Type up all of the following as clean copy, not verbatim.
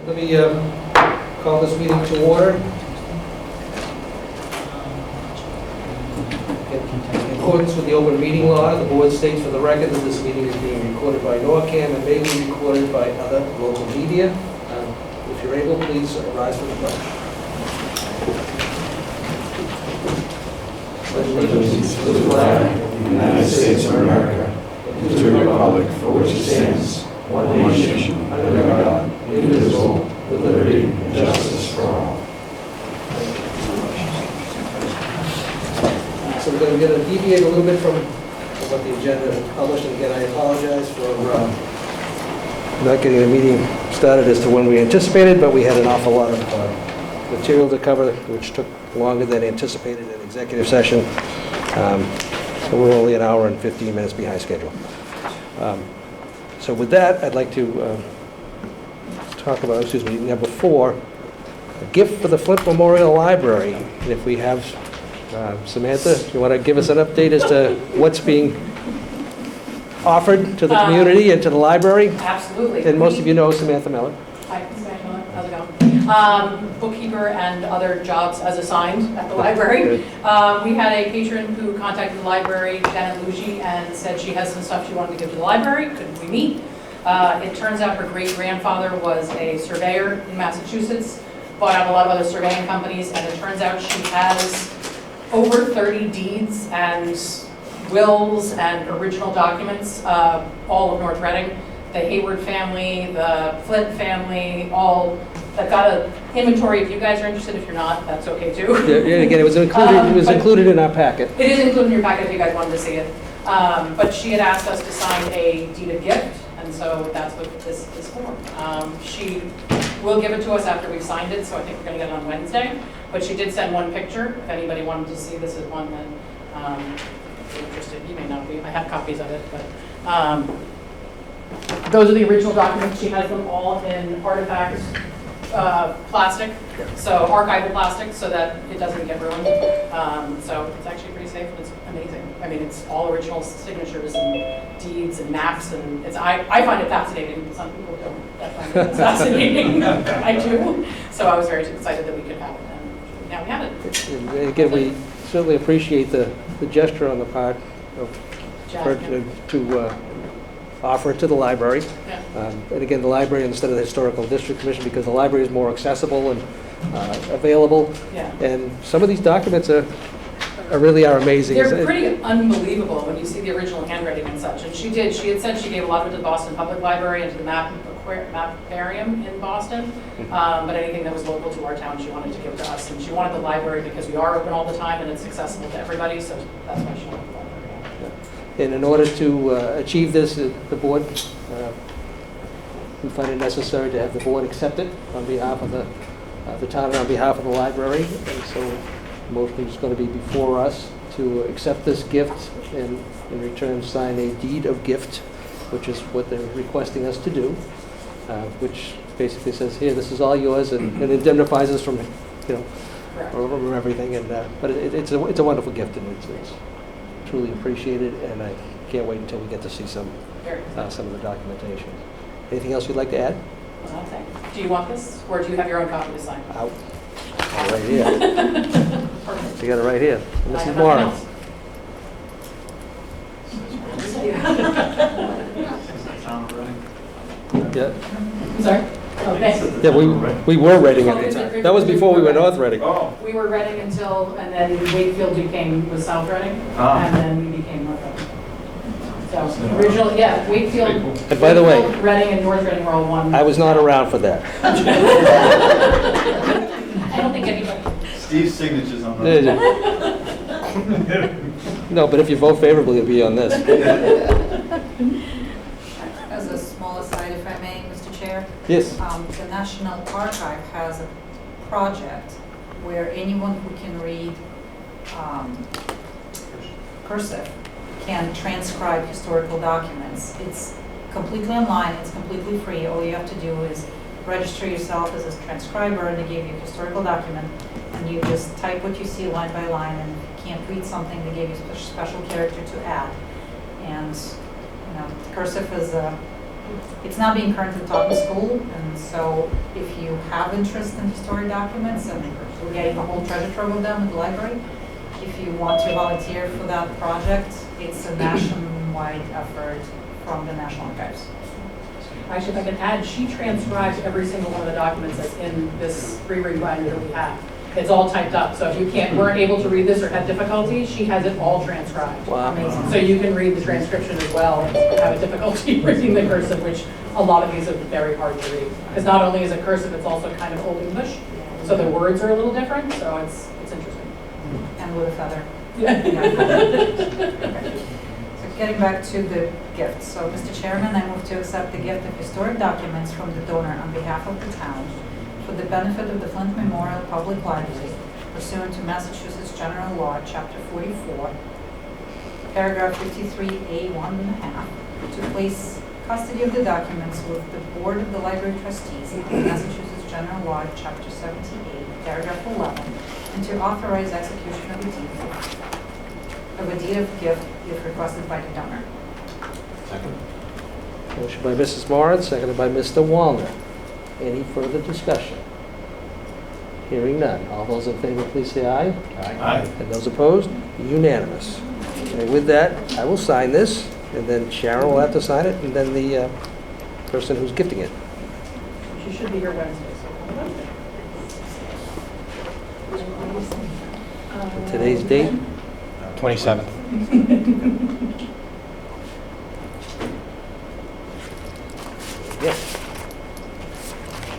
Let me call this meeting to order. In accordance with the open meeting law, the board states for the record that this meeting is being recorded by NORCAM and may be recorded by other local media. If you're able, please rise for the pledge. Allegiance to the flag of the United States of America, and to the republic for which it stands, one nation, under God, indivisible, with liberty and justice for all. So we're going to deviate a little bit from what the agenda is published, and again, I apologize for not getting the meeting started as to when we anticipated, but we had an awful lot of material to cover, which took longer than anticipated in executive session. So we're only an hour and 15 minutes behind schedule. So with that, I'd like to talk about, number 4, a gift for the Flint Memorial Library. And if we have Samantha, do you want to give us an update as to what's being offered to the community and to the library? Absolutely. And most of you know Samantha Miller. Hi, Samantha Miller. How's it going? Bookkeeper and other jobs as assigned at the library. We had a patron who contacted the library, Janet Luigi, and said she has some stuff she wanted to give to the library. Could we meet? It turns out her great-grandfather was a surveyor in Massachusetts, bought out a lot of other surveying companies, and it turns out she has over 30 deeds and wills and original documents, all of North Reading. The Hayward family, the Flint family, all. I've got an inventory if you guys are interested. If you're not, that's okay too. Yeah, again, it was included in our packet. It is included in your packet if you guys wanted to see it. But she had asked us to sign a deed of gift, and so that's what this is for. She will give it to us after we've signed it, so I think we're going to get it on Wednesday. But she did send one picture. If anybody wanted to see, this is one that if you're interested. You may not be. I have copies of it, but those are the original documents. She has them all in artifacts. Plastic, so archival plastic, so that it doesn't get ruined. So it's actually pretty safe and it's amazing. I mean, it's all original signatures and deeds and maps, and it's I find it fascinating. Some people don't. I find it fascinating. I do. So I was very excited that we could have it, and now we have it. And again, we certainly appreciate the gesture on the part of her to offer it to the library. Yeah. And again, the library instead of the Historical District Commission, because the library is more accessible and available. Yeah. And some of these documents really are amazing. They're pretty unbelievable when you see the original handwriting and such. And she had said she gave a lot of it to the Boston Public Library and to the Maparium in Boston. But anything that was local to our town, she wanted to give to us. And she wanted the library because we are open all the time and it's accessible to everybody. So that's why she wanted the library. And in order to achieve this, the board, we find it necessary to have the board accept it on behalf of the town and on behalf of the library. And so the motion is going to be before us to accept this gift and in return sign a deed of gift, which is what they're requesting us to do, which basically says, here, this is all yours, and indemnifies us from, from everything. And but it's a wonderful gift, and it's truly appreciated, and I can't wait until we get to see some of the documentation. Anything else you'd like to add? Okay. Do you want this, or do you have your own copy to sign? Out. Right here. Perfect. You got it right here. And this is Maura. Yeah. Sorry? Okay. Yeah, we were Reading at the time. That was before we were North Reading. Oh. We were Reading and then Wakefield was South Reading, and then we became North Reading. So original, Wakefield, And by the way, Reading and North Reading were all one. I was not around for that. I don't think anybody. Steve's signature's on that. No, but if you vote favorably, it'll be on this. As a small aside, if I may, Mr. Chair. Yes. The National Archive has a project where anyone who can read cursive can transcribe historical documents. It's completely online, it's completely free. All you have to do is register yourself as a transcriber, and they give you a historical document, and you just type what you see line by line, and if you can't read something, they give you a special character to add. And cursive is a It's not being currently taught in school, and so if you have interest in historic documents, and we're getting a whole treasure trove of them at the library, if you want to volunteer for that project, it's a nationwide effort from the National Archives. Actually, if I can add, she transcribes every single one of the documents that's in this three-ring binder that we have. It's all typed up, so if you weren't able to read this or had difficulty, she has it all transcribed. Wow. Amazing. So you can read the transcription as well and have a difficulty reading the cursive, which a lot of these are very hard to read. Because not only is it cursive, it's also kind of Old English, so the words are a little different, so it's interesting. And with a feather. Yeah. Okay. So getting back to the gift. So, Mr. Chairman, I move to accept the gift of historic documents from the donor on behalf of the town for the benefit of the Flint Memorial Public Library pursuant to Massachusetts General Law, Chapter 44, Paragraph 53A1.5, to place custody of the documents with the Board of the Library Trustees under Massachusetts General Law, Chapter 78, Paragraph 11, and to authorize execution of a deed of gift if requested by the donor. Second. Motion by Mrs. Moran, seconded by Mr. Wallner. Any further discussion? Hearing none. All those in favor, please say aye. Aye. And those opposed? Unanimous. And with that, I will sign this, and then Sharon will have to sign it, and then the person who's gifting it. She should be here Wednesday, so. And today's date? 27th. Yes.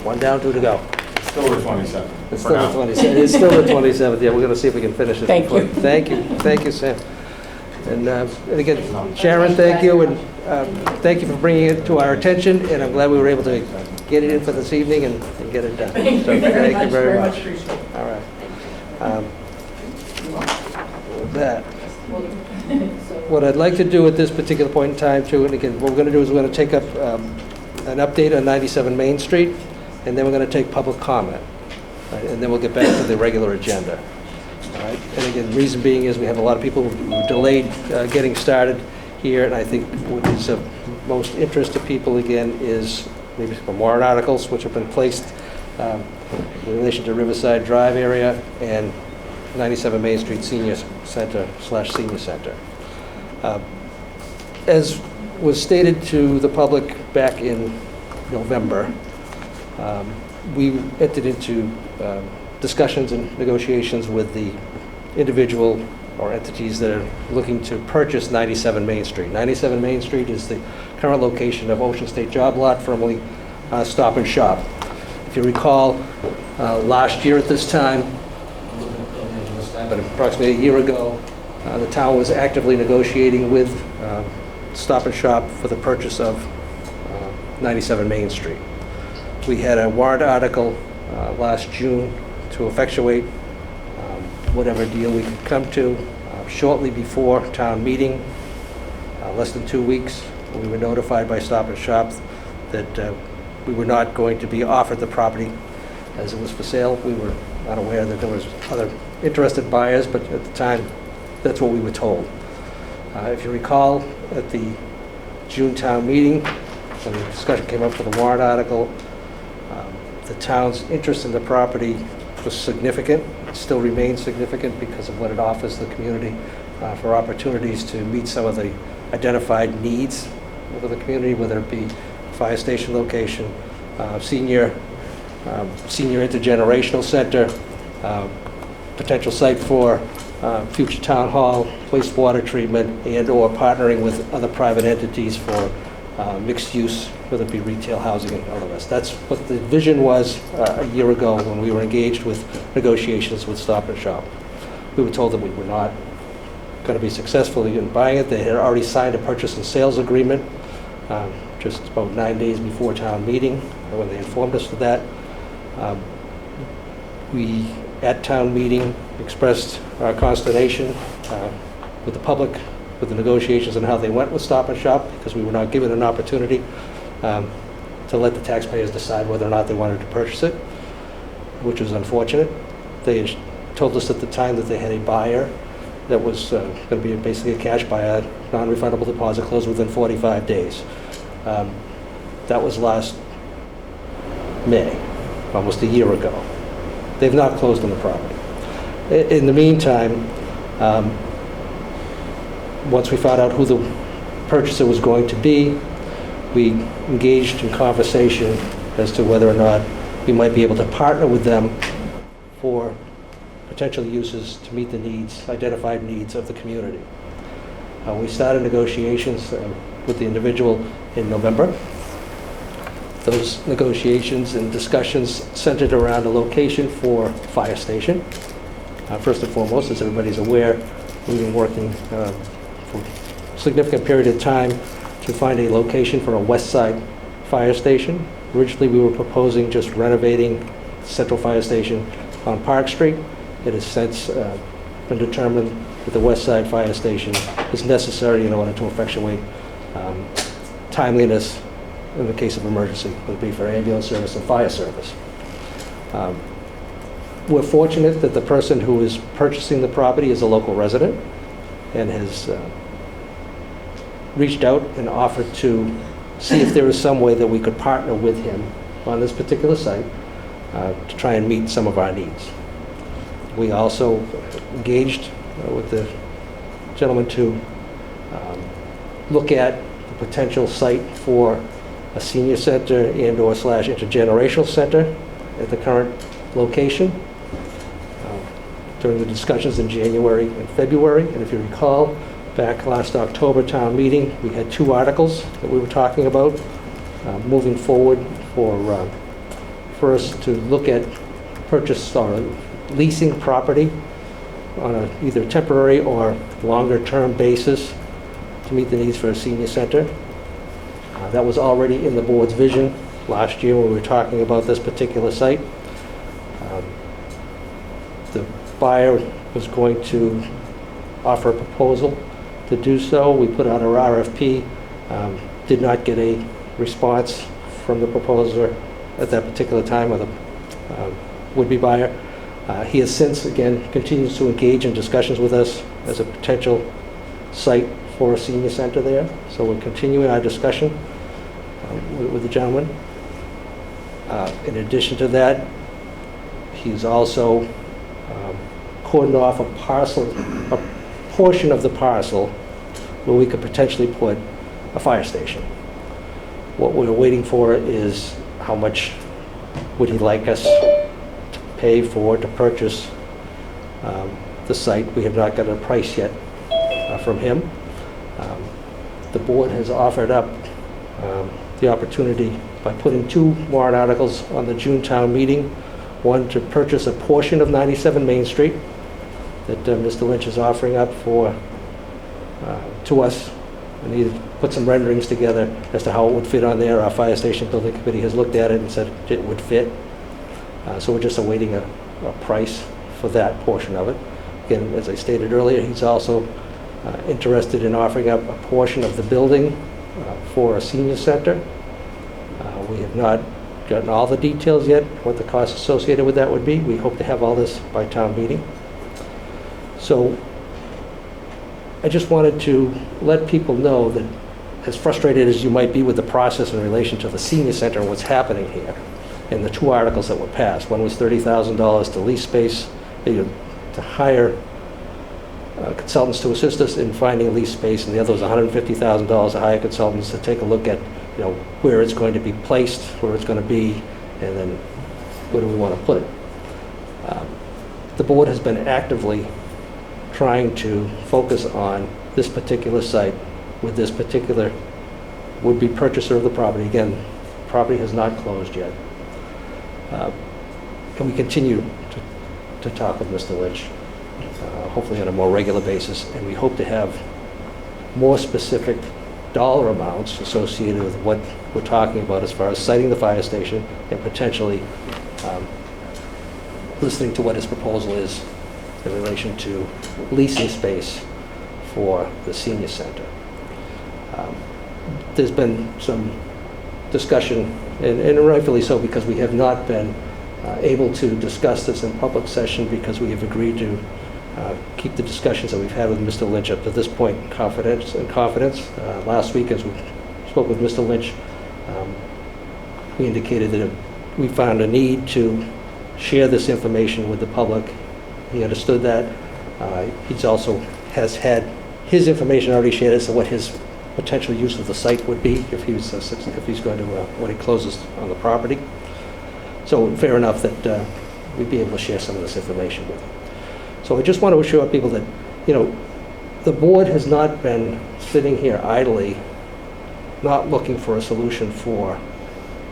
One down, two to go. Still the 27th. It's for still now. the 27th. It's still the 27th. Yeah, we're going to see if we can finish it. Thank before- you. Thank you. Thank you, Sam. And again, Sharon, thank you, and thank you for bringing it to our attention, and I'm glad we were able to get it in for this evening and get it done. Thank So you very Thank you much, very much. appreciate it. All right. With that, what I'd like to do at this particular point in time, too, and again, what we're going to do is we're going to take up an update on 97 Main Street, and then we're going to take public comment, right? And then we'll get back to the regular agenda. All right? And again, the reason being is we have a lot of people who delayed getting started here, and I think what is of most interest to people, again, is maybe some warrant articles which have been placed in relation to Riverside Drive area and 97 Main Street Senior Center / Senior Center. As was stated to the public back in November, we entered into discussions and negotiations with the individual or entities that are looking to purchase 97 Main Street. 97 Main Street is the current location of Ocean State Job Lot, formerly Stop and Shop. If you recall, last year at this time, but approximately a year ago, the town was actively negotiating with Stop and Shop for the purchase of 97 Main Street. We had a warrant article last June to effectuate whatever deal we could come to. Shortly before town meeting, less than 2 weeks, we were notified by Stop and Shop that we were not going to be offered the property as it was for sale. We were not aware that there was other interested buyers, but at the time, that's what we were told. If you recall, at the June town meeting, when the discussion came up for the warrant article, the town's interest in the property was significant. It still remains significant because of what it offers the community for opportunities to meet some of the identified needs of the community, whether it be fire station location, senior intergenerational center, potential site for future town hall, wastewater treatment, and/or partnering with other private entities for mixed use, whether it be retail, housing, and all the rest. That's what the vision was a year ago when we were engaged with negotiations with Stop and Shop. We were told that we were not going to be successful in buying it. They had already signed a purchase and sales agreement just about 9 days before town meeting, when they informed us of that. We, at town meeting, expressed our consternation with the public, with the negotiations and how they went with Stop and Shop, because we were not given an opportunity to let the taxpayers decide whether or not they wanted to purchase it, which was unfortunate. They had told us at the time that they had a buyer that was going to be basically a cash buyer, non-refundable deposit, closed within 45 days. That was last May, almost a year ago. They've not closed on the property. In the meantime, once we found out who the purchaser was going to be, we engaged in conversation as to whether or not we might be able to partner with them for potential uses to meet the needs, identified needs of the community. We started negotiations with the individual in November. Those negotiations and discussions centered around a location for fire station. First and foremost, as everybody's aware, we've been working for a significant period of time to find a location for a west side fire station. Originally, we were proposing just renovating Central Fire Station on Park Street. It has since been determined that the west side fire station is necessary in order to effectuate timeliness in the case of emergency, whether it be for ambulance service and fire service. We're fortunate that the person who is purchasing the property is a local resident and has reached out and offered to see if there is some way that we could partner with him on this particular site to try and meet some of our needs. We also engaged with the gentleman to look at the potential site for a senior center and/or / intergenerational center at the current location. During the discussions in January and February, and if you recall, back last October town meeting, we had 2 articles that we were talking about moving forward for us to look at purchase or leasing property on a either temporary or longer term basis to meet the needs for a senior center. That was already in the board's vision last year when we were talking about this particular site. The buyer was going to offer a proposal to do so. We put out our RFP, did not get a response from the proposer at that particular time, or the would-be buyer. He has since, again, continues to engage in discussions with us as a potential site for a senior center there. So we're continuing our discussion with the gentleman. In addition to that, he's also cordoned off a portion of the parcel where we could potentially put a fire station. What we're waiting for is how much would he like us to pay for to purchase the site. We have not got a price yet from him. The board has offered up the opportunity by putting 2 warrant articles on the June town meeting. One to purchase a portion of 97 Main Street that Mr. Lynch is offering up to us, and he put some renderings together as to how it would fit on there. Our fire station building committee has looked at it and said it would fit. So we're just awaiting a price for that portion of it. Again, as I stated earlier, he's also interested in offering up a portion of the building for a senior center. We have not gotten all the details yet, what the costs associated with that would be. We hope to have all this by town meeting. So I just wanted to let people know that as frustrated as you might be with the process in relation to the senior center and what's happening here, and the 2 articles that were passed, one was $30,000 to lease space, to hire consultants to assist us in finding lease space, and the other was $150,000 to hire consultants to take a look at, where it's going to be placed, where it's going to be, and then where do we want to put it. The board has been actively trying to focus on this particular site with this particular would-be purchaser of the property. Again, the property has not closed yet. And we continue to talk with Mr. Lynch, hopefully on a more regular basis, and we hope to have more specific dollar amounts associated with what we're talking about as far as siting the fire station and potentially listening to what his proposal is in relation to leasing space for the senior center. There's been some discussion, and rightfully so, because we have not been able to discuss this in public session because we have agreed to keep the discussions that we've had with Mr. Lynch up to this point in confidence. Last week, as we spoke with Mr. Lynch, we indicated that if we found a need to share this information with the public. He understood that. He's also has had his information already shared as to what his potential use of the site would be if he's going to, when he closes on the property. So fair enough that we'd be able to share some of this information with him. So I just want to assure people that, you know, the board has not been sitting here idly, not looking for a solution for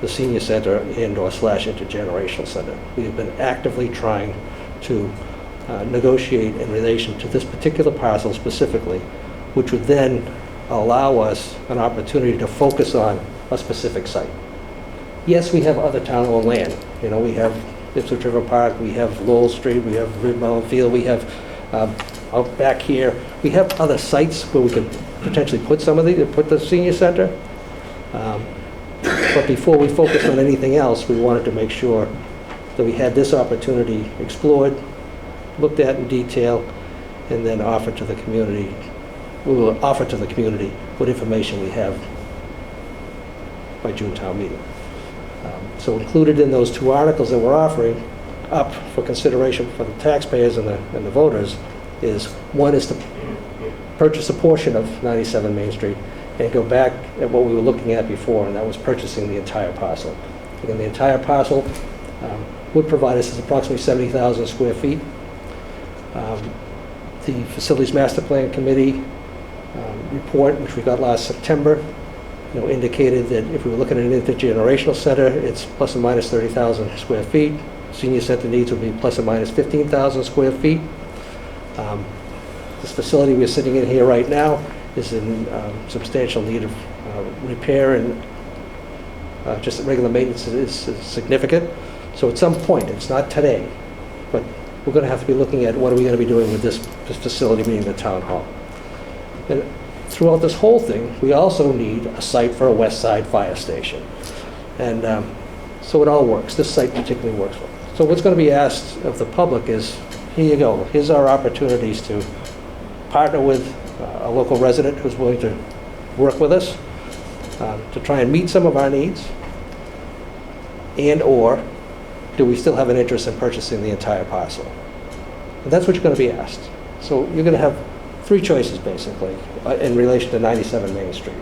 the senior center and/or / intergenerational center. We have been actively trying to negotiate in relation to this particular parcel specifically, which would then allow us an opportunity to focus on a specific site. Yes, we have other town-owned land. You know, we have Ipswich River Park, we have Lowell Street, we have Ridmount Field, we have out back here, we have other sites where we could potentially put put the senior center. But before we focused on anything else, we wanted to make sure that we had this opportunity explored, looked at in detail, and then offered to the community. We will offer to the community what information we have by June town meeting. So included in those 2 articles that we're offering up for consideration for the taxpayers and the voters is, one is to purchase a portion of 97 Main Street and go back at what we were looking at before, and that was purchasing the entire parcel. Again, the entire parcel would provide us with approximately 70,000 square feet. The Facilities Master Plan Committee report, which we got last September, you know, indicated that if we were looking at an intergenerational center, it's plus or minus 30,000 square feet. Senior center needs would be plus or minus 15,000 square feet. This facility we're sitting in here right now is in substantial need of repair, and just regular maintenance is significant. So at some point, it's not today, but we're going to have to be looking at what are we going to be doing with this facility, meaning the town hall. And throughout this whole thing, we also need a site for a West Side fire station. And so it all works. This site particularly works well. So what's going to be asked of the public is, here you go. Here's our opportunities to partner with a local resident who's willing to work with us to try and meet some of our needs, and/or do we still have an interest in purchasing the entire parcel? And that's what you're going to be asked. So you're going to have 3 choices, basically, in relation to 97 Main Street.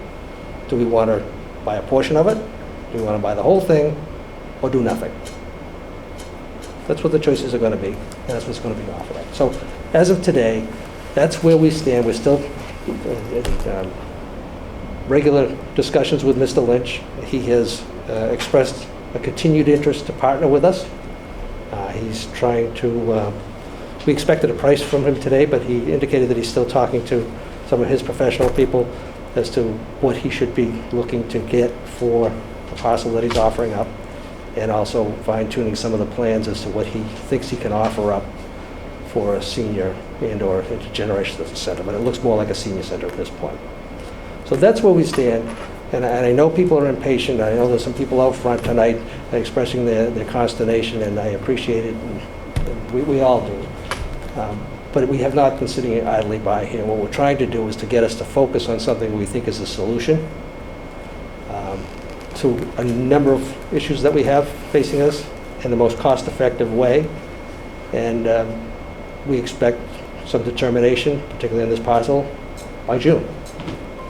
Do we want to buy a portion of it? Do we want to buy the whole thing? Or do nothing? That's what the choices are going to be, and that's what's going to be offered. So as of today, that's where we stand. We're still in regular discussions with Mr. Lynch. He has expressed a continued interest to partner with us. He's trying to, we expected a price from him today, but he indicated that he's still talking to some of his professional people as to what he should be looking to get for the parcel that he's offering up, and also fine-tuning some of the plans as to what he thinks he can offer up for a senior and/or intergenerational center. But it looks more like a senior center at this point. So that's where we stand. And I know people are impatient. I know there's some people out front tonight expressing their consternation, and I appreciate it, and we all do. But we have not been sitting idly by here. What we're trying to do is to get us to focus on something we think is a solution to a number of issues that we have facing us in the most cost-effective way. And we expect some determination, particularly on this parcel, by June.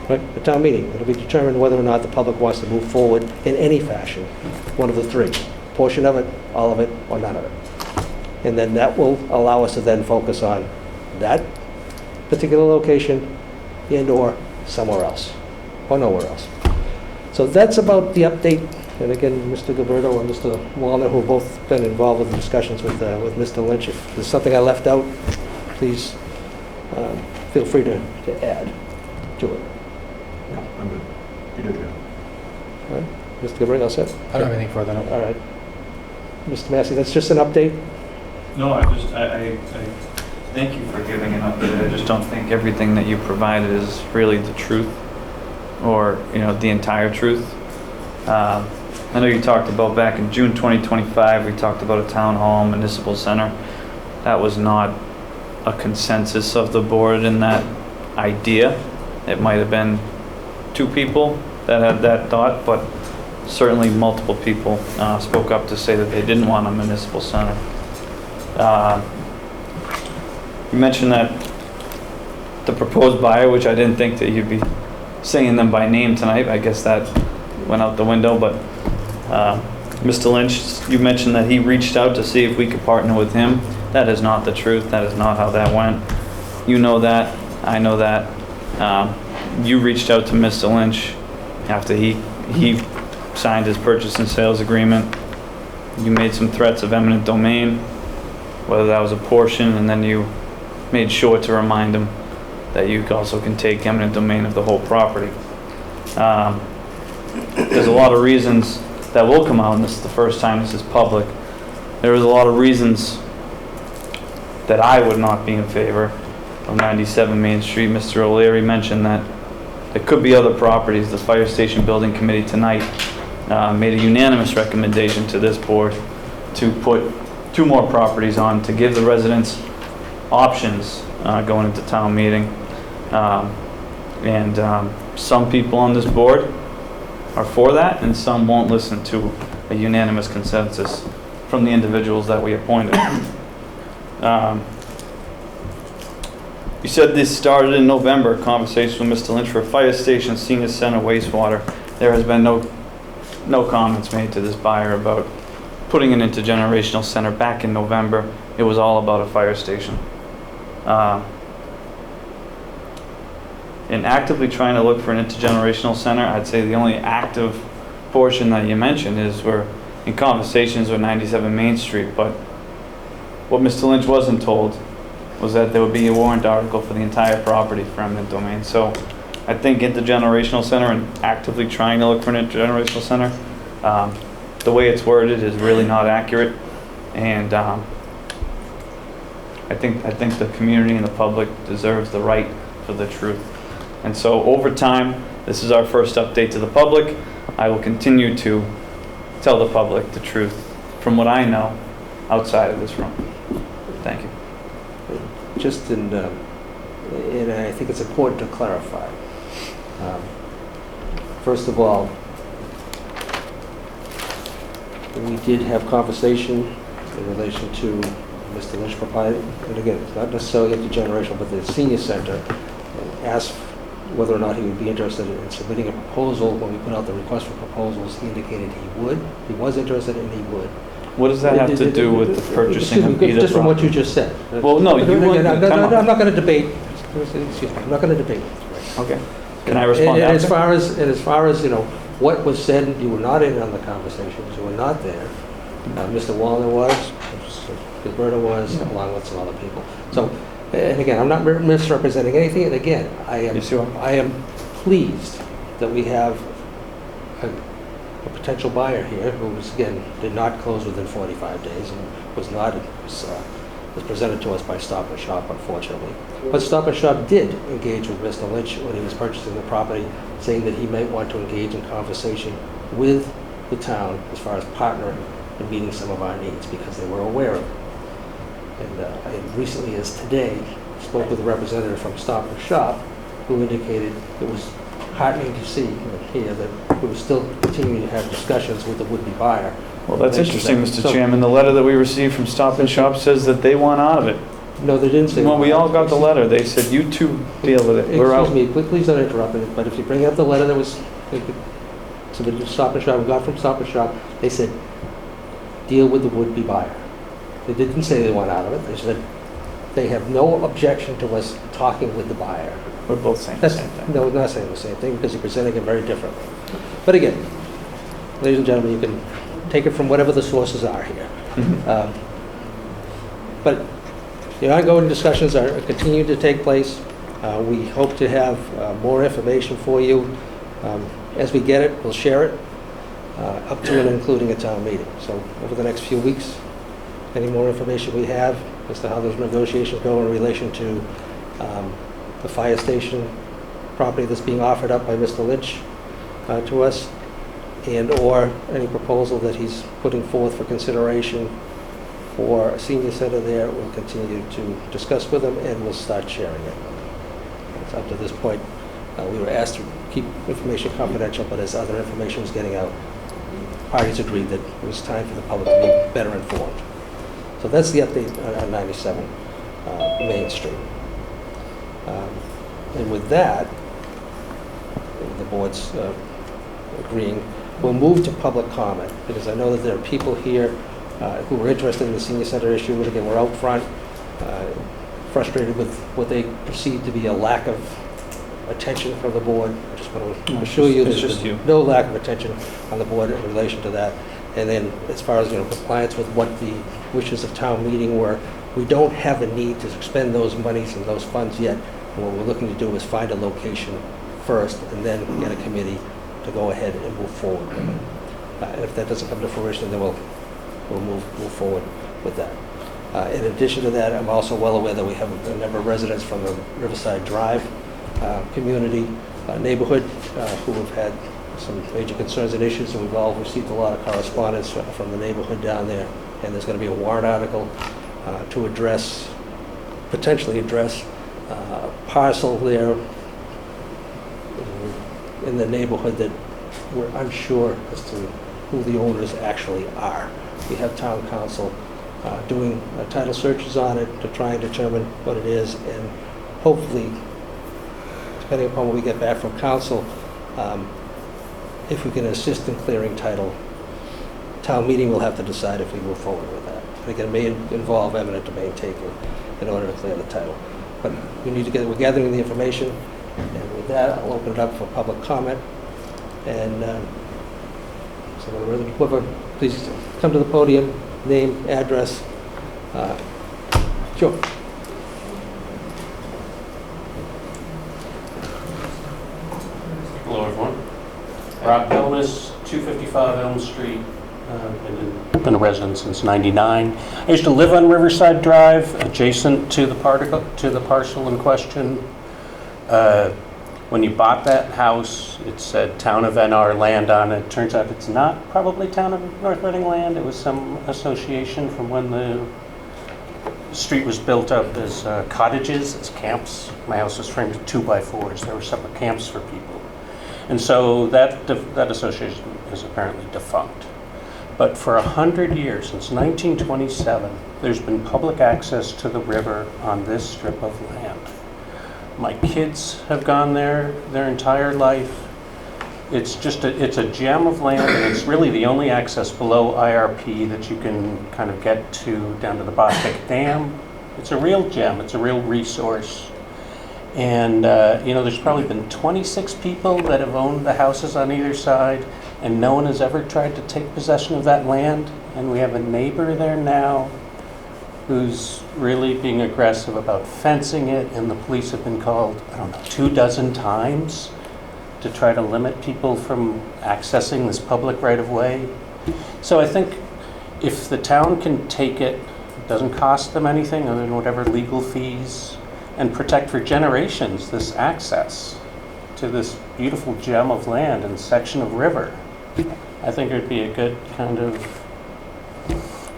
Right, the town meeting. It'll be determined whether or not the public wants to move forward in any fashion, one of the 3, portion of it, all of it, or none of it. And then that will allow us to then focus on that particular location and/or somewhere else, or nowhere else. So that's about the update. And again, Mr. Gilberto and Mr. Wallner, who have both been involved with the discussions with Mr. Lynch. If there's something I left out, please feel free to add to it. No, I'm good. You did good. All right. Mr. Gilberto, all set? I don't have anything further. No. All right. Mr. Massey, that's just an update? No, I thank you for giving an update. I just don't think everything that you provided is really the truth, or, you know, the entire truth. I know you talked about back in June 2025, we talked about a town hall, municipal center. That was not a consensus of the board in that idea. It might have been 2 people that had that thought, but certainly multiple people spoke up to say that they didn't want a municipal center. You mentioned that the proposed buyer, which I didn't think that you'd be saying them by name tonight, I guess that went out the window, but Mr. Lynch, you mentioned that he reached out to see if we could partner with him. That is not the truth. That is not how that went. You know that. I know that. You reached out to Mr. Lynch after he signed his purchase and sales agreement. You made some threats of eminent domain, whether that was a portion, and then you made sure to remind him that you also can take eminent domain of the whole property. There's a lot of reasons that will come out, and this is the first time this is public. There was a lot of reasons that I would not be in favor of 97 Main Street. Mr. O'Leary mentioned that there could be other properties. The Fire Station Building Committee tonight made a unanimous recommendation to this board to put 2 more properties on to give the residents options going into town meeting. Some people on this board are for that, and some won't listen to a unanimous consensus from the individuals that we appointed. You said this started in November, a conversation with Mr. Lynch for a fire station, senior center, wastewater. There has been no comments made to this buyer about putting an intergenerational center back in November. It was all about a fire station. In actively trying to look for an intergenerational center, I'd say the only active portion that you mentioned is we're in conversations with 97 Main Street, but what Mr. Lynch wasn't told was that there would be a warrant article for the entire property for eminent domain. So I think intergenerational center and actively trying to look for an intergenerational center, the way it's worded is really not accurate, and I think the community and the public deserves the right for the truth. And so over time, this is our first update to the public. I will continue to tell the public the truth from what I know outside of this room. Thank you. Just and I think it's important to clarify. First of all, we did have conversation in relation to Mr. Lynch provided, and again, it's not necessarily intergenerational, but the senior center, and asked whether or not he would be interested in submitting a proposal. When we put out the request for proposals, he indicated he would. He was interested and he would. What does that have to do with the purchasing of either just from what you property? just said. Well, no, you want I'm not going to debate. Excuse me. I'm not going to debate. Okay. Can I respond and after? as far as what was said, you were not in on the conversations. You were not there. Mr. Wallner was. Gilberto was, along with some other people. So, and again, I'm not misrepresenting anything. And again, I am pleased that we have a potential buyer here who was, again, did not close within 45 days and was presented to us by Stop and Shop, unfortunately. But Stop and Shop did engage with Mr. Lynch when he was purchasing the property, saying that he might want to engage in conversation with the town as far as partnering and meeting some of our needs, because they were aware of it. And I recently as today spoke with a representative from Stop and Shop who indicated it was heartening to see and hear that we were still continuing to have discussions with the would-be buyer. Well, that's interesting, Mr. Chairman. The letter that we received from Stop and Shop says that they want out of it. No, they didn't say. Well, we all got the letter. They said, you two deal with it. We're out. Excuse me, please don't interrupt me, but if you bring up the letter that was submitted to Stop and Shop, we got from Stop and Shop, they said, deal with the would-be buyer. They didn't say they want out of it. They said they have no objection to us talking with the buyer. We're both saying the same thing. No, we're not saying the same thing because you're presenting it very differently. But again, ladies and gentlemen, you can take it from whatever the sources are here. But the ongoing discussions are continuing to take place. We hope to have more information for you. As we get it, we'll share it up to and including a town meeting. So over the next few weeks, any more information we have as to how those negotiations go in relation to the fire station property that's being offered up by Mr. Lynch to us, and or any proposal that he's putting forth for consideration for a senior center there, we'll continue to discuss with them and we'll start sharing it. It's up to this point, we were asked to keep information confidential, but as other information was getting out, parties agreed that it was time for the public to be better informed. So that's the update on 97 Main Street. And with that, the board's agreeing, we'll move to public comment, because I know that there are people here who are interested in the senior center issue, and again, we're out front, frustrated with what they perceive to be a lack of attention from the board. I just want to assure you It's there's just you. no lack of attention on the board in relation to that. And then as far as, compliance with what the wishes of town meeting were, we don't have a need to expend those monies and those funds yet. What we're looking to do is find a location first and then get a committee to go ahead and move forward with it. And if that doesn't come to fruition, then we'll move forward with that. In addition to that, I'm also well aware that we have a number of residents from the Riverside Drive community neighborhood who have had some major concerns and issues, and we've all received a lot of correspondence from the neighborhood down there. And there's going to be a warrant article to potentially address a parcel there in the neighborhood that we're unsure as to who the owners actually are. We have town council doing title searches on it to try and determine what it is, and hopefully, depending upon what we get back from council, if we can assist in clearing title, town meeting will have to decide if we move forward with that. And again, it may involve eminent domain taking in order to clear the title. But we're gathering the information, and with that, I'll open it up for public comment. And so whoever, please come to the podium, name, address. Sure. Hello, everyone. Rob Bellis, 255 Elm Street. Been a resident since '99. I used to live on Riverside Drive, adjacent to the parcel in question. When you bought that house, it said Town of NR land on it. Turns out it's not probably Town of North Reading land. It was some association from when the street was built up as cottages, as camps. My house was framed with 2x4s. There were separate camps for people. And so that association is apparently defunct. But for 100 years, since 1927, there's been public access to the river on this strip of land. My kids have gone there their entire life. It's a gem of land, and it's really the only access below IRP that you can kind of get to down to the Bostic Dam. It's a real gem. It's a real resource. And, there's probably been 26 people that have owned the houses on either side, and no one has ever tried to take possession of that land. And we have a neighbor there now who's really being aggressive about fencing it, and the police have been called, 24 times to try to limit people from accessing this public right-of-way. So I think if the town can take it, it doesn't cost them anything other than whatever legal fees, and protect for generations this access to this beautiful gem of land and section of river, I think it would be a good kind of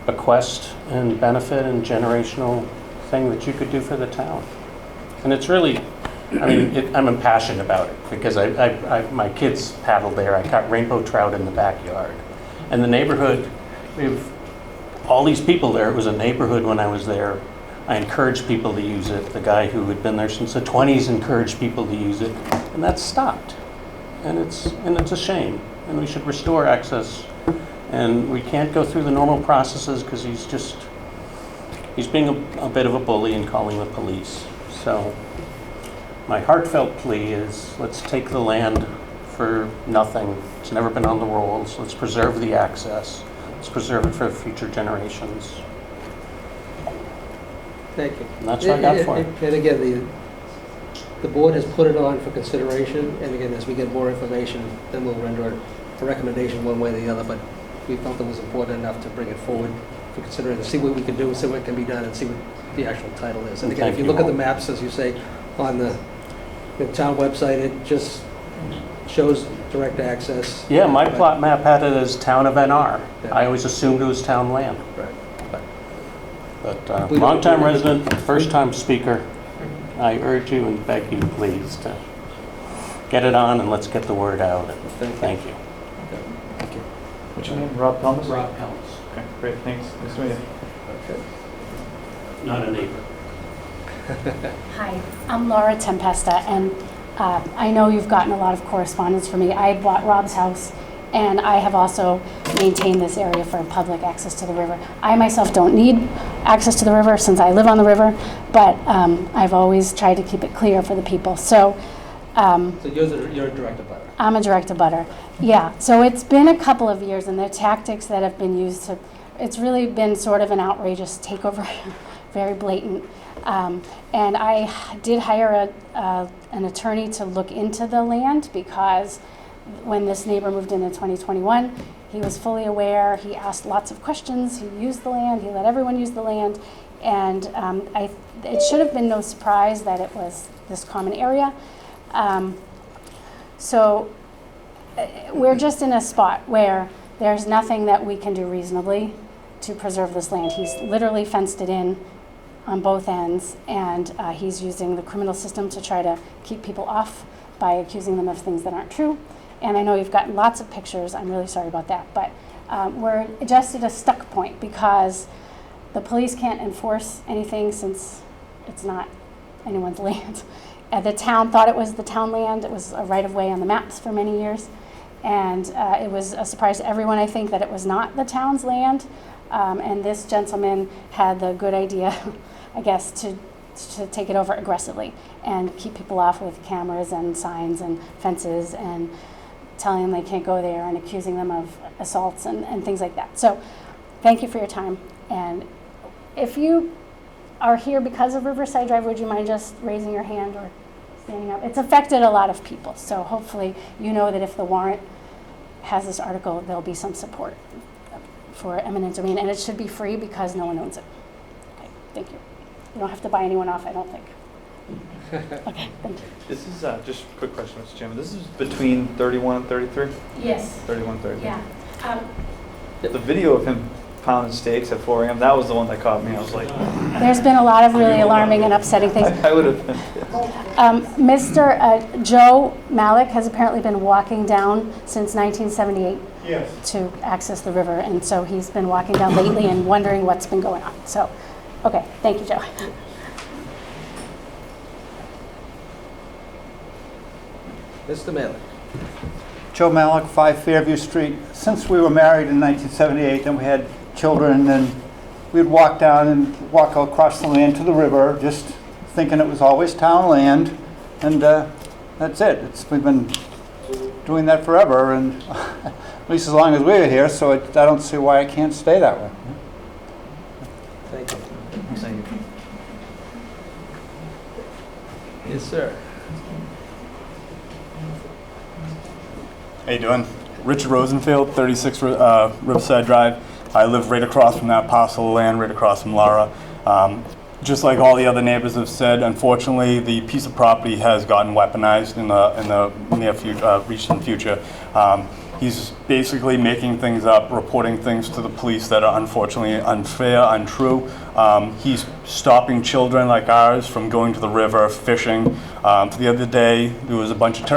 bequest and benefit and generational thing that you could do for the town. And it's really, I'm impassioned about it because my kids paddled there. I caught rainbow trout in the backyard. And the neighborhood, we have all these people there. It was a neighborhood when I was there. I encouraged people to use it. The guy who had been there since the 20s encouraged people to use it, and that's stopped. And it's a shame, and we should restore access. And we can't go through the normal processes because he's being a bit of a bully and calling the police. So my heartfelt plea is let's take the land for nothing. It's never been on the rolls. Let's preserve the access. Let's preserve it for future generations. Thank you. And that's what I got for it. And again, the board has put it on for consideration, and again, as we get more information, then we'll render a recommendation one way or the other, but we felt it was important enough to bring it forward for considering, to see what we can do, see what can be done, and see what the actual title is. And again, if you look at the maps, as you say, on the town website, it just shows direct access. Yeah, my plot map had it as Town of NR. Yeah. I always assumed it was town land. Right. But long-time resident, first-time speaker, I urge you and beg you, please, to get it on and let's get the word out. Thank you. Thank you. What's your name? Rob Thomas? Rob Pellis, Okay, great, thanks. Nice to meet you. Okay. not a neighbor. Hi, I'm Laura Tempesta, and I know you've gotten a lot of correspondence from me. I bought Rob's house, and I have also maintained this area for public access to the river. I myself don't need access to the river since I live on the river, but I've always tried to keep it clear for the people. So So you're a direct abutter. I'm a direct abutter. Yeah, so it's been a couple of years, and the tactics that have been used to, it's really been sort of an outrageous takeover, very blatant. And I did hire an attorney to look into the land because when this neighbor moved in 2021, he was fully aware, he asked lots of questions, he used the land, he let everyone use the land, and it should have been no surprise that it was this common area. So we're just in a spot where there's nothing that we can do reasonably to preserve this land. He's literally fenced it in on both ends, and he's using the criminal system to try to keep people off by accusing them of things that aren't true. And I know you've gotten lots of pictures. I'm really sorry about that, but we're just at a stuck point because the police can't enforce anything since it's not anyone's land. The town thought it was the town land. It was a right-of-way on the maps for many years, and it was a surprise to everyone, I think, that it was not the town's land. And this gentleman had the good idea, I guess, to take it over aggressively and keep people off with cameras and signs and fences and telling them they can't go there and accusing them of assaults and things like that. So thank you for your time. And if you are here because of Riverside Drive, would you mind just raising your hand or standing up? It's affected a lot of people. So hopefully you know that if the warrant has this article, there'll be some support for eminent domain, and it should be free because no one owns it. Okay, thank you. You don't have to buy anyone off, I don't think. Okay, thank you. This is just a quick question, Mr. Chairman. This is between 31 and 33? Yes. 31, 33. Yeah. The video of him pounding steaks at 4 a.m., that was the one that caught me. I was like, There's been a lot of really alarming and upsetting things. I would have been. Mr. Joe Malik has apparently been walking down since 1978 to access the river, and so he's been walking down lately and wondering what's been going on. So, okay, thank you, Joe. Mr. Malik. Joe Malik, 5 Fairview Street. Since we were married in 1978, then we had children, and we'd walk down and walk across the land to the river, just thinking it was always town land, and that's it. We've been doing that forever, and at least as long as we were here, so I don't see why I can't stay that way. Thank you. Thank you. Yes, sir. How you doing? Richard Rosenfield, 36 Riverside Drive. I live right across from that parcel of land, right across from Lara. Just like all the other neighbors have said, unfortunately, the piece of property has gotten weaponized in the near future, recent future. He's basically making things up, reporting things to the police that are unfortunately unfair, untrue. He's stopping children like ours from going to the river, fishing. The other day, there was a bunch of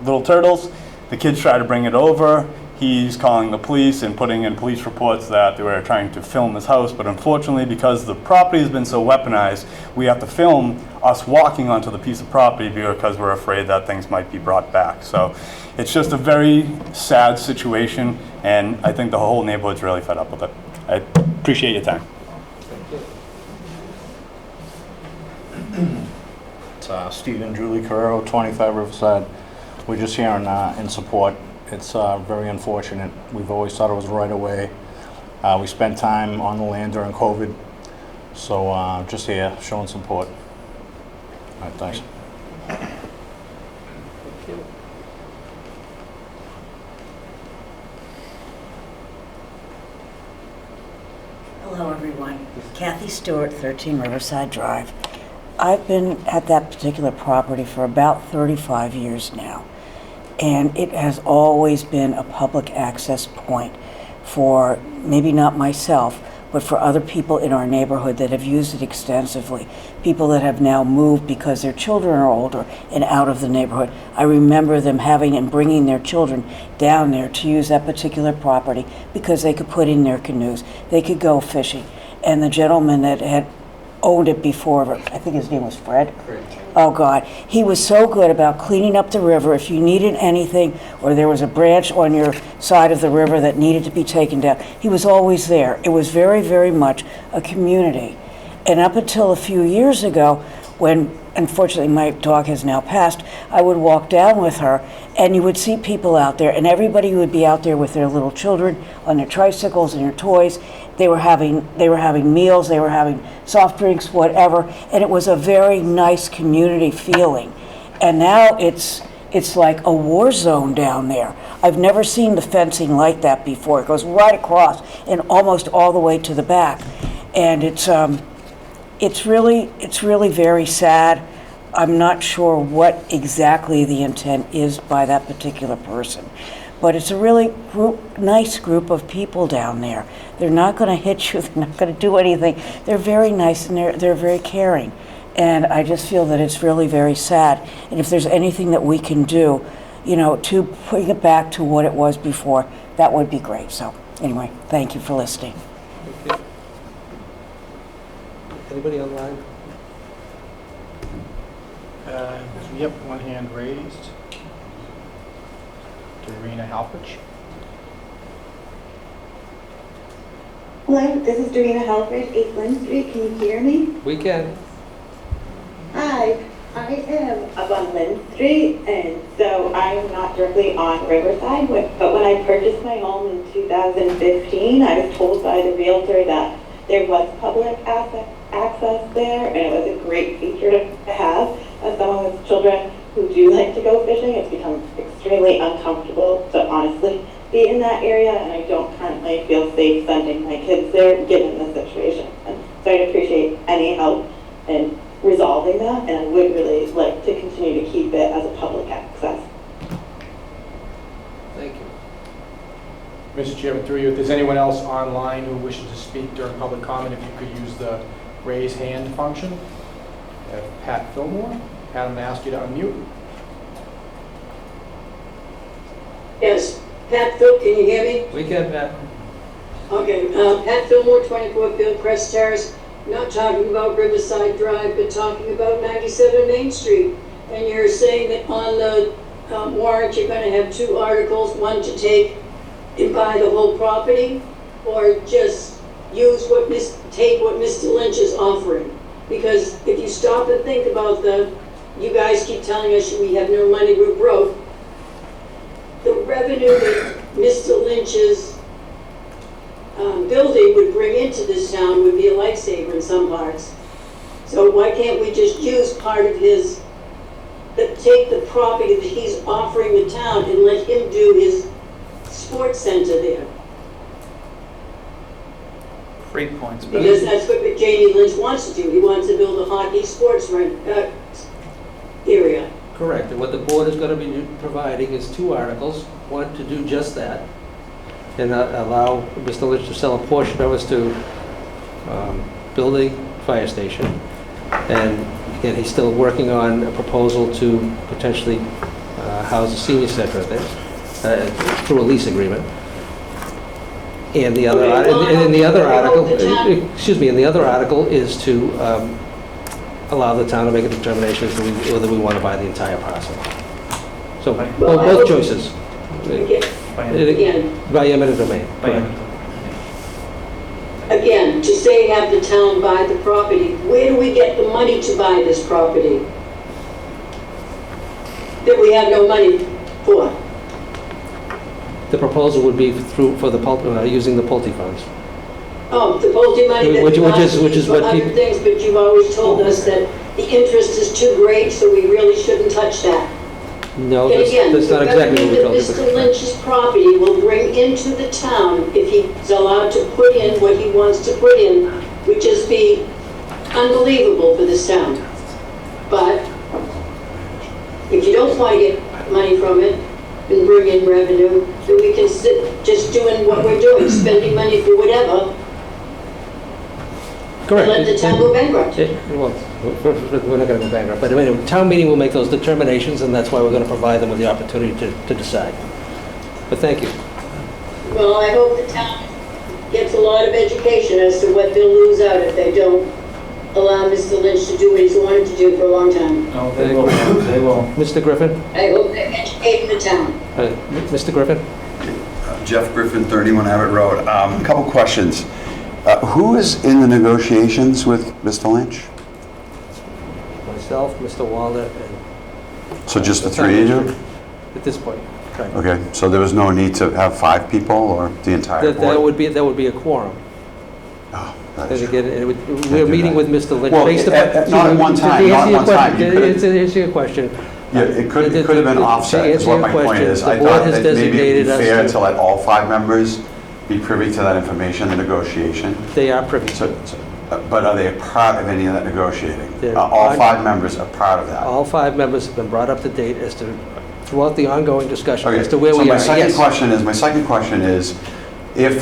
little turtles. The kids try to bring it over. He's calling the police and putting in police reports that they were trying to film his house, but unfortunately, because the property has been so weaponized, we have to film us walking onto the piece of property because we're afraid that things might be brought back. So it's just a very sad situation, and I think the whole neighborhood's really fed up with it. I appreciate your time. It's Steve and Julie Carrero, 25 Riverside. We're just here in support. It's very unfortunate. We've always thought it was right away. We spent time on the land during COVID, so just here showing support. All right, thanks. Hello, everyone. Kathy Stewart, 13 Riverside Drive. I've been at that particular property for about 35 years now, and it has always been a public access point for maybe not myself, but for other people in our neighborhood that have used it extensively, people that have now moved because their children are older and out of the neighborhood. I remember them having and bringing their children down there to use that particular property because they could put in their canoes, they could go fishing. And the gentleman that had owned it before, I think his name was Fred. Oh God, he was so good about cleaning up the river. If you needed anything or there was a branch on your side of the river that needed to be taken down, he was always there. It was very, very much a community. And up until a few years ago, when unfortunately my dog has now passed, I would walk down with her and you would see people out there, and everybody would be out there with their little children on their tricycles and their toys. They were having meals, they were having soft drinks, whatever, and it was a very nice community feeling. And now it's like a war zone down there. I've never seen the fencing like that before. It goes right across and almost all the way to the back. And it's really very sad. I'm not sure what exactly the intent is by that particular person. But it's a really nice group of people down there. They're not going to hit you, they're not going to do anything. They're very nice and they're very caring. And I just feel that it's really very sad. And if there's anything that we can do, you know, to bring it back to what it was before, that would be great. So anyway, thank you for listening. Thank you. Anybody online? Yep, one hand raised. Dorina Halpich. Hello, this is Dorina Halpich, 8 Lynn Street. Can you hear me? We can. Hi, I am up on Lynn Street, and so I'm not directly on Riverside, but when I purchased my home in 2015, I was told by the realtor that there was public access there, and it was a great feature to have. As someone with children who do like to go fishing, it's become extremely uncomfortable to honestly be in that area, and I don't currently feel safe sending my kids there given the situation. And so I'd appreciate any help in resolving that, and I would really like to continue to keep it as a public access. Thank you. Mr. Chairman, through you, if there's anyone else online who wishes to speak during public comment, if you could use the raise hand function. Pat Fillmore. Pat, I'm going to ask you to unmute. Yes, Pat Phil, can you hear me? We can, Pat. Okay, Pat Fillmore, 24 Fieldcrest Terrace. Not talking about Riverside Drive, but talking about 97 Main Street. And you're saying that on the warrant, you're going to have 2 articles, one to take and buy the whole property, or just use take what Mr. Lynch is offering. Because if you stop and think about you guys keep telling us we have no money, we're broke. The revenue that Mr. Lynch's building would bring into this town would be a lifesaver in some parts. So why can't we just use part of take the property that he's offering the town and let him do his sports center there? Great points. Because that's what Jamie Lynch wants to do. He wants to build a hockey sports area. Correct. And what the board is going to be providing is 2 articles. One to do just that, and allow Mr. Lynch to sell a portion of us to build a fire station. And again, he's still working on a proposal to potentially house a senior center there through a lease agreement. And the other, and the other article, excuse me, and the other article is to allow the town to make a determination as to whether we want to buy the entire parcel. So both choices. Again, By eminent domain. Again, to say have the town buy the property, where do we get the money to buy this property that we have no money for? The proposal would be using the Pulte funds. Oh, the Pulte money that which is what other things, but you've always told us that the interest is too great, so we really shouldn't touch that. No, And again, that's not exactly what we told you. the revenue that Mr. Lynch's property will bring into the town if he's allowed to put in what he wants to put in, would just be unbelievable for this town. But if you don't want to get money from it and bring in revenue, then we can sit just doing what we're doing, spending money for whatever, Correct. And let the town go bankrupt. Well, we're not going to go bankrupt, but anyway, town meeting will make those determinations, and that's why we're going to provide them with the opportunity to decide. But thank you. Well, I hope the town gets a lot of education as to what they'll lose out if they don't allow Mr. Lynch to do what he's wanted to do for a long time. No, they will, they will. Mr. Griffin? I hope they're educating the town. Mr. Griffin? Jeff Griffin, 31 Abbott Road. A couple questions. Who is in the negotiations with Mr. Lynch? Myself, Mr. Walner, and... So just the three of you? At this point, right. Okay, so there was no need to have 5 people or the entire That board? that would be a quorum. Oh, that And is again, true. we're do meeting that. with Mr. Lynch Well, based upon... not at one time, not at one time. You could've- To answer your question. Yeah, it could have been offset, is answer what your my point question, is. the I board thought has that maybe it'd designated be us fair to- to let all 5 members be privy to that information, the negotiation. They are privy. But are they a part of any of that negotiating? They're All part- 5 members are part of that? All 5 members have been brought up to date as to, throughout the ongoing discussion, Okay, as to where so we are. my second Yes. question is, if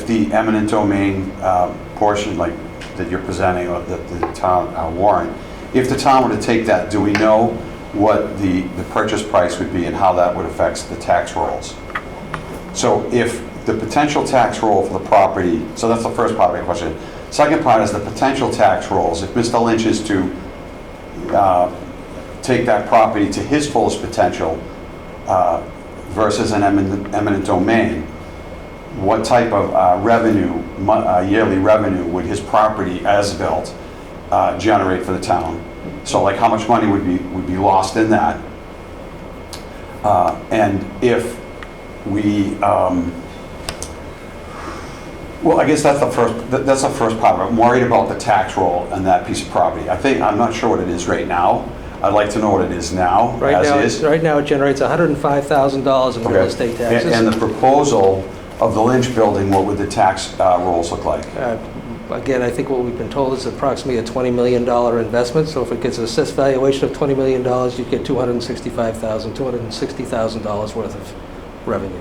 the eminent domain portion, like that you're presenting, or the town warrant, if the town were to take that, do we know what the purchase price would be and how that would affect the tax rolls? So if the potential tax roll for the property, so that's the first part of my question. Second part is the potential tax rolls. If Mr. Lynch is to take that property to his fullest potential versus an eminent domain, what type of revenue, yearly revenue, would his property as built generate for the town? So like how much money would be lost in that? And if we, well, I guess that's the first part of it. I'm worried about the tax roll and that piece of property. I'm not sure what it is right now. I'd like to know what it is now, as is. Right now, it generates $105,000 in real estate taxes. And the proposal of the Lynch building, what would the tax rolls look like? Again, I think what we've been told is approximately a $20 million investment. So if it gets an assessed valuation of $20 million, you get $260,000 worth of revenue.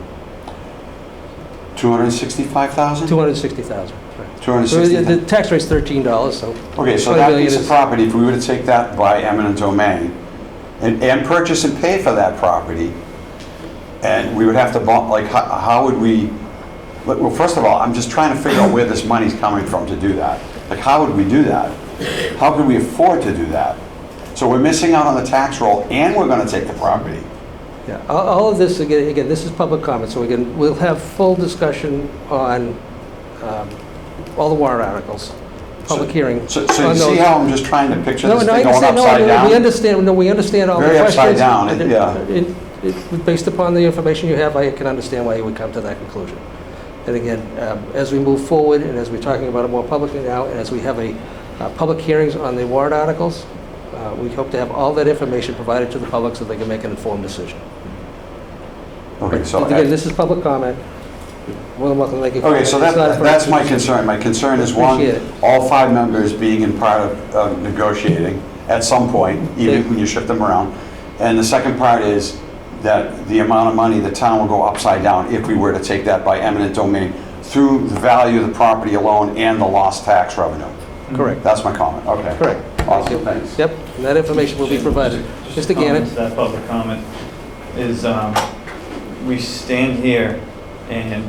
265,000? 260,000. Right. 260,000. So the tax rate's $13. So okay, so 20 that million piece of is- property, if we were to take that by eminent domain and purchase and pay for that property, and we would have to like how would we? Well, first of all, I'm just trying to figure out where this money's coming from to do that. Like, how would we do that? How could we afford to do that? So we're missing out on the tax roll, and we're going to take the property. Yeah, all of this, again, this is public comment, so again, we'll have full discussion on all the warrant articles, public hearing. So you see how I'm just trying to picture this thing I going understand. upside down? We understand all the Very questions. upside down, yeah. Based upon the information you have, I can understand why you would come to that conclusion. And again, as we move forward, and as we're talking about it more publicly now, and as we have public hearings on the warrant articles, we hope to have all that information provided to the public so they can make an informed decision. Okay, so Again, this is public comment. More than welcome to make a okay, so comment. It's not for- that's my concern. My concern is one, Appreciate it. all 5 members being in part of negotiating at some point, even when you shift them around. And the second part is that the amount of money the town will go upside down if we were to take that by eminent domain through the value of the property alone and the lost tax revenue. Correct. That's my comment. Okay. Correct. Awesome, thanks. Yep, and that information will be provided. Mr. Gannon? That public comment is, we stand here and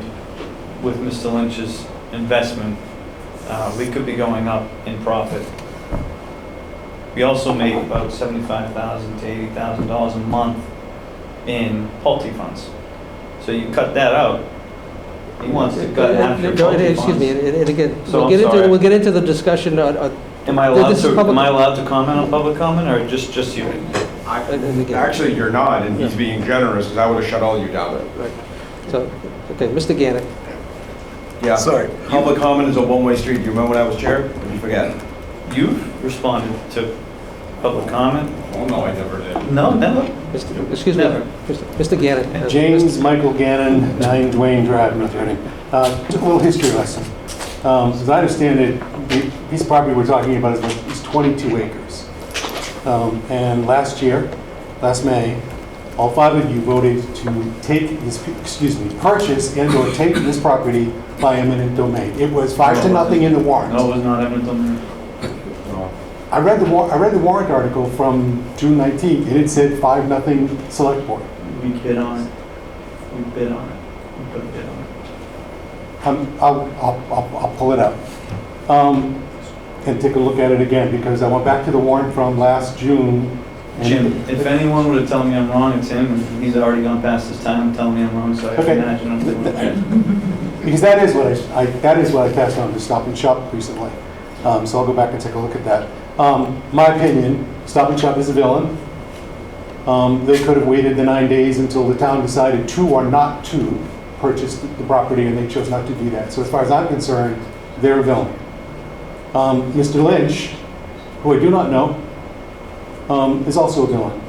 with Mr. Lynch's investment, we could be going up in profit. We also make about $75,000 to $80,000 a month in Pulte funds. So you cut that out. He wants to cut half your Pulte funds. Excuse me, and again, So I'm sorry. we'll get into the discussion on... Am I allowed This is to, public- am I allowed to comment on public comment or just you? Actually, you're not, and he's being generous, because I would have shut all you down. Right. So, okay, Mr. Gannon. Yeah. Sorry. Public comment is a one-way street. Do you remember when I was chair? Or did you forget? You responded to public comment? Oh, no, I never did. No, never. Excuse me, Never. Mr. Gannon. James Michael Gannon, 9 Duane Drive, North Reading. Just a little history lesson. As I understand it, the piece of property we're talking about is 22 acres. And last May, all 5 of you voted to take this, purchase and or take this property by eminent domain. It was 5-0 in the warrant. No, it was not eminent domain. I read the warrant article from June 19th, and it said 5-0 select board. We bid on it. We bid on it. We put a bid on it. I'll pull it up and take a look at it again, because I went back to the warrant from last June. and- Jim, if anyone were to tell me I'm wrong, it's him, and he's already gone past his time telling me I'm wrong, so I can Okay. imagine I'm doing it. Because that is what I passed on to Stop and Shop recently. So I'll go back and take a look at that. My opinion, Stop and Shop is a villain. They could have waited the 9 days until the town decided to or not to purchase the property, and they chose not to do that. So as far as I'm concerned, they're a villain. Mr. Lynch, who I do not know, is also a villain.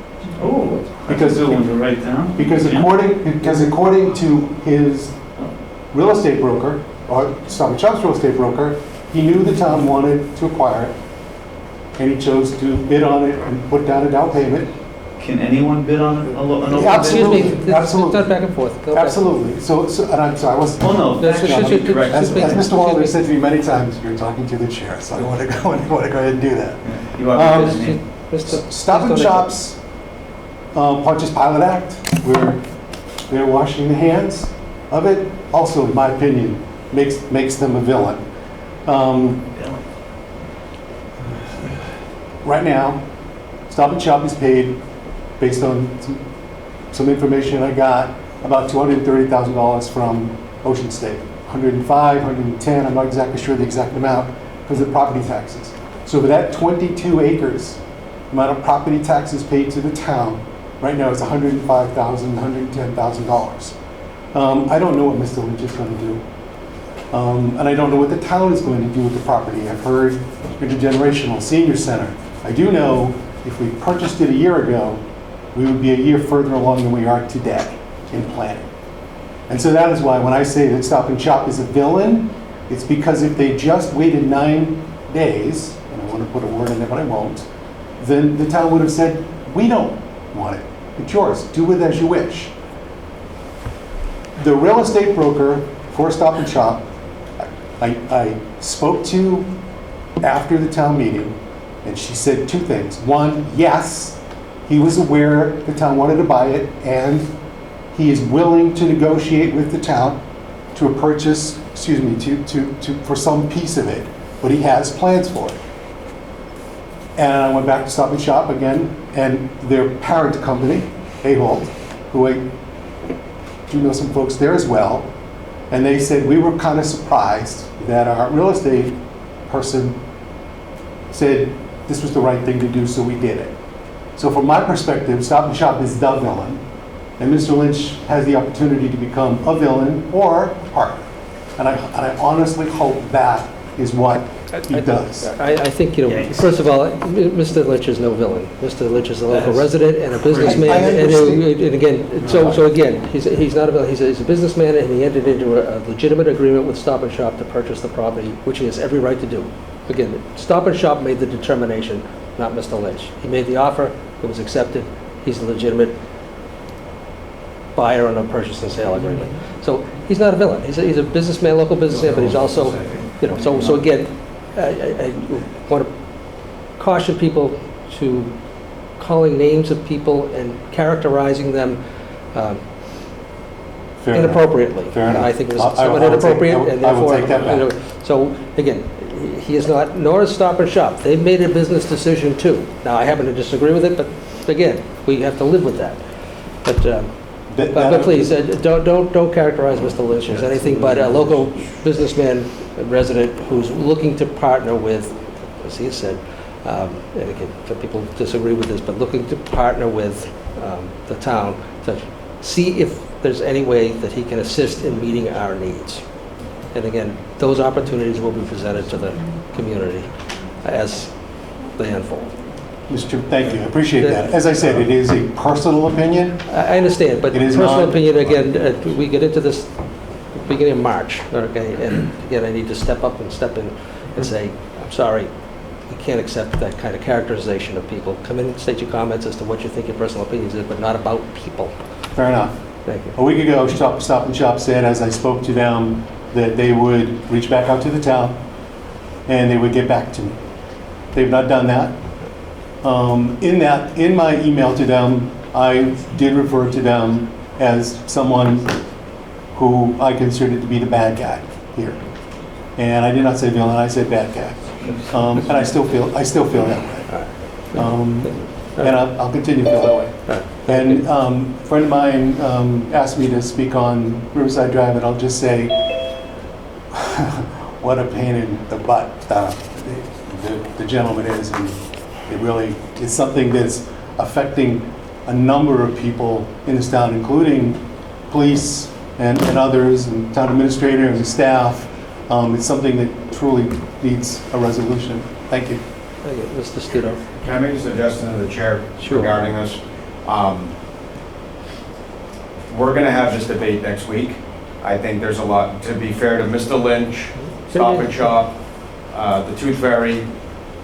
Oh, Because- that's a good one to write down. Because according to his real estate broker, or Stop and Shop's real estate broker, he knew the town wanted to acquire it, and he chose to bid on it and put down a down payment. Can anyone bid on an open bid? Absolutely. Excuse me, Absolutely. it's not back and forth. Go back. Absolutely. So, and I'm sorry, I was. Oh, no, That's- actually, should- let me should- correct As you. Mr. Waller said to me many times, you're talking to the chair, so I want to go ahead and do that. Yeah, you are because me. Stop and Shop's Pontius Pilate Act, where they're washing the hands of it, also, in my opinion, makes them a villain. Right now, Stop and Shop is paid, based on some information I got, about $230,000 from Ocean State. 105, 110, I'm not exactly sure the exact amount, because of property taxes. So for that 22 acres, the amount of property taxes paid to the town, right now it's $105,000, $110,000. I don't know what Mr. Lynch is going to do. And I don't know what the town is going to do with the property. I've heard intergenerational senior center. I do know if we purchased it a year ago, we would be a year further along than we are today in planning. And so that is why when I say that Stop and Shop is a villain, it's because if they just waited 9 days, and I want to put a word in there, but I won't, then the town would have said, we don't want it. It's yours. Do with it as you wish. The real estate broker for Stop and Shop, I spoke to after the town meeting, and she said 2 things. One, yes, he was aware the town wanted to buy it, and he is willing to negotiate with the town to a purchase, for some piece of it, but he has plans for it. And I went back to Stop and Shop again, and their parent company, Ahold, who I do know some folks there as well, and they said we were kind of surprised that our real estate person said this was the right thing to do, so we did it. So from my perspective, Stop and Shop is the villain, and Mr. Lynch has the opportunity to become a villain or a partner. And I honestly hope that is what he does. I think, first of all, Mr. Lynch is no villain. Mr. Lynch is a local resident and a businessman. I understand. And again, so again, he's not a villain. He's a businessman, and he entered into a legitimate agreement with Stop and Shop to purchase the property, which he has every right to do. Again, Stop and Shop made the determination, not Mr. Lynch. He made the offer, it was accepted, he's a legitimate buyer on a purchase and sale agreement. So he's not a villain. He's a businessman, local businessman, but he's also, so again, I want to caution people to calling names of people and characterizing them Fair enough. inappropriately. Fair enough. I think it was I somewhat will take- inappropriate, and I will therefore, take that back. So again, he is not, nor is Stop and Shop. They've made a business decision too. Now, I happen to disagree with it, but again, we have to live with that. But please, don't characterize Mr. Lynch as anything but a local businessman, a resident who's looking to partner with, as he said, and again, some people disagree with this, but looking to partner with the town to see if there's any way that he can assist in meeting our needs. And again, those opportunities will be presented to the community as they unfold. Mr. Thank you, I appreciate that. As I said, it is a personal opinion. I understand, but It is personal not- opinion, again, we get into this beginning of March, okay? And again, I need to step up and step in and say, I'm sorry, you can't accept that kind of characterization of people. Come in and state your comments as to what you think your personal opinions is, but not about people. Fair enough. Thank you. A week ago, Stop and Shop said, as I spoke to them, that they would reach back out to the town and they would get back to me. They've not done that. In my email to them, I did refer to them as someone who I considered to be the bad guy here. And I did not say villain, I said bad guy. And I still feel that way. And I'll continue to feel that way. And a friend of mine asked me to speak on Riverside Drive, and I'll just say, what a pain in the butt the gentleman is. And it really is something that's affecting a number of people in this town, including police and others, and town administrator and staff. It's something that truly needs a resolution. Thank you. Thank you. Mr. Studo. Can I make a suggestion to the chair Sure. regarding this? We're going to have this debate next week. I think there's a lot, to be fair to Mr. Lynch, Stop and Shop, the Tooth Fairy,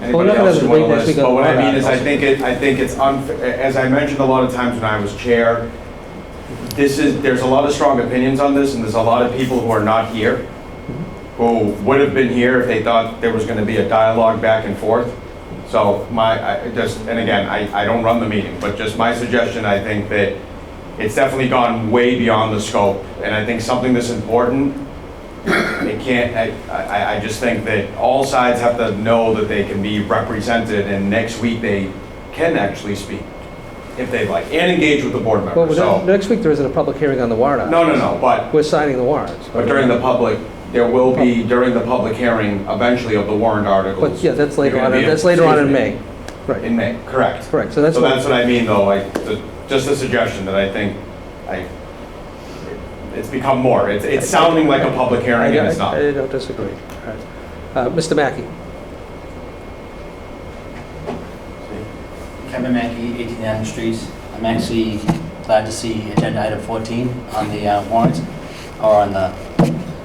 anybody else who want to list. But what I mean is, I think it's unfair. As I mentioned a lot of times when I was chair, there's a lot of strong opinions on this, and there's a lot of people who are not here, who would have been here if they thought there was going to be a dialogue back and forth. So and again, I don't run the meeting, but just my suggestion, I think that it's definitely gone way beyond the scope, and I think something that's important, it can't, I just think that all sides have to know that they can be represented, and next week they can actually speak, if they'd like, and engage with the board members. Well, So, next week there isn't a public hearing on the warrant. no, but We're signing the warrants. during the public, there will be, during the public hearing, eventually, of the warrant articles. But yeah, that's later You're on, gonna be that's later on in excuse me. May. Right. In May, correct. Correct, so that's So what. that's what I mean, though, just a suggestion that I think, it's become more. It's sounding like a public hearing, and it's not. I don't disagree. All right. Mr. Mackey. Kevin Mackey, 18 Adams Street. I'm actually glad to see agenda item 14 on the warrant, or on the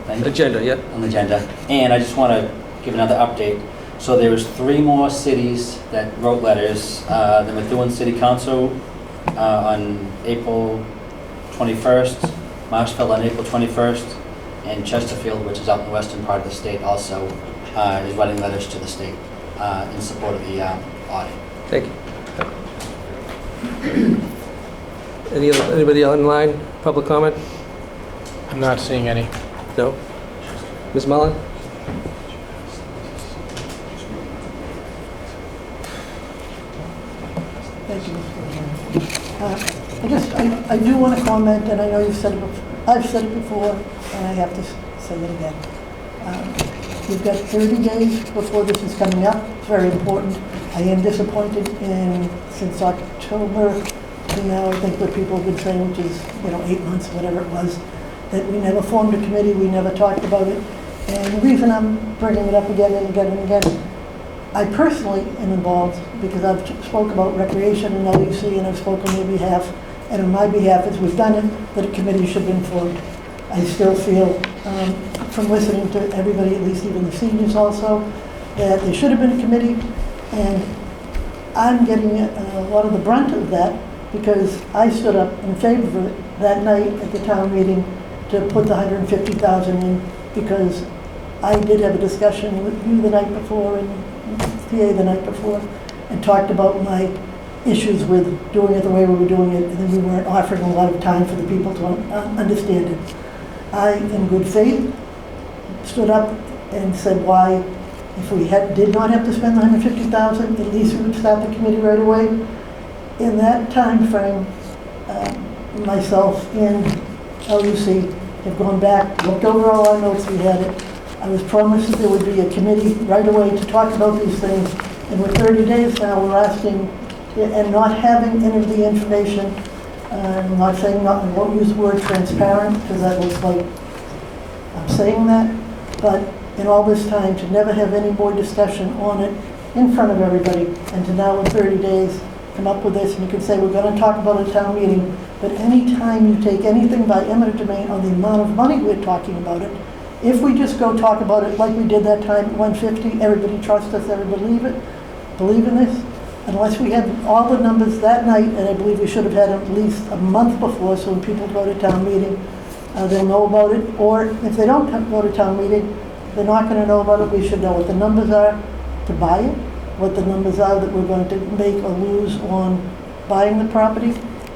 Agenda, yeah. on the agenda. And I just want to give another update. So there was 3 more cities that wrote letters. The Methuen City Council on April 21st, Marshfield on April 21st, and Chesterfield, which is out in the western part of the state, also is writing letters to the state in support of the audit. Thank you. Anybody online? Public comment? I'm not seeing any. No? Ms. Mullen? Thank you. I do want to comment, and I know you've said it before, I've said it before, and I have to say it again. You've got 30 days before this is coming up. It's very important. I am disappointed since October to now, I think what people have been saying, which is, 8 months, whatever it was, that we never formed a committee, we never talked about it. And the reason I'm bringing it up again and again and again, I personally am involved because I've spoke about recreation and LUC, and I've spoken on their behalf, and on my behalf, as we've done it, that a committee should have been formed. I still feel, from listening to everybody, at least even the seniors also, that there should have been a committee, and I'm getting a lot of the brunt of that because I stood up in favor of it that night at the town meeting to put the $150,000 in, because I did have a discussion with you the night before and PA the night before, and talked about my issues with doing it the way we were doing it, and then we weren't offering a lot of time for the people to understand it. I, in good faith, stood up and said why, if we did not have to spend the $150,000, at least we would start the committee right away. In that time frame, myself and LUC have gone back, looked over all our notes, we had it. I was promised that there would be a committee right away to talk about these things, and with 30 days now, we're asking, and not having any of the information, I'm not saying, I won't use the word transparent, because that looks like I'm saying that, but in all this time, to never have any more discussion on it in front of everybody, and to now in 30 days, come up with this, and you can say, we're going to talk about a town meeting, but any time you take anything by eminent domain on the amount of money we're talking about it, If we just go talk about it like we did that time at 150, everybody trust us, everybody believe in this, unless we have all the numbers that night, and I believe we should have had at least a month before, so when people go to town meeting, they'll know about it, or if they don't go to town meeting, they're not going to know about it. We should know what the numbers are to buy it, what the numbers are that we're going to make or lose on buying the property.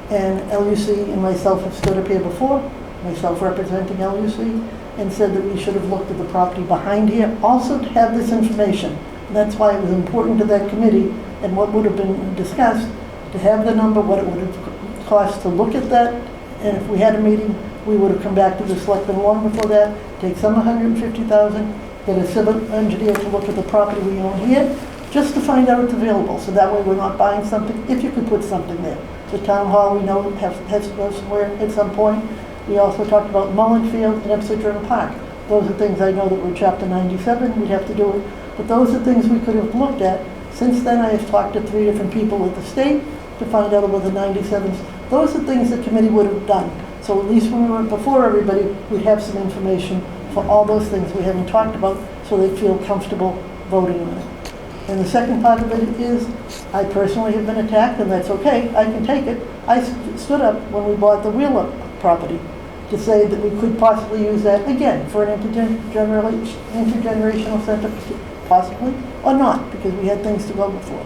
And LUC and myself have stood up here before, myself representing LUC, and said that we should have looked at the property behind here, also to have this information. And that's why it was important to that committee and what would have been discussed, to have the number, what it would have cost to look at that. And if we had a meeting, we would have come back to the selectmen long before that, take some 150,000, get a civil engineer to look at the property we own here, just to find out it's available. So that way we're not buying something, if you could put something there. The town hall, we know, has to go somewhere at some point. We also talked about Mullen Field and Ipswich River Park. Those are things I know that were Chapter 97, we'd have to do it. But those are things we could have looked at. Since then, I have talked to 3 different people at the state to find out about the 97s. Those are things the committee would have done. So at least when we were before everybody, we'd have some information for all those things we haven't talked about, so they feel comfortable voting on it. And the second part of it is, I personally have been attacked, and that's okay, I can take it. I stood up when we bought the Wheeler property to say that we could possibly use that again for an intergenerational center, possibly, or not, because we had things to go before.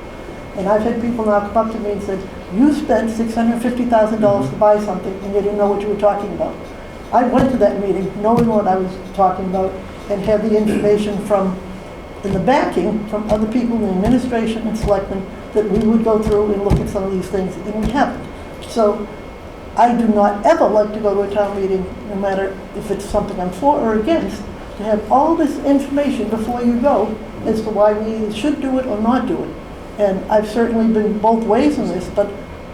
And I've had people now come up to me and said, you spent $650,000 to buy something and you didn't know what you were talking about. I went to that meeting knowing what I was talking about and had the information from, in the backing, from other people in the administration and selectmen, that we would go through and look at some of these things, and we haven't. So I do not ever like to go to a town meeting, no matter if it's something I'm for or against, to have all this information before you go as to why we should do it or not do it. And I've certainly been both ways in this, but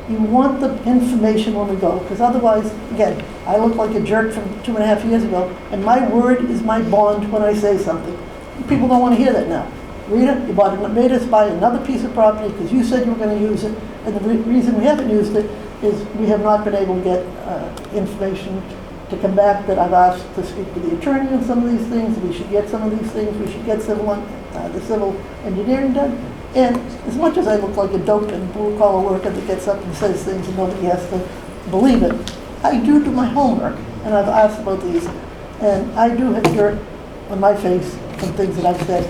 you want the information when we go, because otherwise, again, I look like a jerk from 2.5 years ago, and my word is my bond when I say something. People don't want to hear that now. Rita, you made us buy another piece of property because you said you were going to use it, and the reason we haven't used it is we have not been able to get information to come back that I've asked to speak to the attorney on some of these things. We should get some of these things. We should get the civil engineering done. And as much as I look like a dope and blue-collar worker that gets up and says things and nobody has to believe it, I do my homework, and I've asked about these. And I do have dirt on my face from things that I've said,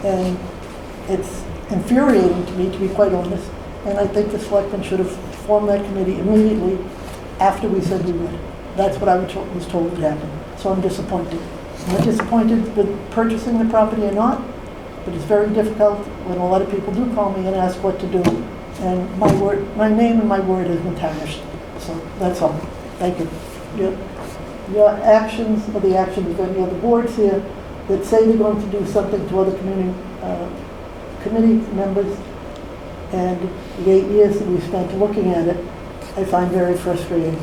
and it's infuriating to me, to be quite honest. And I think the selectmen should have formed that committee immediately after we said we would. That's what I was told would happen. So I'm disappointed. I'm not disappointed with purchasing the property or not, but it's very difficult when a lot of people do call me and ask what to do. And my name and my word has been tarnished. So that's all. Thank you. Your actions, or the actions of any other boards here that say they're going to do something to other committee members, and the 8 years that we spent looking at it, I find very frustrating.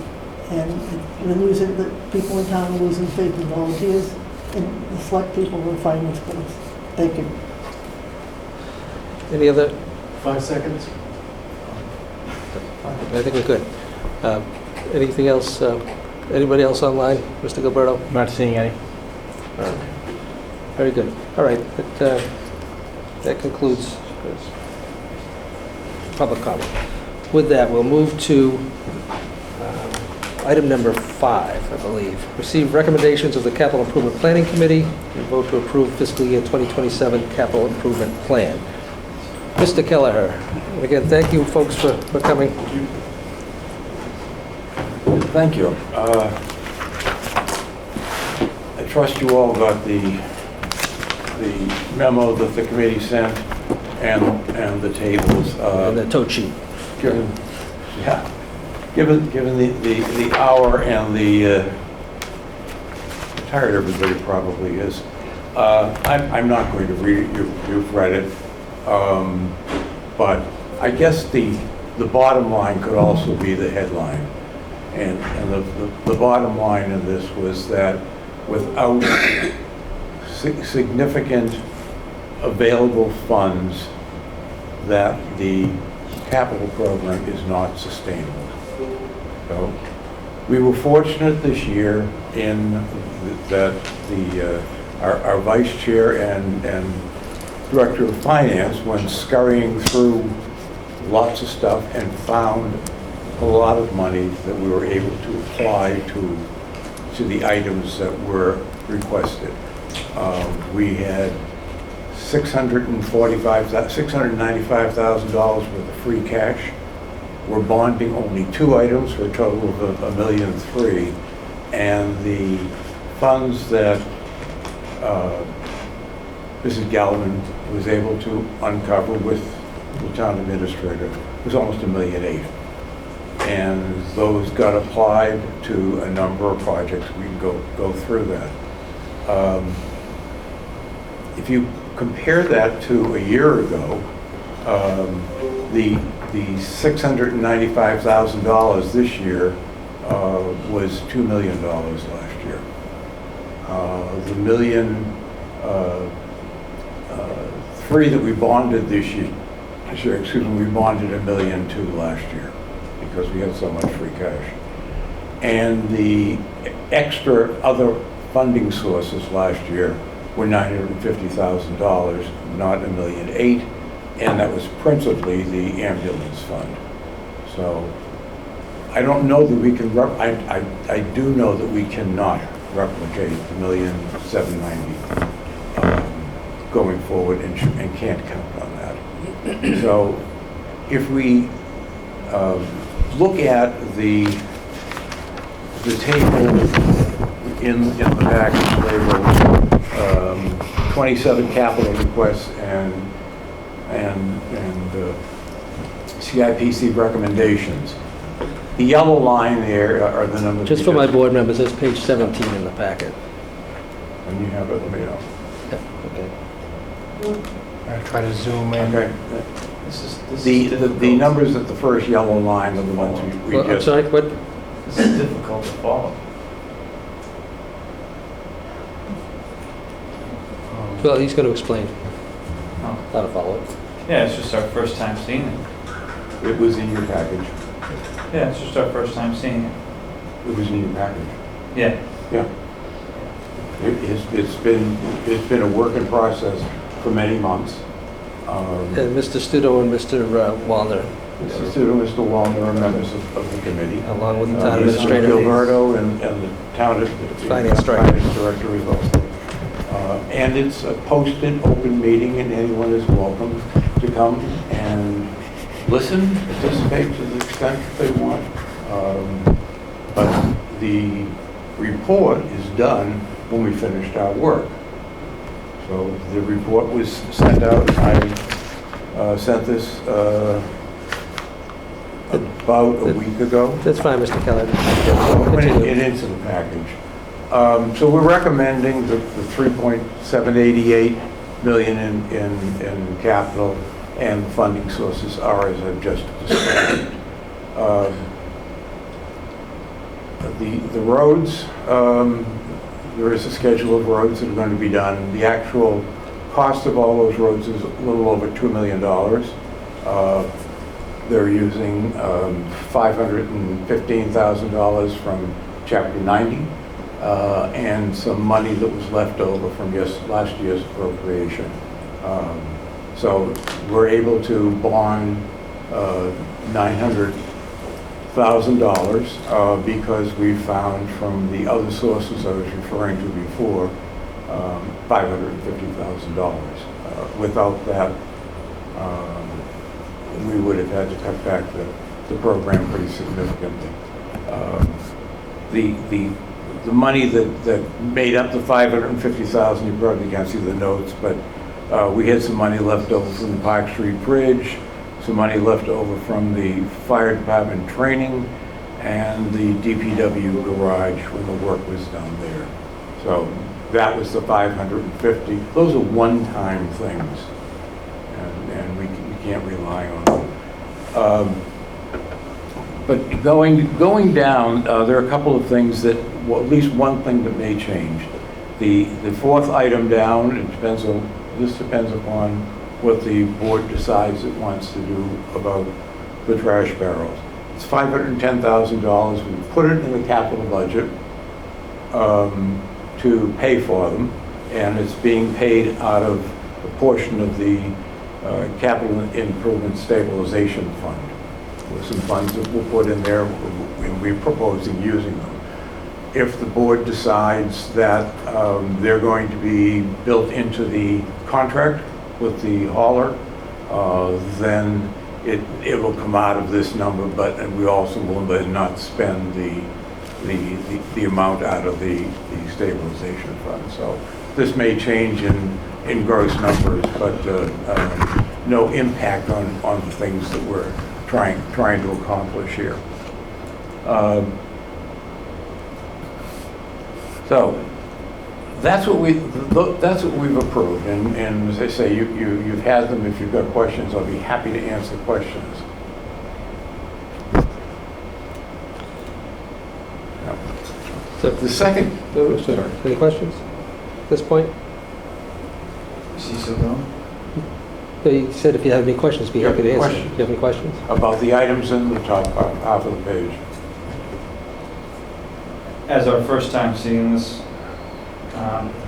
And we're losing, the people in town are losing faith in volunteers and the select people in finance boards. Thank you. Any other? 5 seconds. I think we're good. Anything else? Anybody else online? Mr. Gilberto? Not seeing any. Very good. All right. That concludes public comment. With that, we'll move to item number 5, I believe. Receive recommendations of the Capital Improvement Planning Committee and vote to approve fiscal year 2027 capital improvement plan. Mr. Kelleher, again, thank you folks for coming. Thank you. I trust you all got the memo that the committee sent and the tables. And the tote sheet. Given the hour and the tired everybody probably is. I'm not going to read it. You've read it. But I guess the bottom line could also be the headline. And the bottom line in this was that without significant available funds, that the capital program is not sustainable. So we were fortunate this year in that the our vice chair and director of finance went scurrying through lots of stuff and found a lot of money that we were able to apply to the items that were requested. We had $695,000 worth of free cash. We're bonding only 2 items for a total of $1.3 million, and the funds that Mrs. Galvin was able to uncover with the town administrator was almost $1.8 million. And those got applied to a number of projects. We can go through that. If you compare that to a year ago, the $695,000 this year was $2 million last year. The $1.3 million that we bonded this year, excuse me, we bonded $1.2 million last year because we had so much free cash. And the extra other funding sources last year were $950,000, not $1.8 million, and that was principally the ambulance fund. So I don't know that we can, I do know that we cannot replicate the $1,790,000 going forward and can't count on that. So if we look at the table in the package labeled 27 capital requests and CIPC recommendations. The yellow line there are the numbers. Just for my board members, that's page 17 in the packet. When you have it, let me know. Yeah, okay. I'll try to zoom in. Okay. The numbers at the first yellow line are the ones we Well, I'm just... sorry, what? This is difficult to follow. Well, he's going to explain Oh. how to follow it. Yeah, it's just our first time seeing it. It was in your package. Yeah, it's just our first time seeing it. It was in your package. Yeah. Yeah. It's been a work in process for many months. And Mr. Studo and Mr. Wallner. Mr. Studo, Mr. Wallner are members of the committee. Along with the town Mr. administrator. Gilberto and the town Finance director. is also. And it's a posted, open meeting, and anyone is welcome to come and listen, participate to the extent that they want. But the report is done when we finished our work. So the report was sent out. I sent this about a week ago. That's fine, Mr. Keller. It into the package. So we're recommending the 3.788 million in capital, and funding sources are as I've just described. The roads, there is a schedule of roads that are going to be done. The actual cost of all those roads is a little over $2 million. They're using $515,000 from Chapter 90 and some money that was left over from last year's appropriation. So we're able to bond $900,000 because we found from the other sources I was referring to before, $550,000. Without that, we would have had to cut back the program pretty significantly. The money that made up the $550,000, you probably can't see the notes, but we had some money left over from the Park Street Bridge, some money left over from the fire department training, and the DPW garage when the work was done there. So that was the 550. Those are one-time things, and we can't rely on them. But going down, there are a couple of things that, well, at least one thing that may change. The fourth item down, this depends upon what the board decides it wants to do about the trash barrels. It's $510,000. We put it in the capital budget to pay for them, and it's being paid out of a portion of the Capital Improvement Stabilization Fund. With some funds that we'll put in there, and we're proposing using them. If the board decides that they're going to be built into the contract with the hauler, then it will come out of this number, but and we also will not spend the amount out of the stabilization fund. So this may change in gross numbers, but no impact on the things that we're trying to accomplish here. So that's what we've approved, and as I say, you've had them. If you've got questions, I'll be happy to answer questions. So the second, any questions at this point? Is he still going? You said if you have any questions, be happy to answer. Do you have any questions? About the items in the top half of the page. As our first time seeing this,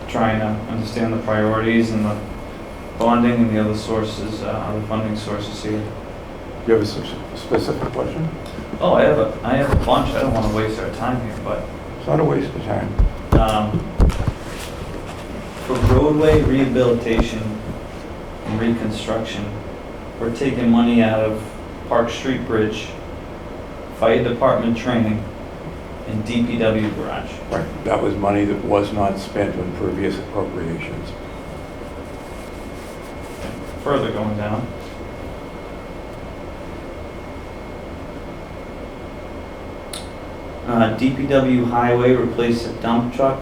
trying to understand the priorities and the bonding and the other sources, other funding sources here. Do you have a specific question? Oh, I have a bunch. I don't want to waste our time here, but it's not a waste of time. For roadway rehabilitation and reconstruction, we're taking money out of Park Street Bridge, Fire Department training, and DPW garage. Right. That was money that was not spent on previous appropriations. Further going down. DPW highway replace a dump truck,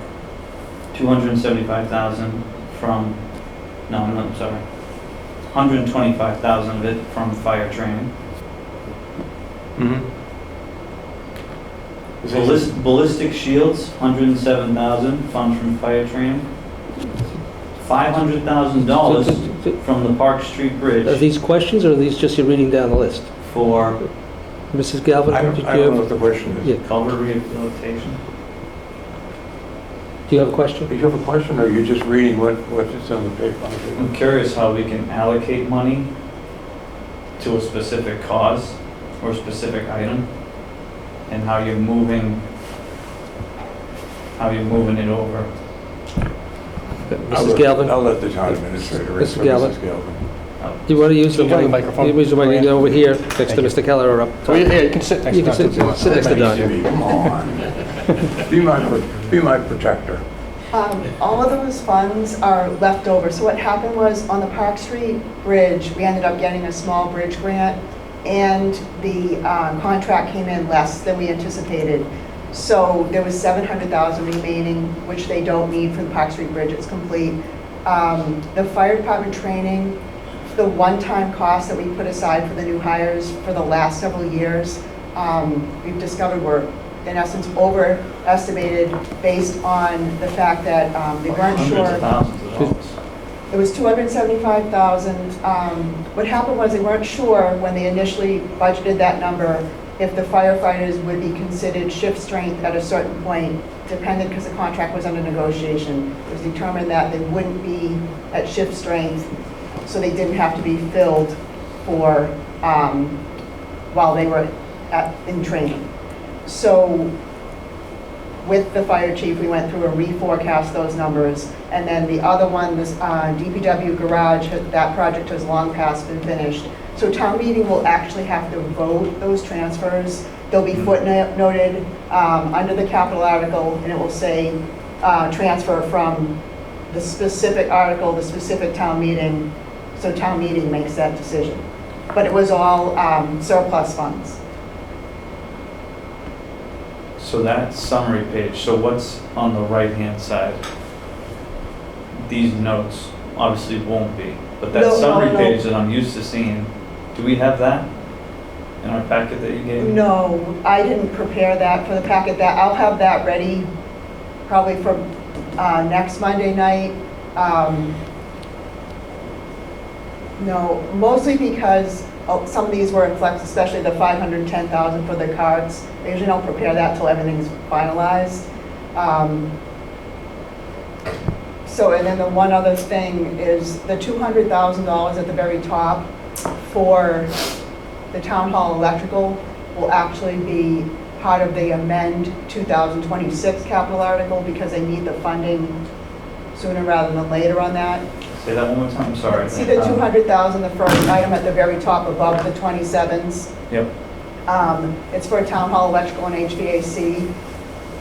$275,000 from, no, I'm sorry, $125,000 of it from fire training. Mm-hmm. Ballistic shields, $107,000, funds from fire training. $500,000 from the Park Street Bridge. Are these questions, or are these just you reading down the list? For Mrs. Galvin, I don't know what the question is. Yeah. Culvert rehabilitation. Do you have a question? Do you have a question, or are you just reading what is on the paper? I'm curious how we can allocate money to a specific cause or specific item, and how you're moving it over. Mrs. Galvin? I'll let the town administrator answer. Mrs. Galvin? Do you want to use the mic? microphone? You use the mic over here, next to Mr. Keller, or up top? Yeah, you can sit next to Don. Sit next to Don. Come on. Be my protector. All of those funds are left over. So what happened was on the Park Street Bridge, we ended up getting a small bridge grant, and the contract came in less than we anticipated. So there was $700,000 remaining, which they don't need for the Park Street Bridge. It's complete. The fire department training, the one-time cost that we put aside for the new hires for the last several years, we've discovered were in essence overestimated based on the fact that they weren't sure. It was $275,000. What happened was they weren't sure when they initially budgeted that number if the firefighters would be considered shift strength at a certain point, dependent because the contract was under negotiation. It was determined that they wouldn't be at shift strength, so they didn't have to be filled for while they were in training. So with the fire chief, we went through and reforecast those numbers. And then the other one, this DPW garage, that project has long past been finished. So town meeting will actually have to vote those transfers. They'll be footnoted under the capital article, and it will say transfer from the specific article, the specific town meeting. So town meeting makes that decision. But it was all surplus funds. So that summary page, so what's on the right-hand side? These notes obviously won't be, but that summary page that I'm used to seeing, do we have that in our packet that you gave me? No, I didn't prepare that for the packet. I'll have that ready probably for next Monday night. No, mostly because some of these were in flex, especially the $510,000 for the cards. I usually don't prepare that till everything's finalized. So, and then the one other thing is the $200,000 at the very top for the town hall electrical will actually be part of the amend 2026 capital article because they need the funding sooner rather than later on that. Say that one more time, I'm sorry. See the 200,000, the first item at the very top above the 27s? Yep. It's for town hall electrical and HVAC.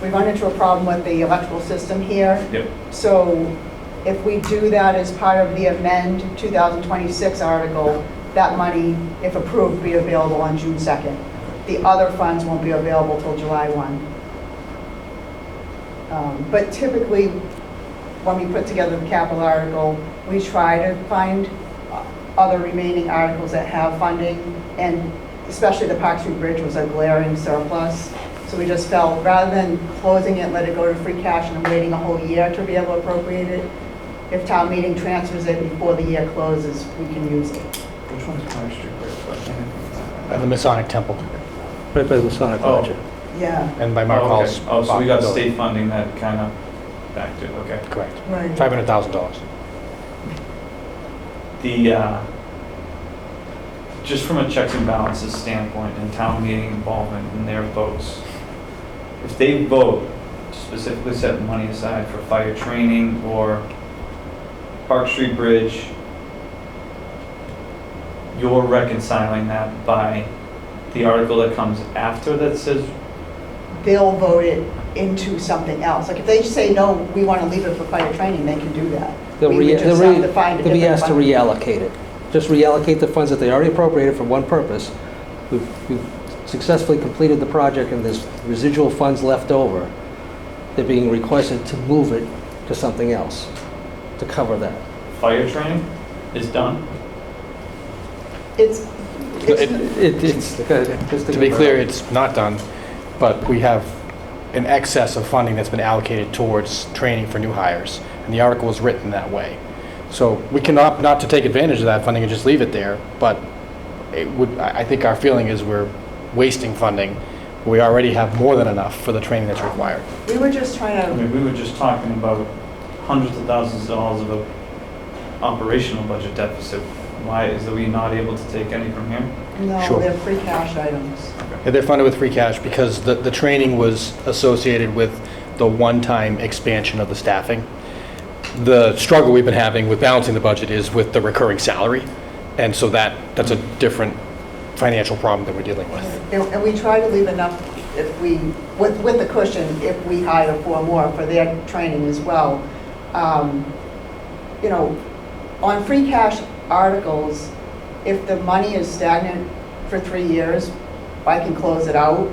We run into a problem with the electrical system here. Yep. So if we do that as part of the amend 2026 article, that money, if approved, will be available on June 2nd. The other funds won't be available till July 1. But typically, when we put together the capital article, we try to find other remaining articles that have funding, and especially the Park Street Bridge was a glaring surplus. So we just felt, rather than closing it, let it go to free cash and waiting a whole year to be able to appropriate it, if town meeting transfers it before the year closes, we can use it. Which one's Park Street Bridge? The Masonic Temple. Right by the Masonic Lodge. Yeah. And by Mark Hall's. Okay. Oh, so we got building. state funding that kind of backed it, okay. Correct. Right. $500,000. The, just from a checks and balances standpoint and town meeting involvement in their votes, if they vote to specifically set money aside for fire training or Park Street Bridge, you're reconciling that by the article that comes after that says, They'll vote it into something else. Like if they say, no, we want to leave it for fire training, they can do that. They'll We would just have to find a be different asked to fund. reallocate it. Just reallocate the funds that they already appropriated for one purpose. We've successfully completed the project and there's residual funds left over. They're being requested to move it to something else to cover that. fire training is done? It's, To be clear, it's not done, but we have an excess of funding that's been allocated towards training for new hires, and the article is written that way. So we can opt not to take advantage of that funding and just leave it there, but it would, I think our feeling is we're wasting funding. We already have more than enough for the training that's required. we were just trying I to, mean, we were just talking about hundreds of thousands of dollars of a operational budget deficit. Why is we not able to take any from here? no, Sure. they're free cash items. Yeah, they're funded with free cash because the training was associated with the one-time expansion of the staffing. The struggle we've been having with balancing the budget is with the recurring salary, and so that's a different financial problem that we're dealing with. And we try to leave enough if we, with the cushion, if we hire 4 more for their training as well. You know, on free cash articles, if the money is stagnant for 3 years, I can close it out.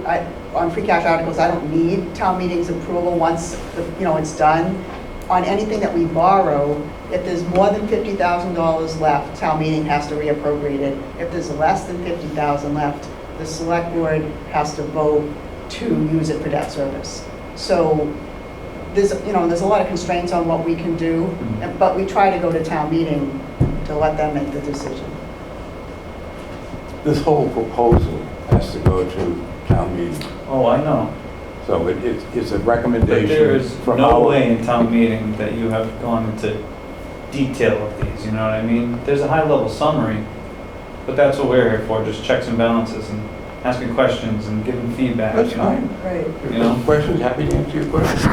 On free cash articles, I don't need town meeting's approval once, it's done. On anything that we borrow, if there's more than $50,000 left, town meeting has to reappropriate it. If there's less than $50,000 left, the select board has to vote to use it for debt service. So there's a lot of constraints on what we can do, but we try to go to town meeting to let them make the decision. This whole proposal has to go to town meeting. Oh, I know. So it's a But recommendation. there is from no our- way in town meeting that you have gone into detail of these, you know what I mean? There's a high-level summary, but that's what we're here for, just checks and balances and asking questions and giving feedback. That's you know? fine. Right. If You know? there's questions, happy to answer your questions.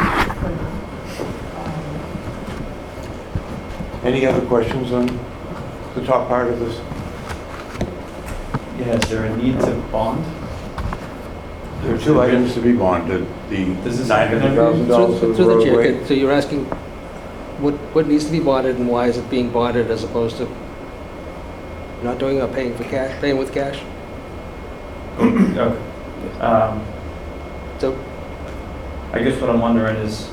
Any other questions on the top part of this? Yeah, is there a need to bond? There are 2 items to be bonded, the Does this $900,000 for the Through the chair, roadway. so you're asking what needs to be bonded and why is it being bonded as opposed to not doing or paying with cash? Okay. So I guess what I'm wondering is,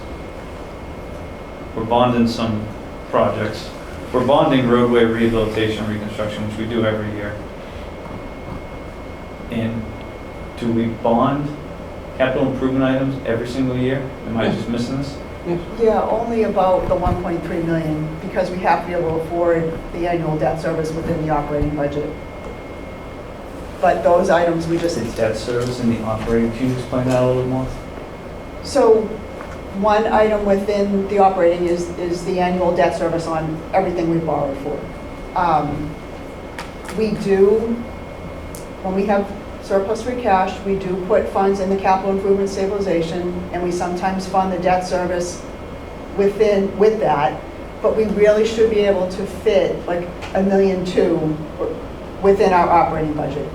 we're bonding some projects. We're bonding roadway rehabilitation and reconstruction, which we do every year. And do we bond capital improvement items every single year? Am I just missing this? Yeah, only about the 1.3 million, because we have to be able to afford the annual debt service within the operating budget. But those items, we just, Is debt service in the operating, can you explain that a little bit more? so one item within the operating is the annual debt service on everything we borrowed for. We do, when we have surplus free cash, we do put funds in the capital improvement stabilization, and we sometimes fund the debt service with that, but we really should be able to fit like $1.2 million within our operating budget,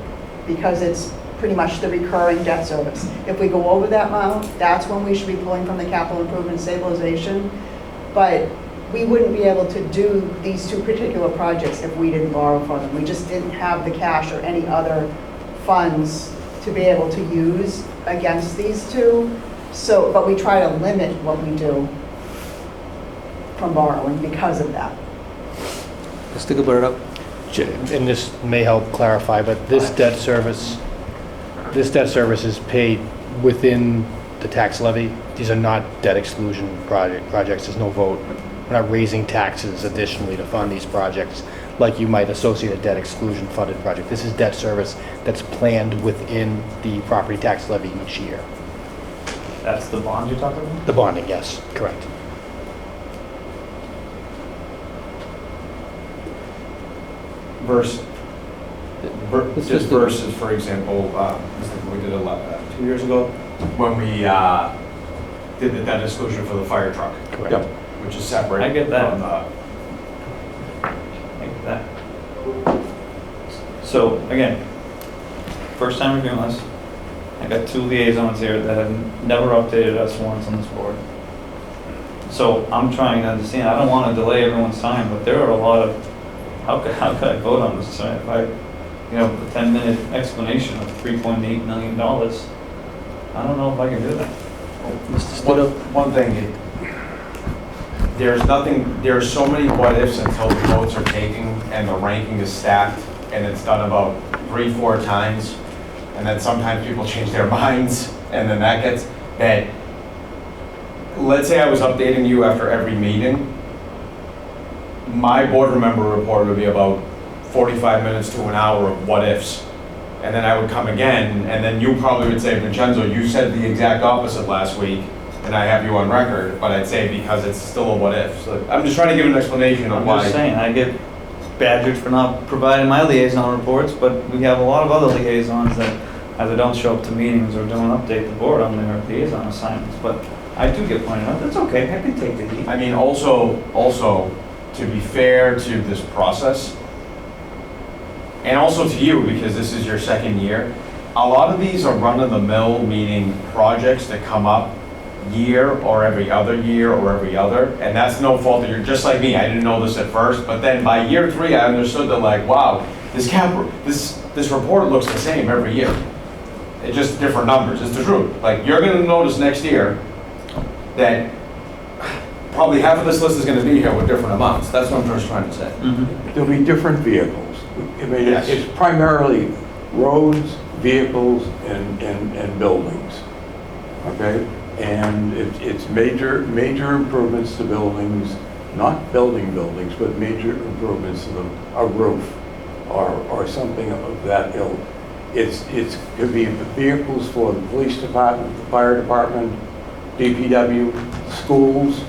because it's pretty much the recurring debt service. If we go over that amount, that's when we should be pulling from the capital improvement stabilization, but we wouldn't be able to do these two particular projects if we didn't borrow from them. We just didn't have the cash or any other funds to be able to use against these two. So, but we try to limit what we do from borrowing because of that. Mr. Gilberto. And this may help clarify, but this debt service is paid within the tax levy. These are not debt exclusion projects. There's no vote. We're not raising taxes additionally to fund these projects like you might associate a debt exclusion funded project. This is debt service that's planned within the property tax levy each year. That's the bond you're talking about? The bonding, yes, correct. Versus, for example, we did 2 years ago when we did the debt exclusion for the fire truck. Correct. Yep. Which is separate. I get that. From I get that. So again, first time reviewing this. I got 2 liaisons here that have never updated us once on this board. So I'm trying to understand. I don't want to delay everyone's time, but there are a lot of. How could I vote on this tonight if I, a 10-minute explanation of $3.8 million? I don't know if I can do that. One thing, there's so many what ifs until the votes are taken and the ranking is stacked and it's done about 3-4 times, and then sometimes people change their minds, and then that gets that. Let's say I was updating you after every meeting. My board member report would be about 45 minutes to an hour of what ifs. And then I would come again, and then you probably would say, Vincenzo, you said the exact opposite last week, and I have you on record, but I'd say because it's still a what if. So I'm just trying to give an explanation of why. I'm just saying, I get badgered for not providing my liaison reports, but we have a lot of other liaisons that either don't show up to meetings or don't update the board on their liaison assignments. But I do get pointed out. That's okay. I can take the heat. I mean, also, to be fair to this process, and also to you, because this is your second year, a lot of these are run-of-the-mill, meaning projects that come up year or every other year or every other, and that's no fault of yours. Just like me, I didn't know this at first, but then by year 3, I understood that, like, wow, this report looks the same every year. It's just different numbers. It's the truth. Like, you're going to notice next year that probably half of this list is going to be here with different amounts. That's what I'm just trying to say. Mm-hmm. There'll be different vehicles. I mean, yes. It's primarily roads, vehicles, and buildings. Okay, and it's major improvements to buildings, not buildings, but major improvements to them, a roof, or something of that ilk. It could be vehicles for the police department, the fire department, DPW, schools.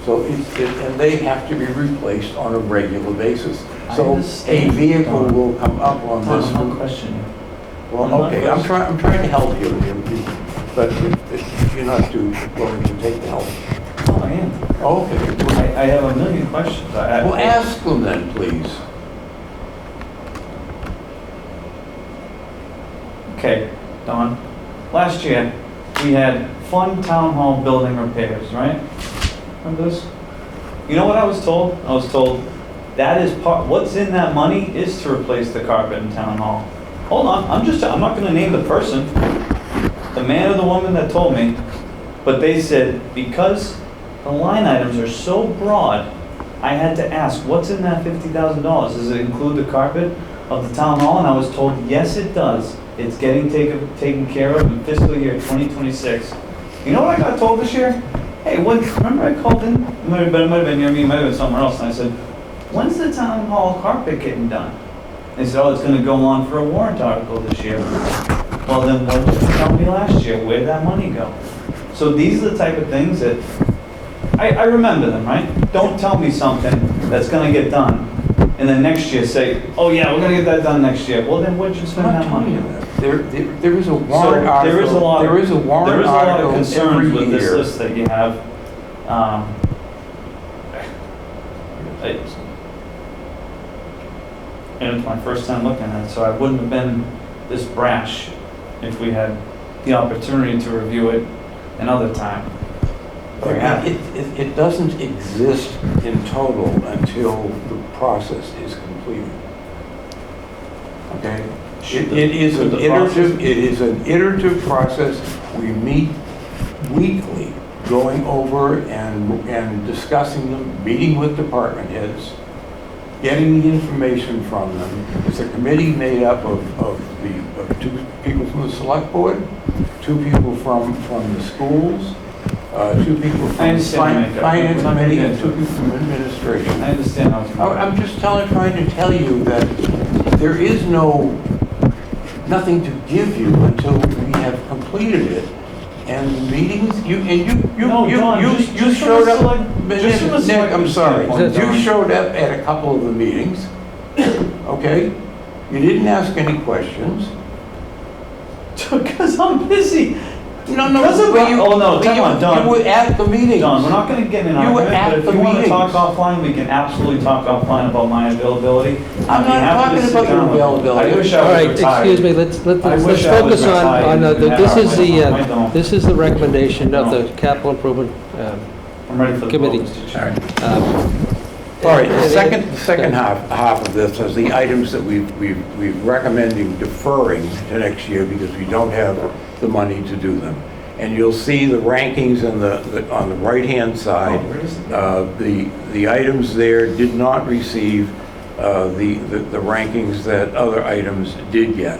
So and they have to be replaced on a regular basis. So a vehicle will come up on this. No question. Well, okay, I'm trying to help you, but if you're not too willing to take the help. Oh, I am. Okay. I have a million questions. Well, ask them then, please. Okay, Don. Last year, we had fun town hall building repairs, right? Remember this? You know what I was told? I was told that is what's in that money is to replace the carpet in town hall. Hold on, I'm not going to name the person, the man or the woman that told me, but they said because the line items are so broad, I had to ask, what's in that $50,000? Does it include the carpet of the town hall? And I was told, yes, it does. It's getting taken care of in fiscal year 2026. You know what I got told this year? Hey, remember I called in? It might have been near me, it might have been somewhere else, and I said, when's the town hall carpet getting done? They said, oh, it's going to go on for a warrant article this year. Well, then what did you tell me last year? Where'd that money go? So these are the type of things that, I remember them, right? Don't tell me something that's gonna get done, and then next year say, oh yeah, we're gonna get that done next year. Well, then what'd you spend that money on? There is a warrant So there is a article, lot, there is a warrant there is a lot article of concerns every with this year. list that you have. And it's my first time looking at it, so I wouldn't have been this brash if we had the opportunity to review it another time. But we haven't. It doesn't exist in total until the process is completed. Okay? It is an iterative process. We meet weekly, going over and discussing them, meeting with department heads, getting the information from them. It's a committee made up of 2 people from the select board, 2 people from the schools, 2 people from the finance committee, and 2 people from administration. I understand how I'm just trying to tell you that there is nothing to give you until we have completed it. And the meetings, you showed up, Nick, I'm sorry, you showed up at a couple of the meetings, okay? You didn't ask any questions. Because I'm busy. No, Don. You were at the meetings. Don, we're not going to get in an You were argument, at but if the you want to meetings. talk offline, we can absolutely talk offline about my availability. I'm not talking about your availability. I wish All I right, was retired. excuse me, let's I wish I was focus on, retired and had our way. this is the recommendation of the capital improvement I'm ready for the committee. vote, Mr. Chairman. All right, the second half of this is the items that we're recommending deferring to next year because we don't have the money to do them. And you'll see the rankings on the right-hand side. The items there did not receive the rankings that other items did get.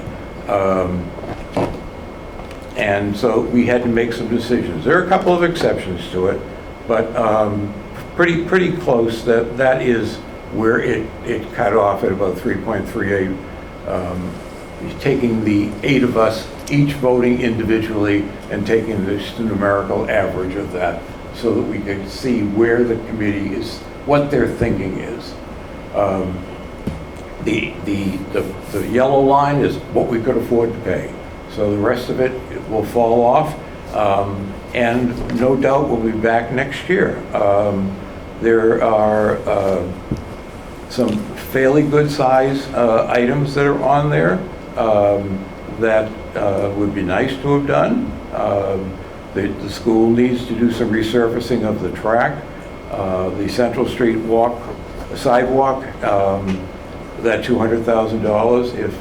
And so we had to make some decisions. There are a couple of exceptions to it, but pretty close. That is where it cut off at about 3.38. Taking the 8 of us, each voting individually, and taking the numerical average of that, so that we could see where the committee is, what their thinking is. The yellow line is what we could afford to pay. So the rest of it will fall off, and no doubt we'll be back next year. There are some fairly good size items that are on there that would be nice to have done. The school needs to do some resurfacing of the track. The Central Street sidewalk, that $200,000, if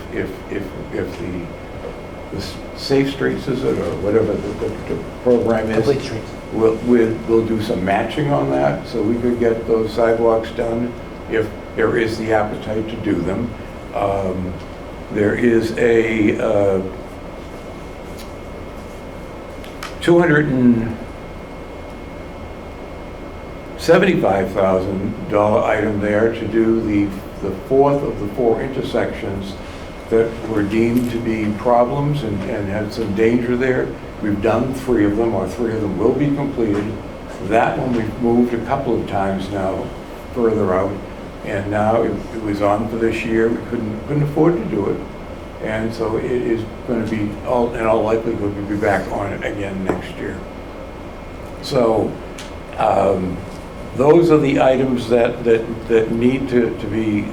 the Safe Streets, is it, or whatever the program is, Complete Streets. We'll do some matching on that, so we could get those sidewalks done if there is the appetite to do them. There is a $275,000 item there to do the 4th of the 4 intersections that were deemed to be problems and had some danger there. We've done 3 of them, or 3 of them will be completed. That one we've moved a couple of times now further out, and now it was on for this year. We couldn't afford to do it, and so it is going to be, in all likelihood, we'll be back on it again next year. So those are the items that need to be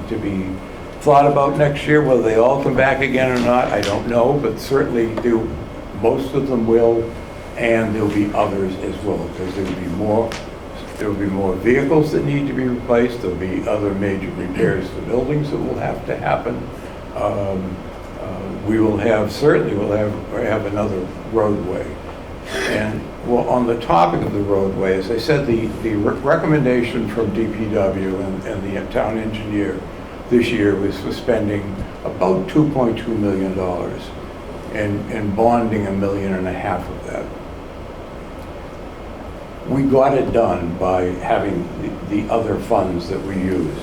thought about next year. Whether they all come back again or not, I don't know, but certainly most of them will, and there'll be others as well, because there will be more vehicles that need to be replaced. There'll be other major repairs to buildings that will have to happen. We will certainly have another roadway. And well, on the topic of the roadway, as I said, the recommendation from DPW and the town engineer this year was for spending about $2.2 million and bonding $1.5 million of that. We got it done by having the other funds that we used.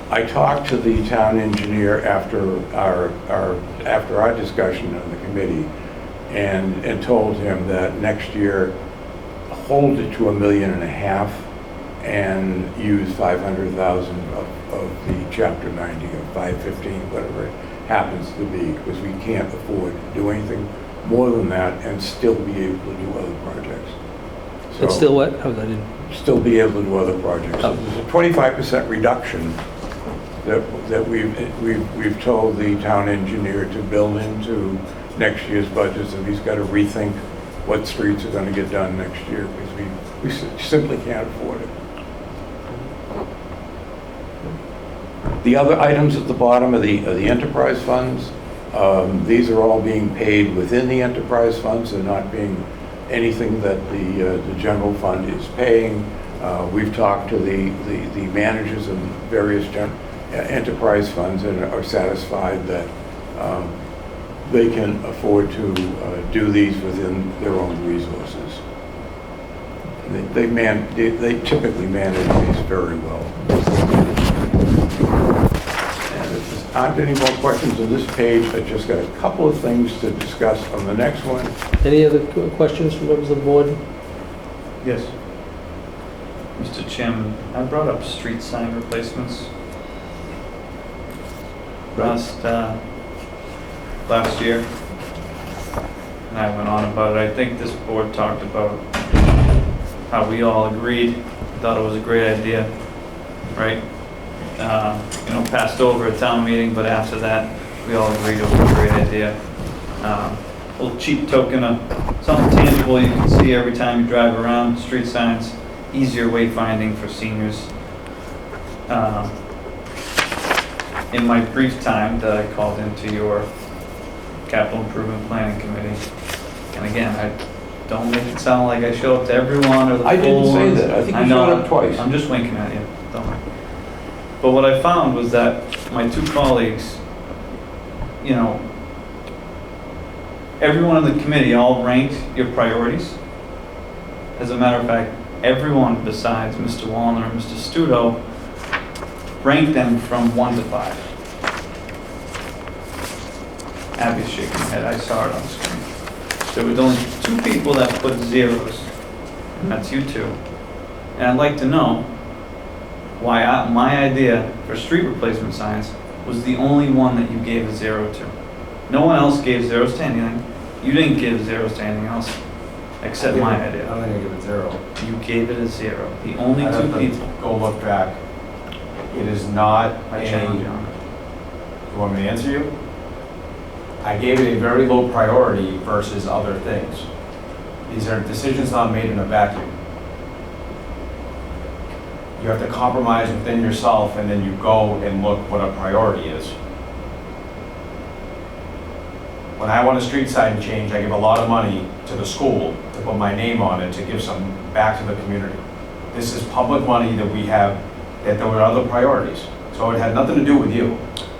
I talked to the town engineer after our discussion of the committee, and told him that next year, hold it to $1.5 million and use 500,000 of the Chapter 90 or 515, whatever it happens to be, because we can't afford to do anything more than that and still be able to do other projects. It's still what? Oh, I didn't. Still be able to do other projects. Oh. There's a 25% reduction that we've told the town engineer to build into next year's budget, and he's got to rethink what streets are going to get done next year, because we simply can't afford it. The other items at the bottom are the enterprise funds. These are all being paid within the enterprise funds. They're not being anything that the general fund is paying. We've talked to the managers of various enterprise funds and are satisfied that they can afford to do these within their own resources. They typically manage these very well. And if there aren't any more questions on this page, I just got a couple of things to discuss on the next one. Any other questions from members of the board? Yes. Mr. Chairman, I brought up street sign replacements last year, and I went on about it. I think this board talked about how we all agreed, thought it was a great idea, right? Passed over at town meeting, but after that, we all agreed it was a great idea. A little cheap token of something tangible you can see every time you drive around, street signs, easier wayfinding for seniors. In my brief time that I called into your capital improvement planning committee, and again, I don't make it sound like I show up to everyone or the I didn't say ones. that. I think you know, showed up twice. I'm just winking at you. Don't worry. But what I found was that my two colleagues, everyone on the committee all ranked your priorities. As a matter of fact, everyone besides Mr. Wallner and Mr. Studo ranked them from 1 to 5. Abby's shaking her head. I saw it on the screen. There was only 2 people that put 0s, and that's you two. And I'd like to know why my idea for street replacement signs was the only one that you gave a 0 to. No one else gave 0s to anything. You didn't give 0s to anything else except my idea. I'm gonna give it 0. You gave it a 0. The only I'd 2 have to people. Go look back. It is not I challenge you on it. You want me to answer you? I gave it a very low priority versus other things. These are decisions not made in a vacuum. You have to compromise within yourself, and then you go and look what a priority is. When I want a street sign change, I give a lot of money to the school to put my name on it to give some back to the community. This is public money that we have, that there were other priorities. So it had nothing to do with you.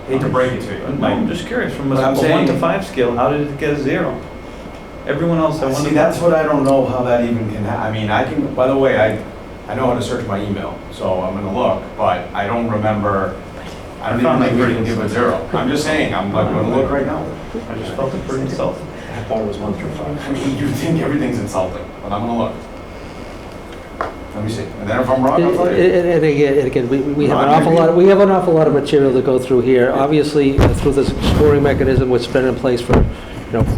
Hate to break it to you. No, I'm just curious, from a But I'm 1 saying- to 5 scale, how did it get a 0? Everyone else had 1 See, to that's 5. what I don't know how that even can happen. I mean, I can, by the way, I know how to search my email, so I'm gonna look, but I don't remember, I don't even think we can give a 0. I'm just saying, I'm like, gonna look right now. I just felt it pretty insulting. I thought it was 1 through 5. I mean, you think everything's insulting, but I'm gonna look. Let me see, and then if I'm wrong, I'll tell you. And again, we have No, an I awful agree. lot, we have an awful lot of material to go through here. Obviously, through this scoring mechanism, which has been in place for,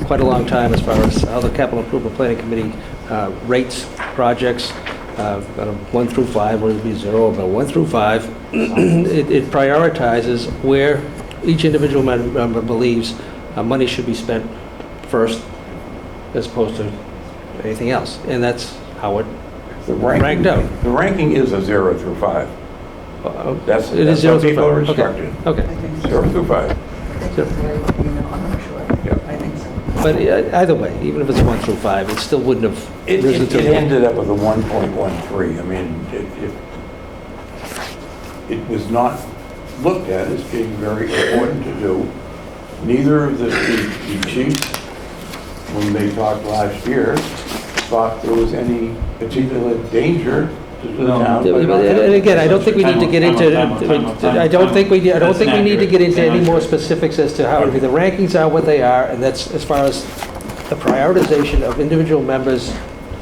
quite a long time as far as how the Capital Improvement Planning Committee rates projects, on a 1 through 5, whether it be 0, but 1 through 5, it prioritizes where each individual member believes money should be spent first, as opposed to anything else. And that's how it ranked out. The ranking is a 0 through 5. That's It is that's 0 what through people are 5. Okay. instructed. Okay. 0 through 5. I'm not sure. Yep. I think so. But either way, even if it's 1 through 5, it still wouldn't have risen It to... ended up with a 1.13. I mean, it was not looked at as being very important to do. Neither of the chiefs, when they talked last year, thought there was any particular danger to the town. And again, I don't think we need to get into, I don't think we need to get into any more specifics as to how the rankings are what they are, and that's as far as the prioritization of individual members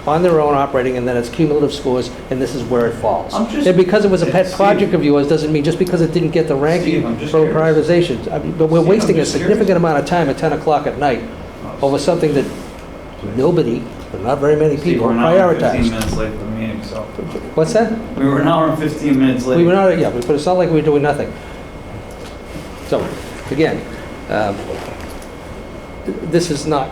on their own operating, and then it's cumulative scores, and this is where it falls. And because it was a pet project of yours, doesn't mean just because it didn't get the ranking for prioritizations. I mean, but we're wasting a significant amount of time at 10 o'clock at night over something that nobody, but not very many people, We're an hour and 15 prioritize. minutes late for the meeting, so. What's that? We were an hour and 15 minutes late. We were not, yeah, but it's not like we were doing nothing. So, again, this is not,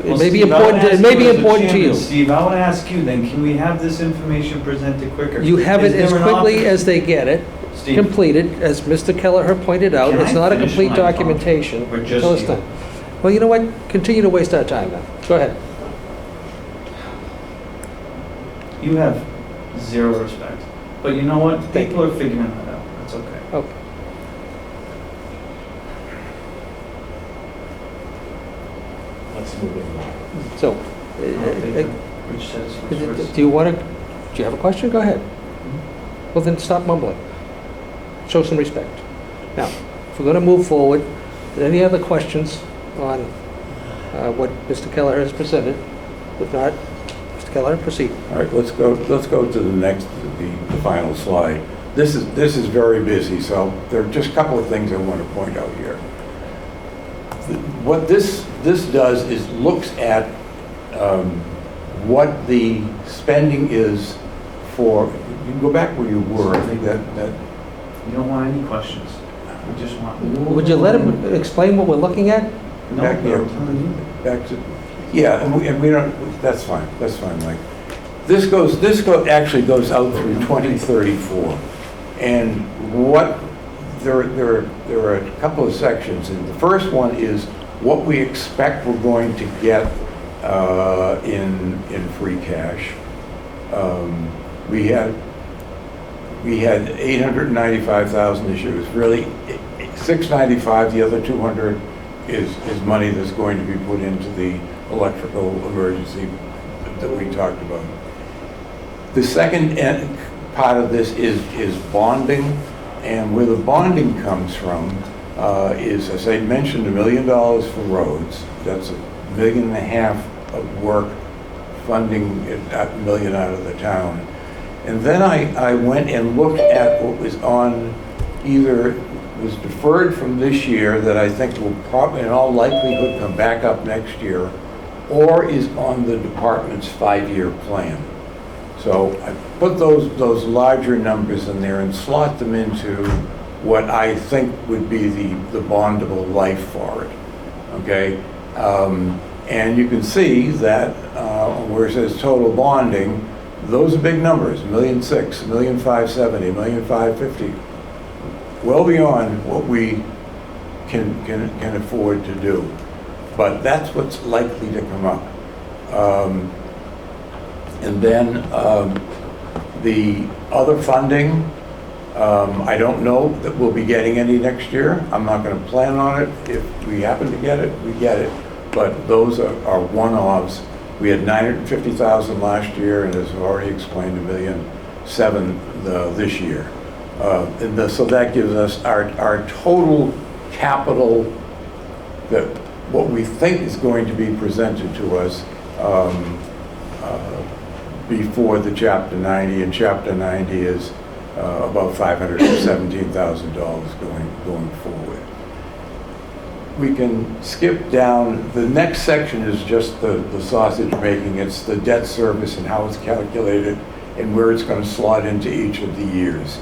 it may be important, it may be important to you. Steve, I want to ask you then, can we have this information presented quicker? You have it as quickly as they get it, Steve. completed, as Mr. Kelleher pointed out. Can It's I not a finish complete my thought? documentation Or just until it's you? done. Well, you know what? Continue to waste our time then. Go ahead. You have zero respect. But you know what? People are figuring that out. That's okay. Okay. Let's move it. So, Rich says first. do you want to, do you have a question? Go ahead. Well, then stop mumbling. Show some respect. Now, if we're going to move forward, any other questions on what Mr. Kelleher has presented? If not, Mr. Kelleher, proceed. All right, let's go to the next, the final slide. This is very busy, so there are just a couple of things I want to point out here. What this does is looks at what the spending is for, you can go back where you were, I think that You don't want any questions. We just want. Would you let him explain what we're looking at? No, back there, I'm telling you. back to, yeah, and we don't, that's fine, Mike. This actually goes out through 2034. And what, there are a couple of sections, and the first one is what we expect we're going to get in free cash. We had 895,000 this year. It was really 695. The other 200 is money that's going to be put into the electrical emergency that we talked about. The second part of this is bonding, and where the bonding comes from is, as I mentioned, $1 million for roads. That's $1.5 million of work funding $1 million out of the town. And then I went and looked at what was on was deferred from this year that I think will probably in all likelihood come back up next year, or is on the department's 5-year plan. So I put those larger numbers in there and slot them into what I think would be the bondable life for it, okay? And you can see that where it says total bonding, those are big numbers, $1,600,000, $1,570,000, $1,550,000, well beyond what we can afford to do. But that's what's likely to come up. And then the other funding, I don't know that we'll be getting any next year. I'm not going to plan on it. If we happen to get it, we get it. But those are one-offs. We had $950,000 last year, and as I've already explained, $1,700,000 this year. So that gives us our total capital, that what we think is going to be presented to us before the Chapter 90, and Chapter 90 is about $517,000 going forward. We can skip down. The next section is just the sausage making. It's the debt service and how it's calculated and where it's going to slot into each of the years,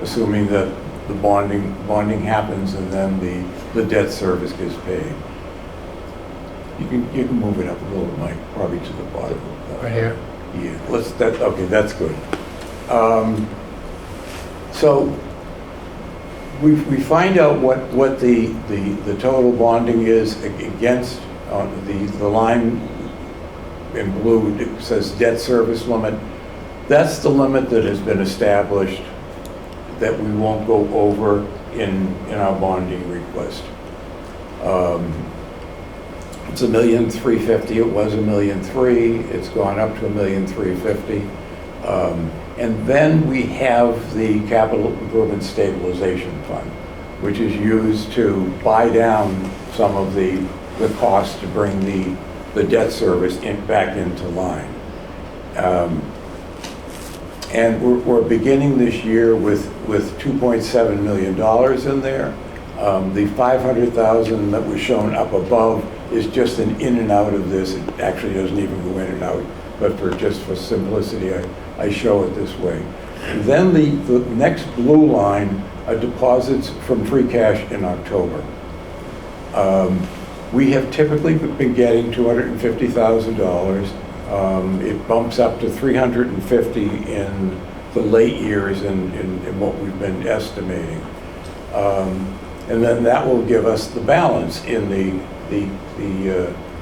assuming that the bonding happens and then the debt service gets paid. You can move it up a little, Mike, probably to the bottom. Right here? Yeah, okay, that's good. So we find out what the total bonding is against the line in blue. It says debt service limit. That's the limit that has been established that we won't go over in our bonding request. It's $1,350,000. It was $1,300,000. It's gone up to $1,350,000. And then we have the Capital Improvement Stabilization Fund, which is used to buy down some of the cost to bring the the debt service back into line. And we're beginning this year with $2.7 million in there. The $500,000 that was shown up above is just an in and out of this. It actually doesn't even go in and out, but just for simplicity, I show it this way. Then the next blue line are deposits from free cash in October. We have typically been getting $250,000. It bumps up to $350,000 in the late years in what we've been estimating. And then that will give us the balance in the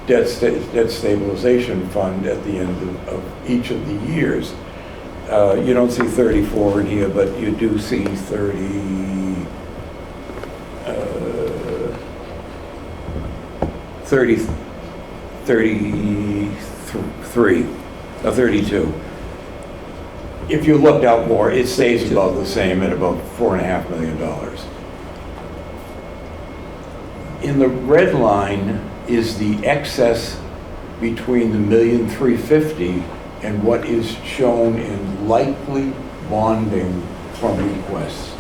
debt stabilization fund at the end of each of the years. You don't see 34 in here, but you do see 33, 32. If you looked out more, it stays about the same at about $4.5 million. In the red line is the excess between the $1,350,000 and what is shown in likely bonding from requests.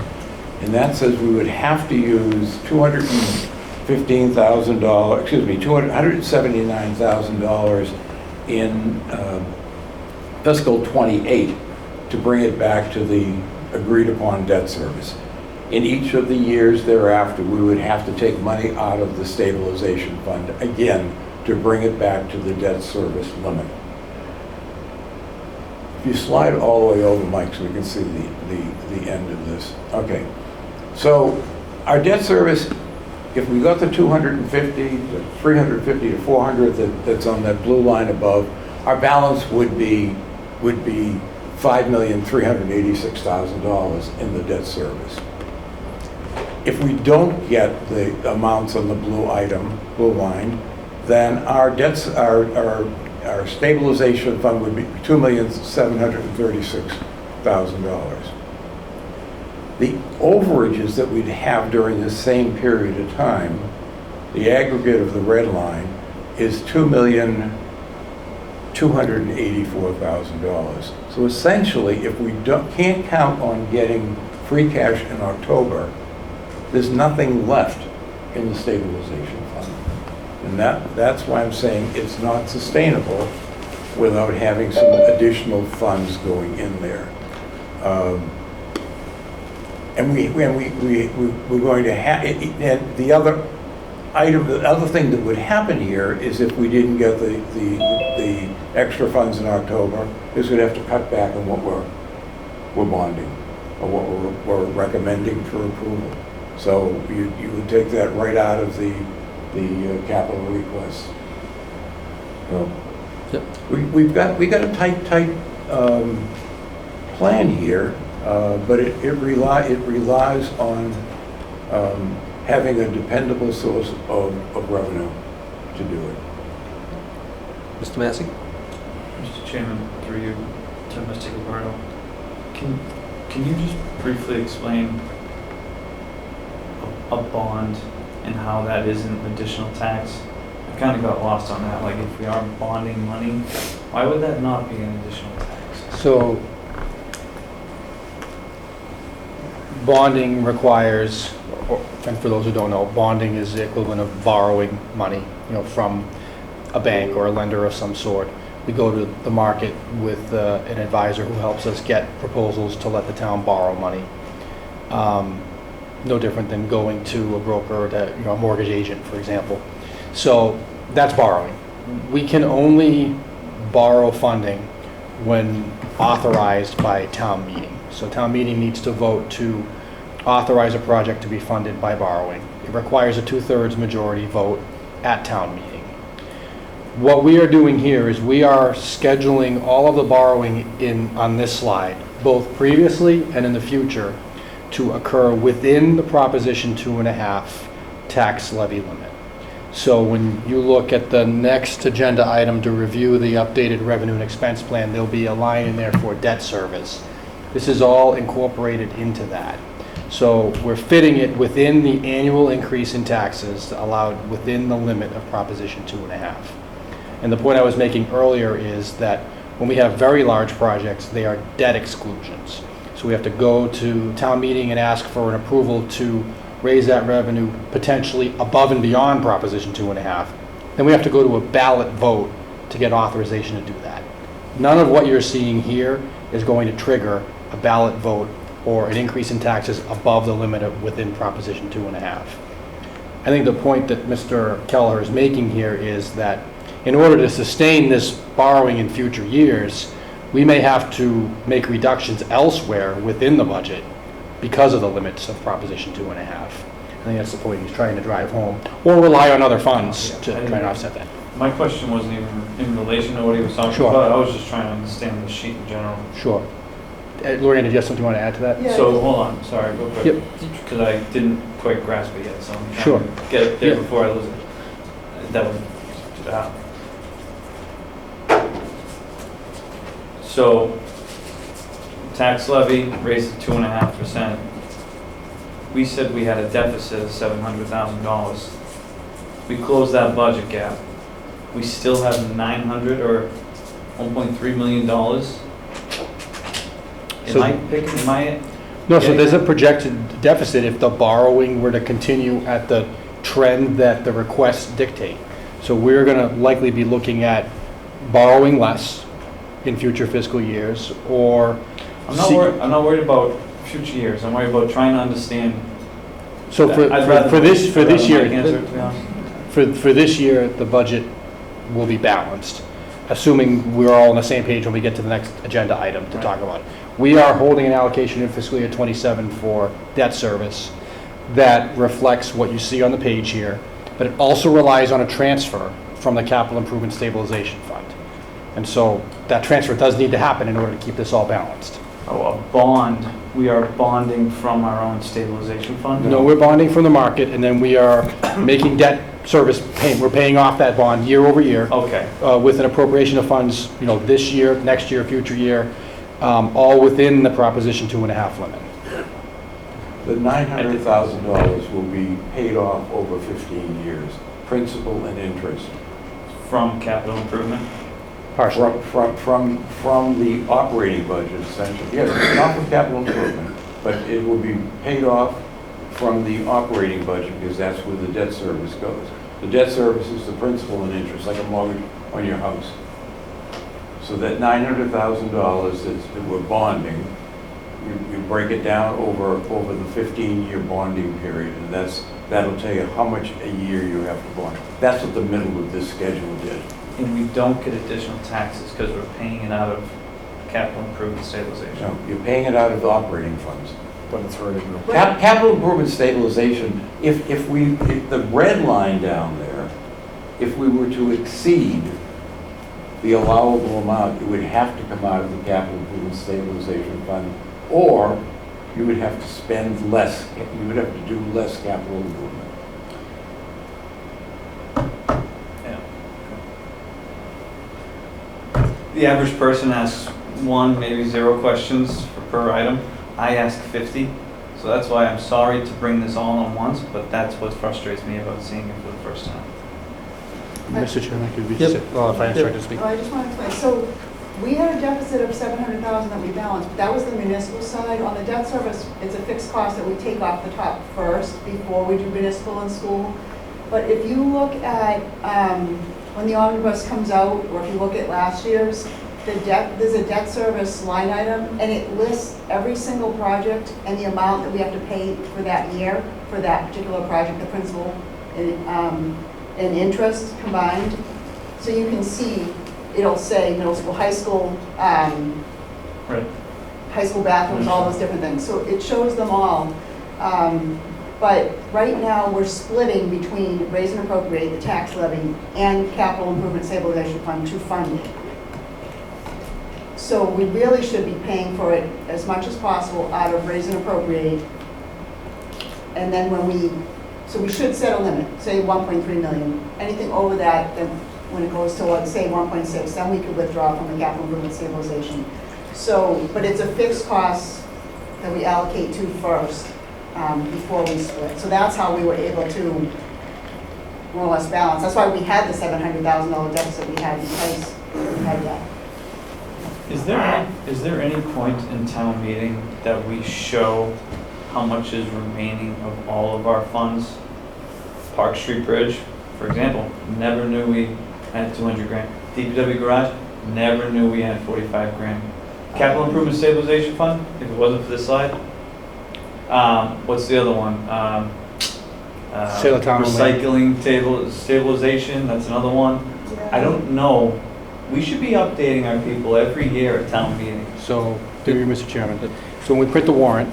And that says we would have to use $279,000 in fiscal 28 to bring it back to the agreed upon debt service. In each of the years thereafter, we would have to take money out of the stabilization fund again to bring it back to the debt service limit. If you slide all the way over, Mike, so we can see the end of this. Okay, so our debt service, if we got the 250, the 350 to 400 that's on that blue line above, our balance would be $5,386,000 in the debt service. If we don't get the amounts on the blue line, then our stabilization fund would be $2,736,000. The overages that we'd have during the same period of time, the aggregate of the red line, is $2,284,000. So essentially, if we can't count on getting free cash in October, there's nothing left in the stabilization fund. And that's why I'm saying it's not sustainable without having some additional funds going in there. And we're going to have, and the other thing that would happen here is if we didn't get the extra funds in October, is we'd have to cut back on what we're bonding or what we're recommending for approval. So you would take that right out of the capital request. Well, yep. We got a tight plan here, but it relies on having a dependable source of revenue to do it. Mr. Massey? Mr. Chairman, through you to Mr. Gilberto, can you just briefly explain a bond and how that isn't additional tax? I kind of got lost on that. Like, if we are bonding money, why would that not be an additional tax? So bonding requires, and for those who don't know, bonding is the equivalent of borrowing money, from a bank or a lender of some sort. We go to the market with an advisor who helps us get proposals to let the town borrow money. No different than going to a broker or a mortgage agent, for example. So that's borrowing. We can only borrow funding when authorized by town meeting. So town meeting needs to vote to authorize a project to be funded by borrowing. It requires a 2/3 majority vote at town meeting. What we are doing here is we are scheduling all of the borrowing on this slide, both previously and in the future, to occur within the Proposition 2.5 tax levy limit. So when you look at the next agenda item to review the updated revenue and expense plan, there'll be a line in there for debt service. This is all incorporated into that. So we're fitting it within the annual increase in taxes allowed within the limit of Proposition 2.5. And the point I was making earlier is that when we have very large projects, they are debt exclusions. So we have to go to town meeting and ask for an approval to raise that revenue potentially above and beyond Proposition 2.5. Then we have to go to a ballot vote to get authorization to do that. None of what you're seeing here is going to trigger a ballot vote or an increase in taxes above the limit within Proposition 2.5. I think the point that Mr. Kelleher is making here is that in order to sustain this borrowing in future years, we may have to make reductions elsewhere within the budget because of the limits of Proposition 2.5. I think that's the point he's trying to drive home, or rely on other funds to try and offset that. My question wasn't even in relation to what he was talking Sure. about. I was just trying to understand the sheet in general. Sure. Lorianne, did you have something you want to add to that? Yeah. So, hold on, sorry, real quick. Yep. Because I didn't quite grasp it yet, so I'm trying Sure. to get it there Yeah. before I lose it. That was, so, tax levy raised to 2.5%. We said we had a deficit of $700,000. We closed that budget gap. We still have 900 or $1.3 million. So- Am I? No, so there's a projected deficit if the borrowing were to continue at the trend that the requests dictate. So we're going to likely be looking at borrowing less in future fiscal years, or... I'm not worried about future years. I'm worried about trying to understand. So for this year, the budget will be balanced, assuming we're all on the same page when we get to the next agenda item to talk about it. We are holding an allocation in fiscal year 27 for debt service that reflects what you see on the page here, but it also relies on a transfer from the Capital Improvement Stabilization Fund. And so that transfer does need to happen in order to keep this all balanced. Oh, a bond. We are bonding from our own stabilization fund? No, we're bonding from the market, and then we are making debt service payment. We're paying off that bond year over year. Okay. With an appropriation of funds, this year, next year, future year, all within the Proposition 2.5 limit. The $900,000 will be paid off over 15 years, principal and interest. From capital improvement? Partially. From the operating budget, essentially. Yes, not from capital improvement, but it will be paid off from the operating budget because that's where the debt service goes. The debt service is the principal and interest, like a mortgage on your house. So that $900,000 that we're bonding, you break it down over the 15-year bonding period, and that'll tell you how much a year you have to bond. That's what the middle of this schedule did. And we don't get additional taxes because we're paying it out of capital improvement stabilization. No, you're paying it out of the operating funds. But it's already grown. Capital improvement stabilization, if the red line down there, if we were to exceed the allowable amount, it would have to come out of the capital improvement stabilization fund, or you would have to spend less, you would have to do less capital improvement. The average person asks 1, maybe 0 questions per item. I ask 50, so that's why I'm sorry to bring this all on once, but that's what frustrates me about seeing it for the first time. Mr. Chairman, could we Yep. sit, well, if I start to speak? I just want to explain, so we had a deficit of 700,000 that we balanced, but that was the municipal side. On the debt service, it's a fixed cost that we take off the top first before we do municipal and school. But if you look at, when the omnibus comes out, or if you look at last year's, there's a debt service line item, and it lists every single project and the amount that we have to pay for that year, for that particular project, the principal and interest combined. So you can see, it'll say middle school, high school, Right. high school bathrooms, all those different things. So it shows them all. But right now, we're splitting between raise and appropriate, the tax levy, and capital improvement stabilization fund to fund it. So we really should be paying for it as much as possible out of raise and appropriate. And then so we should set a limit, say 1.3 million. Anything over that, then when it goes to, let's say 1.6, then we could withdraw from the capital improvement stabilization. So, but it's a fixed cost that we allocate to first before we split. So that's how we were able to more or less balanced. That's why we had the $700,000 deficit we had, because we had that. Is there any point in town meeting that we show how much is remaining of all of our funds? Park Street Bridge, for example, never knew we had 200 grand. DPW garage, never knew we had 45 grand. Capital Improvement Stabilization Fund, if it wasn't for this slide. What's the other one? Recycling table stabilization, that's another one. I don't know. We should be updating our people every year at town meeting. So, through you, Mr. Chairman, so when we print the warrant,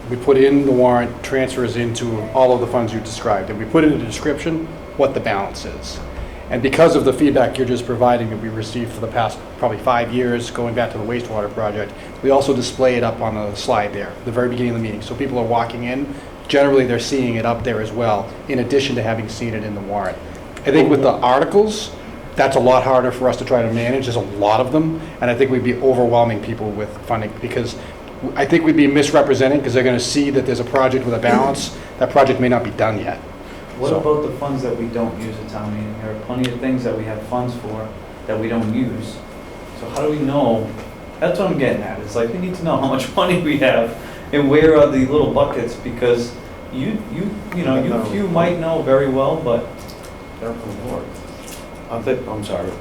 we put in the warrant transfers into all of the funds you described, and we put in the description what the balance is. And because of the feedback you're just providing that we received for the past probably 5 years, going back to the wastewater project, we also display it up on the slide there, at the very beginning of the meeting. So people are walking in, generally they're seeing it up there as well, in addition to having seen it in the warrant. I think with the articles, that's a lot harder for us to try to manage. There's a lot of them, and I think we'd be overwhelming people with funding, because I think we'd be misrepresenting, because they're going to see that there's a project with a balance. That project may not be done yet. What about the funds that we don't use at town meeting? There are plenty of things that we have funds for that we don't use. So how do we know? That's what I'm getting at. It's like we need to know how much money we have and where are the little buckets, because you might know very well, but They're from the board. I'm sorry.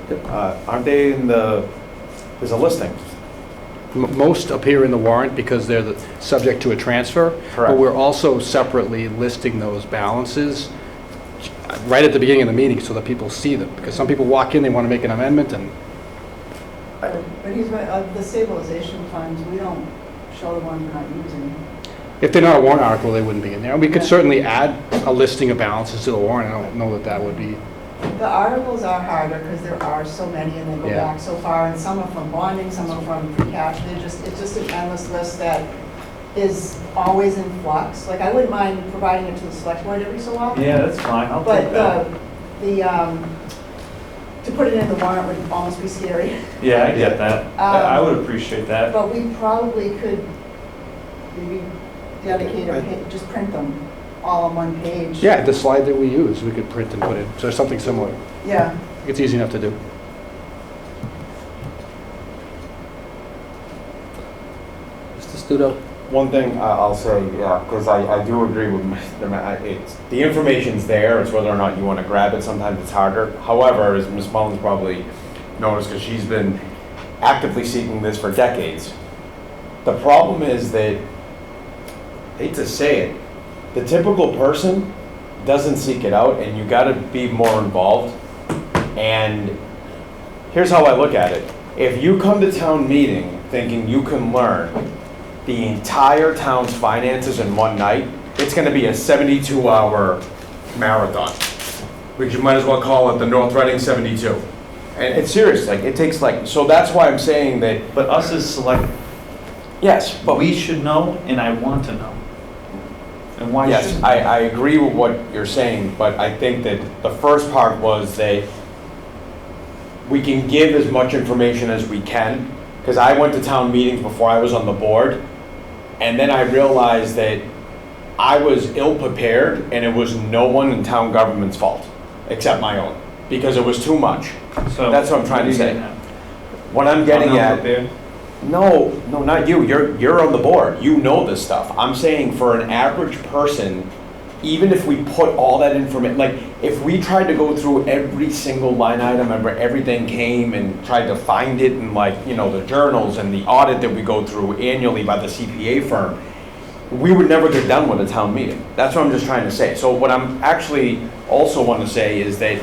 Aren't they in the, there's a listing? Most appear in the warrant because they're subject to a transfer. Correct. But we're also separately listing those balances right at the beginning of the meeting so that people see them. Because some people walk in, they want to make an amendment, and But he's right, the stabilization funds, we don't show the ones we're not using. if they're not a warrant article, they wouldn't be in there. We could certainly add a listing of balances to the warrant. I don't know that that would be. The articles are harder because there are so many and they go Yeah. back so far, and some are from bonding, some are from free cash. It's just an endless list that is always in flux. Like, I wouldn't mind providing it to the select board every so often. yeah, that's fine. I'll take that. But to put it in the warrant would almost be scary. Yeah, I get that. I would appreciate that. But we probably could maybe dedicate a page, just print them all on one page. Yeah, the slide that we use, we could print and put it. So something similar. Yeah. It's easy enough to do. Mr. Studo? One thing I'll say, yeah, because I do agree with Mr. Matt, it's, the information's there, it's whether or not you want to grab it, sometimes it's harder. However, as Ms. Mullins probably knows, because she's been actively seeking this for decades, the problem is that, I hate to say it, the typical person doesn't seek it out, and you got to be more involved. And here's how I look at it. If you come to town meeting thinking you can learn the entire town's finances in one night, it's going to be a 72-hour marathon. Which you might as well call it the North Reading 72. And it's serious, like it takes like, so that's why I'm saying that. But us as select, yes, but we should know, and I want to know. And why yes, shouldn't I agree with what you're saying, but I think that the first part was that we can give as much information as we can, because I went to town meetings before I was on the board, and then I realized that I was ill-prepared, and it was no one in town government's fault, except my own, because it was too much. So That's what I'm trying to say. at? What I'm getting at, Prepared? no, not you. You're on the board. You know this stuff. I'm saying for an average person, even if we put all that information, like if we tried to go through every single line item, remember everything came and tried to find it in like, the journals and the audit that we go through annually by the CPA firm, we would never get done with a town meeting. That's what I'm just trying to say. So what I'm actually also want to say is that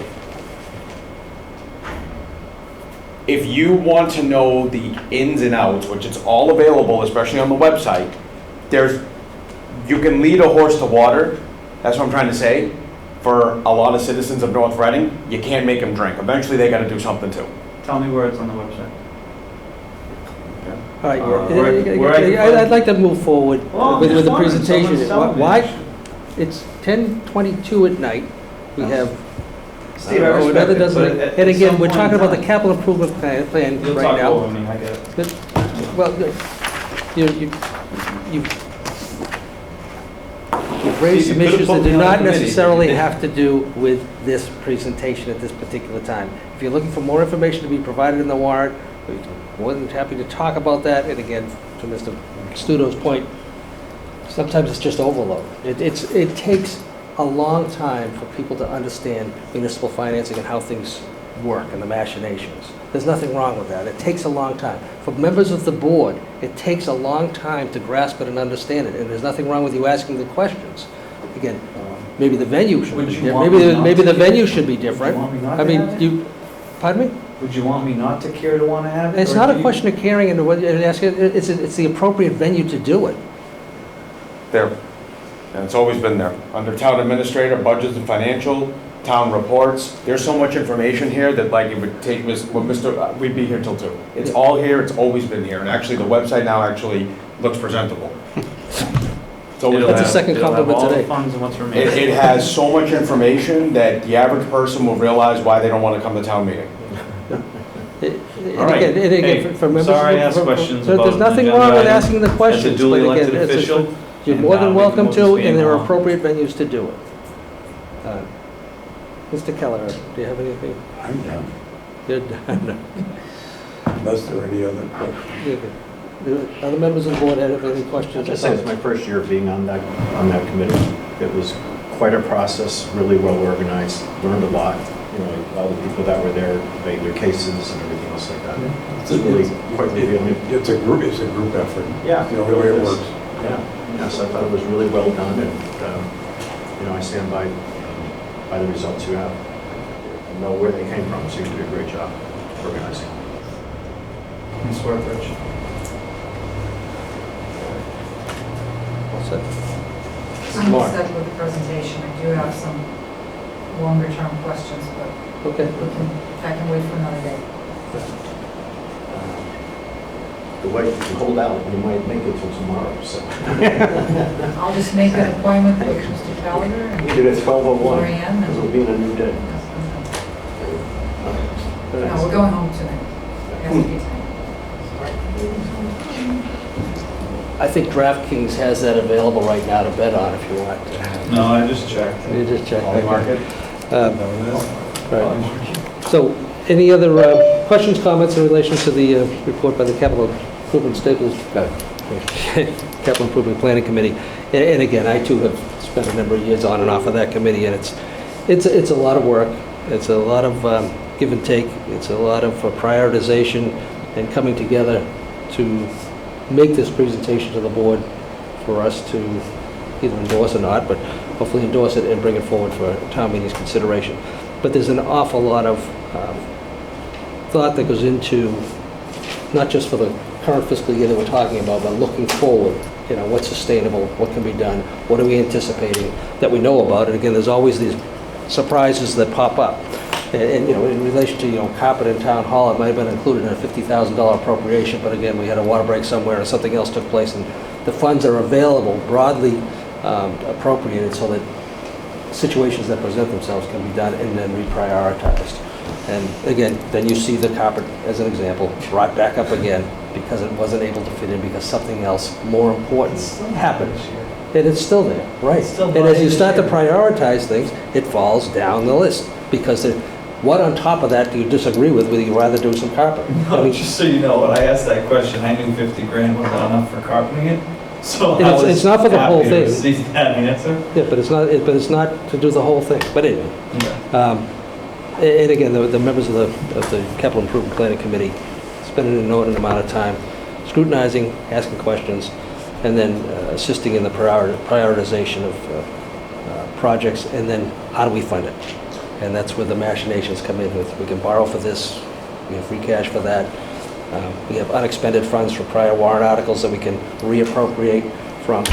if you want to know the ins and outs, which it's all available, especially on the website, you can lead a horse to water. That's what I'm trying to say. For a lot of citizens of North Reading, you can't make them drink. Eventually, they got to do something too. Tell me where it's on the website. All right, where I'd like to move forward with the fine. presentation. Someone's telling me. Why? It's 10:22 at night. We have, Steve, I respect weather it, doesn't, but at and again, some we're point talking in about the time- capital improvement plan You'll right talk now. over me, I get it. Good. Well, you've I've raised You some could've issues put that me do on the not committee. necessarily have to do with this presentation at this particular time. If you're looking for more information to be provided in the warrant, we're more than happy to talk about that. And again, to Mr. Studo's point, sometimes it's just overload. It takes a long time for people to understand municipal financing and how things work and the machinations. There's nothing wrong with that. It takes a long time. For members of the board, it takes a long time to grasp it and understand it, and there's nothing wrong with you asking the questions. Again, maybe the venue should be Would you different. want me not Maybe the to? venue should be different. Would you want me not I to mean, have it? you, pardon me? Would you want me not to care to want to have it? It's or not do a you- question of caring and it's the appropriate venue to do it. There, and it's always been there. Under town administrator, budgets and financial, town reports, there's so much information here that like it would take us, well, we'd be here till 2. It's all here, it's always been here, and actually the website now actually looks presentable. It's always It'll been That's a there. second it'll have compliment all the today. funds and what's remaining. It has so much information that the average person will realize why they don't want to come to town meeting. And All right. again, Hey, for members. sorry I asked for- questions there's about an nothing agenda wrong with item. asking the questions. As a duly but again, elected it's- official. You're and, more than we can welcome move to, this and meeting there are along. appropriate venues to do it. Mr. Keller, do you have anything? I'm done, Good. unless there are any other questions. You're good. Do other members of the board have any questions? I'll just say it's my first year of being on that committee. It was quite a process, really well organized, learned a lot. You know, all the people that were there made their cases and everything else like that. It's really quite revealing. It's a group effort. Yeah. You know, the way it works. Yeah, yes, I thought it was really well done, and, you know, I stand by the results you have. I know where they came from, so you did a great job organizing. Ms. Swartridge. All set. I'm all Mark. set with the presentation. I do have some longer term questions, but Okay. I can wait for another day. The way you hold out, you might make it till tomorrow, so. I'll just make an appointment with Mr. Callagher We and did it 12:01, 4 a.m. because it'll be in a new day. No, we're going home tonight. It has to be tonight. I think DraftKings has that available right now to bet on if you want. No, I just checked. You just check. All market. Right. So, any other questions, comments in relation to the report by the Capital Improvement Capital Improvement Planning Committee? And again, I too have spent a number of years on and off of that committee, and it's a lot of work. It's a lot of give and take. It's a lot of prioritization and coming together to make this presentation to the board for us to either endorse or not, but hopefully endorse it and bring it forward for town meeting's consideration. But there's an awful lot of thought that goes into, not just for the current fiscal year that we're talking about, but looking forward, you know, what's sustainable, what can be done, what are we anticipating that we know about, and again, there's always these surprises that pop up. And you know, in relation to, you know, carpet in Town Hall, it might have been included in a $50,000 appropriation, but again, we had a water break somewhere or something else took place, and the funds are available, broadly appropriated, so that situations that present themselves can be done and then reprioritized. And again, then you see the carpet, as an example, brought back up again because it wasn't able to fit in because something else more important happened. And it's still there, right? And as you start to prioritize things, it falls down the list because what on top of that do you disagree with, whether you'd rather do some carpet? No, just so you know, when I asked that question, I knew 50 grand wasn't enough for carpeting it. So And I it's- was it's not for the whole happy to thing. receive that answer. Yeah, but it's not to do the whole thing, but anyway. And again, the members of the Capital Improvement Planning Committee spend an inordinate amount of time scrutinizing, asking questions, and then assisting in the prioritization of projects, and then how do we fund it? And that's where the machinations come in with, we can borrow for this, we have free cash for that, we have unexpended funds for prior warrant articles that we can reappropriate from,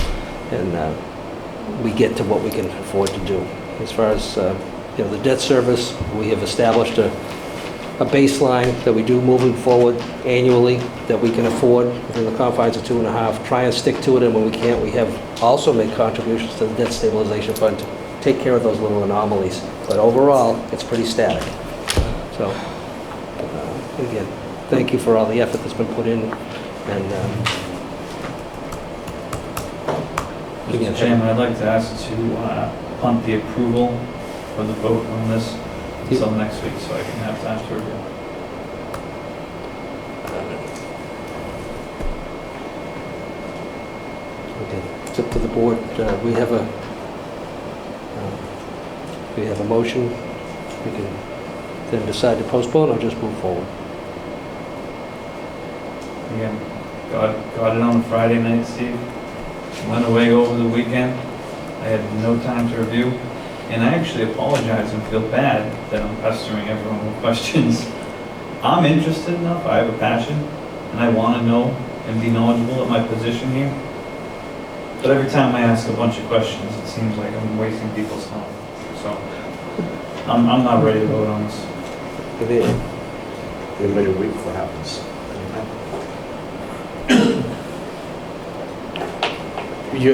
and we get to what we can afford to do. As far as you know, the debt service, we have established a baseline that we do moving forward annually that we can afford within the confines of 2.5. Try and stick to it, and when we can't, we have also made contributions to the debt stabilization fund to take care of those little anomalies. But overall, it's pretty static. So, again, thank you for all the effort that's been put in. And again, Mr. Chairman, I'd like to ask to punt the approval for the vote on this until next week, so I can have time to review. okay, it's up to the board. We have a motion. We can then decide to postpone or just move forward. Again, got it on Friday night, Steve. Went away over the weekend. I had no time to review. And I actually apologize and feel bad that I'm pestering everyone with questions. I'm interested enough, I have a passion, and I want to know and be knowledgeable at my position here. But every time I ask a bunch of questions, it seems like I'm wasting people's time. So I'm not ready to vote on this. We wait a week, what happens?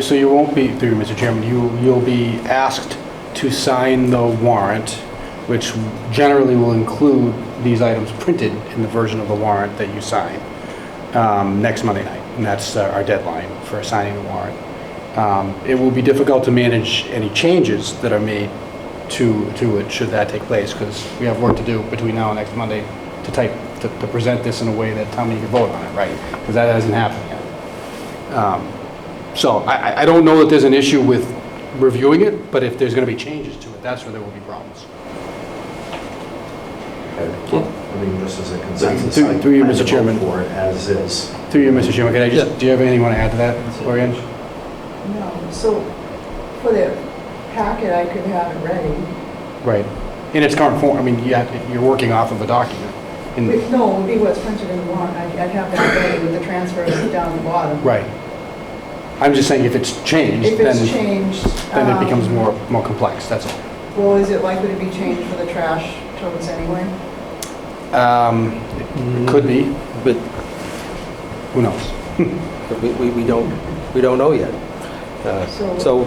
So you won't be, through Mr. Chairman, you'll be asked to sign the warrant, which generally will include these items printed in the version of the warrant that you sign next Monday night, and that's our deadline for signing the warrant. It will be difficult to manage any changes that are made to it should that take place, because we have work to do between now and next Monday to present this in a way that town meeting can vote on it, right? Because that hasn't happened yet. So I don't know that there's an issue with reviewing it, but if there's going to be changes to it, that's where there will be problems. I mean, this is a consensus. Through you, Mr. Chairman. For it as is. Through you, Mr. Chairman, do you have anything you want to add to that, Lorianne? No, so for the packet, I could have it ready. Right. In its current form, I mean, you're working off of a document. No, it would be what's printed in the warrant. I'd have that ready with the transfers down the bottom. Right. I'm just saying if it's changed, then it becomes more complex, that's all. Well, is it likely to be changed for the trash totes anyway? It could be, but who knows? But we don't know yet. So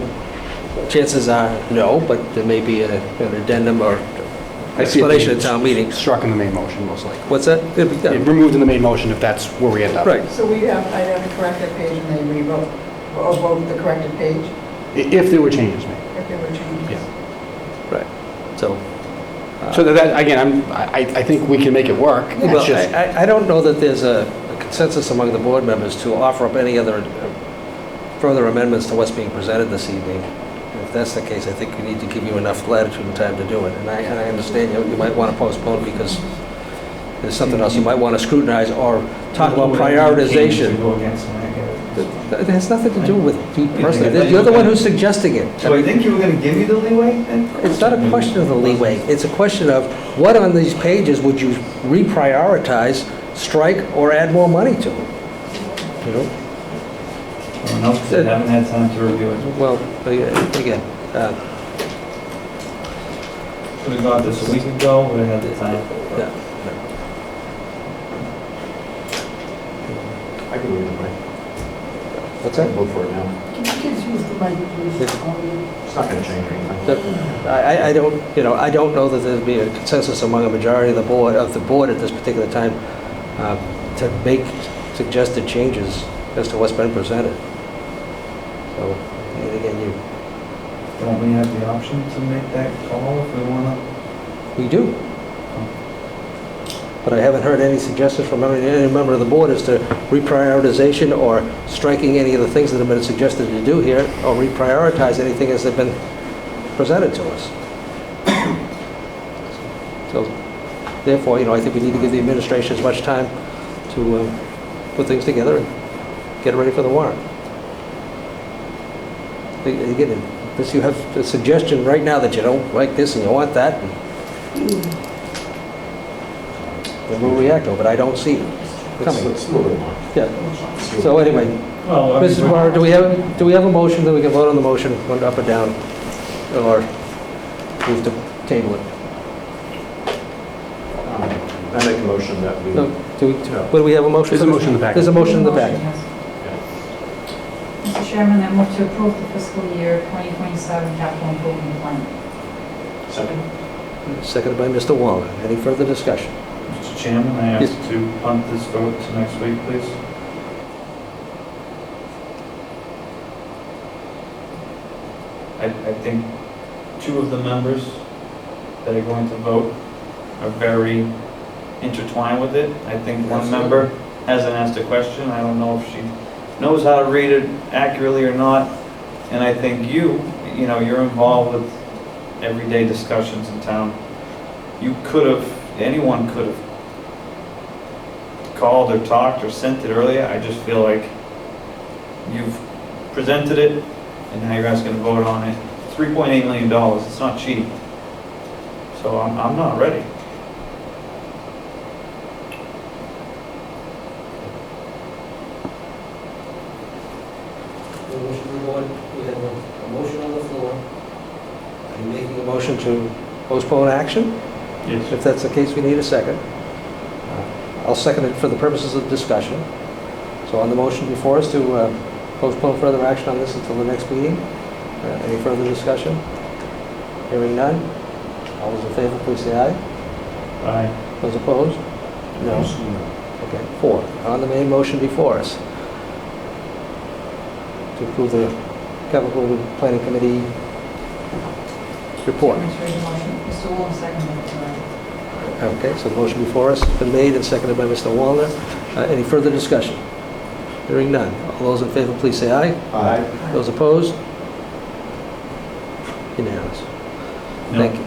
chances are no, but there may be an addendum or explanation at town meeting. Struck in the main motion, most likely. What's that? Removed in the main motion if that's where we end up. Right. So I'd have to correct that page and they revote, or vote the corrected page? If there were changes made. If there were changes. Yeah. Right. So that again, I think we can make it work. Yeah. Well, I don't know that there's a consensus among the board members to offer up any other further amendments to what's being presented this evening. If that's the case, I think we need to give you enough latitude and time to do it. And I understand you might want to postpone because there's something else you might want to scrutinize or talk about prioritization. It has nothing to do with me personally. You're the one who's suggesting it. So I think you were going to give me the leeway? It's not a question of the leeway. It's a question of what on these pages would you reprioritize, strike, or add more money to? You know? Well, no, because I haven't had time to review it. Well, again. We got this a week ago, we had the time. Yeah. I can read it, right? What's that? Vote for it now. Can you kids use the mic, please? It's not going to change anything. I don't know that there'd be a consensus among a majority of the board at this particular time to make suggested changes as to what's been presented. So, and again, Don't we have the option to make that call if we want to? we do. But I haven't heard any suggestions from any member of the board as to reprioritization or striking any of the things that have been suggested to do here, or reprioritize anything as they've been presented to us. So, therefore, I think we need to give the administration as much time to put things together and get ready for the warrant. Again, unless you have a suggestion right now that you don't like this and you want that, then we'll react to it, but I don't see it coming. Let's move it on. Yeah. So anyway, Well, Mrs. Barr, do we have a motion that we can vote on the motion, one up or down, or move to table it? I make a motion that we... No, what do we have a motion? There's a motion in the packet. There's a motion in the packet. Mr. Chairman, I move to approve the fiscal year 2027 capital improvement plan. Second? Seconded by Mr. Waller. Any further discussion? Mr. Chairman, I ask to punt this vote to next week, please. think two of the members that are going to vote are very intertwined with it. I think one member hasn't asked a question. I don't know if she knows how to read it accurately or not. And I think you're involved with everyday discussions in town. Anyone could have called or talked or sent it earlier. I just feel like you've presented it and now you're asking to vote on it. $3.8 million, it's not cheap. So I'm not ready. We have a motion on the floor. Are you making a motion to postpone action? Yes. If that's the case, we need a second. I'll second it for the purposes of discussion. So on the motion before us to postpone further action on this until the next meeting, any further discussion? Hearing none. All those in favor, please say aye. Aye. Those opposed? No. Okay, 4. On the main motion before us, to approve the Capital Improvement Planning Committee report. Mr. Wall, seconded. Okay, so the motion before us has been made and seconded by Mr. Wallner. Any further discussion? Hearing none. All those in favor, please say aye. Aye. Those opposed? Unanimous. No. Thank you.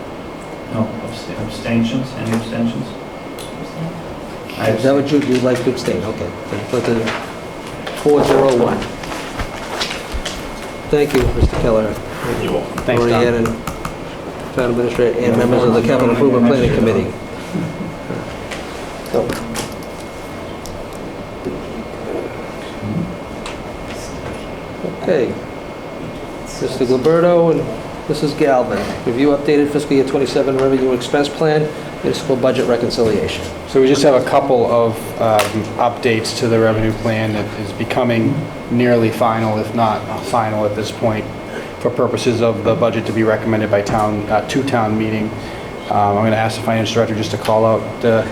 No, abstentions? Any abstentions? Is that what you'd like to abstain? Okay. Then put the 401. Thank you, Mr. Keller. You're welcome. Thanks, Tom. Lorianne and Town Administrator and members of the Capital Improvement Planning Committee. So, okay. Mr. Gilberto and Mrs. Galvin, review updated fiscal year 27 revenue expense plan, municipal budget reconciliation. So we just have a couple of updates to the revenue plan that is becoming nearly final, if not final at this point, for purposes of the budget to be recommended by town meeting. I'm going to ask the finance director just to call out the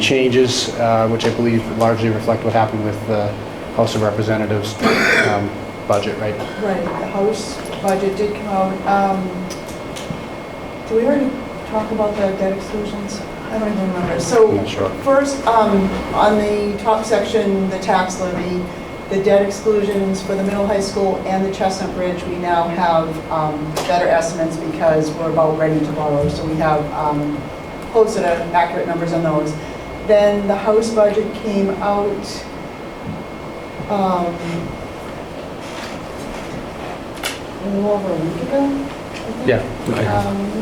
changes, which I believe largely reflect what happened with the House of Representatives budget, right? Right, the House budget did come out. Did we already talk about the debt exclusions? I don't even remember. So I'm not sure. first, on the top section, the tax levy, the debt exclusions for the middle high school and the Chestnut Bridge, we now have better estimates because we're about ready to borrow. So we have closer to accurate numbers on those. Then the House budget came out a little over a week ago, I think. Yeah.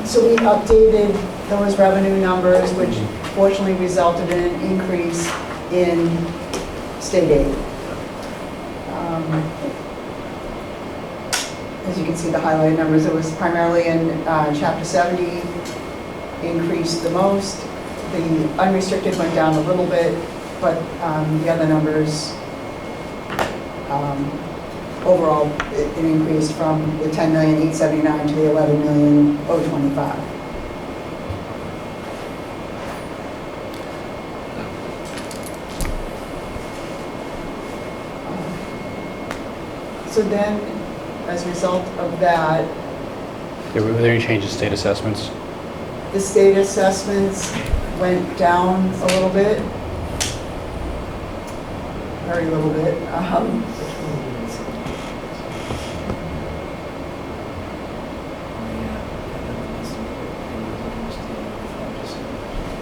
So we updated those revenue numbers, which fortunately resulted in an increase in state aid. As you can see, the highlighted numbers, it was primarily in Chapter 70, increased the most. The unrestricted went down a little bit, but the other numbers, overall, it increased from the $10,879,000 to the $11,025,000. So then, as a result of that, Were there any changes to state assessments? the state assessments went down a little bit, very little bit.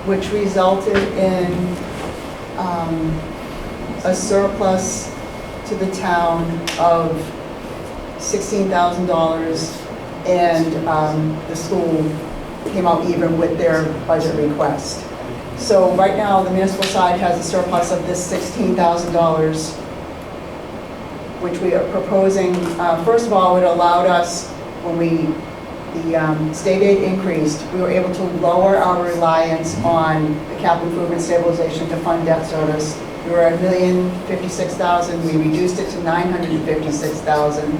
Which resulted in a surplus to the town of $16,000, and the school came out even with their budget request. So right now, the municipal side has a surplus of this $16,000, which we are proposing. First of all, it allowed us, when the state aid increased, we were able to lower our reliance on the capital improvement stabilization to fund debt service. We were at $1,056,000. We reduced it to $956,000,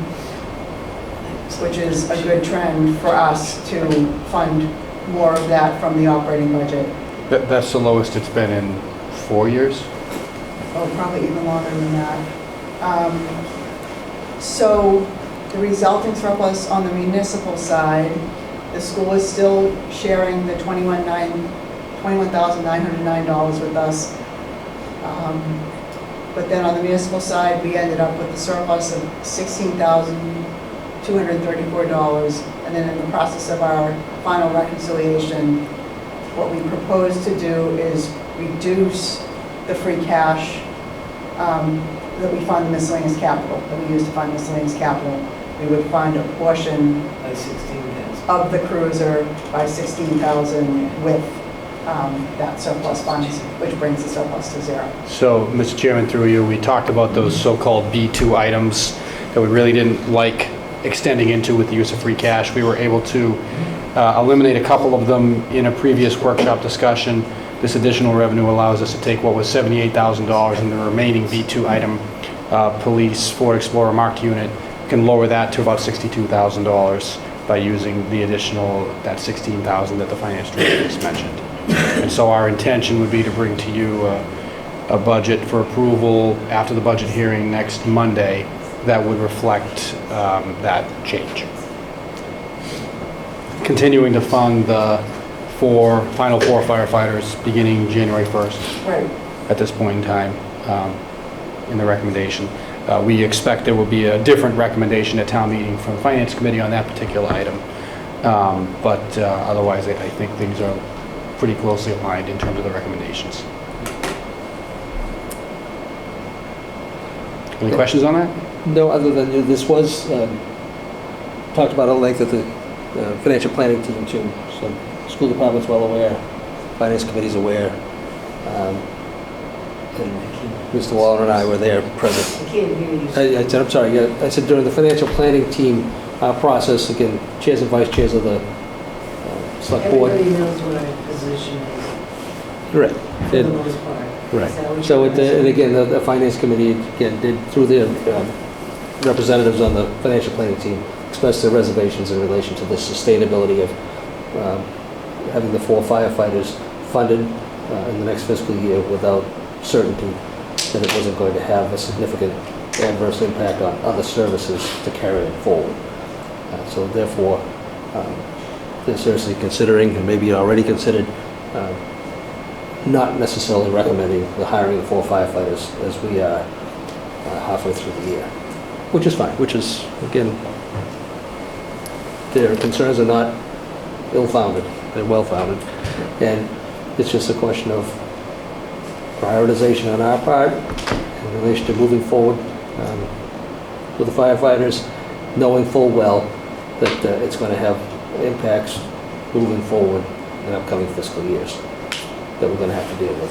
which is a good trend for us to fund more of that from the operating budget. That's the lowest it's been in 4 years? Oh, probably even longer than that. So the resulting surplus on the municipal side, the school is still sharing the $21,909 with us. But then on the municipal side, we ended up with a surplus of $16,234. And then in the process of our final reconciliation, what we propose to do is reduce the free cash that we fund the miscellaneous capital, that we use to fund miscellaneous capital. We would fund a portion By 16,000. of the cruiser by 16,000 with that surplus funds, which brings the surplus to zero. So, Mr. Chairman, through you, we talked about those so-called B2 items that we really didn't like extending into with the use of free cash. We were able to eliminate a couple of them in a previous workshop discussion. This additional revenue allows us to take what was $78,000 in the remaining B2 item, police Ford Explorer marked unit, can lower that to about $62,000 by using the additional, that $16,000 that the finance director just mentioned. And so our intention would be to bring to you a budget for approval after the budget hearing next Monday that would reflect that change. Continuing to fund the final four firefighters beginning January 1st. Right. At this point in time, in the recommendation. We expect there will be a different recommendation at town meeting from the Finance Committee on that particular item. But otherwise, I think things are pretty closely aligned in terms of the recommendations. Any questions on that? No, other than this was talked about at length at the financial planning team too. So school department's well aware, finance committee's aware, and Mr. Waller and I were there present. I can't hear you. I said, I'm sorry, yeah, I said during the financial planning team process, again, chairs and vice chairs of the select board. Everybody knows what our position is, Right. for the most part. Right. Is that what So, you're and again, the finance committee, again, did, through their representatives on the financial planning team, expressed their reservations in relation to the sustainability of having the 4 firefighters funded in the next fiscal year without certainty that it wasn't going to have a significant adverse impact on other services to carry it forward. So therefore, they're seriously considering, and maybe already considered, not necessarily recommending the hiring of 4 firefighters as we are halfway through the year, which is fine, which is, again, their concerns are not ill-founded, they're well-founded, and it's just a question of prioritization on our part in relation to moving forward with the firefighters, knowing full well that it's going to have impacts moving forward in upcoming fiscal years that we're going to have to deal with.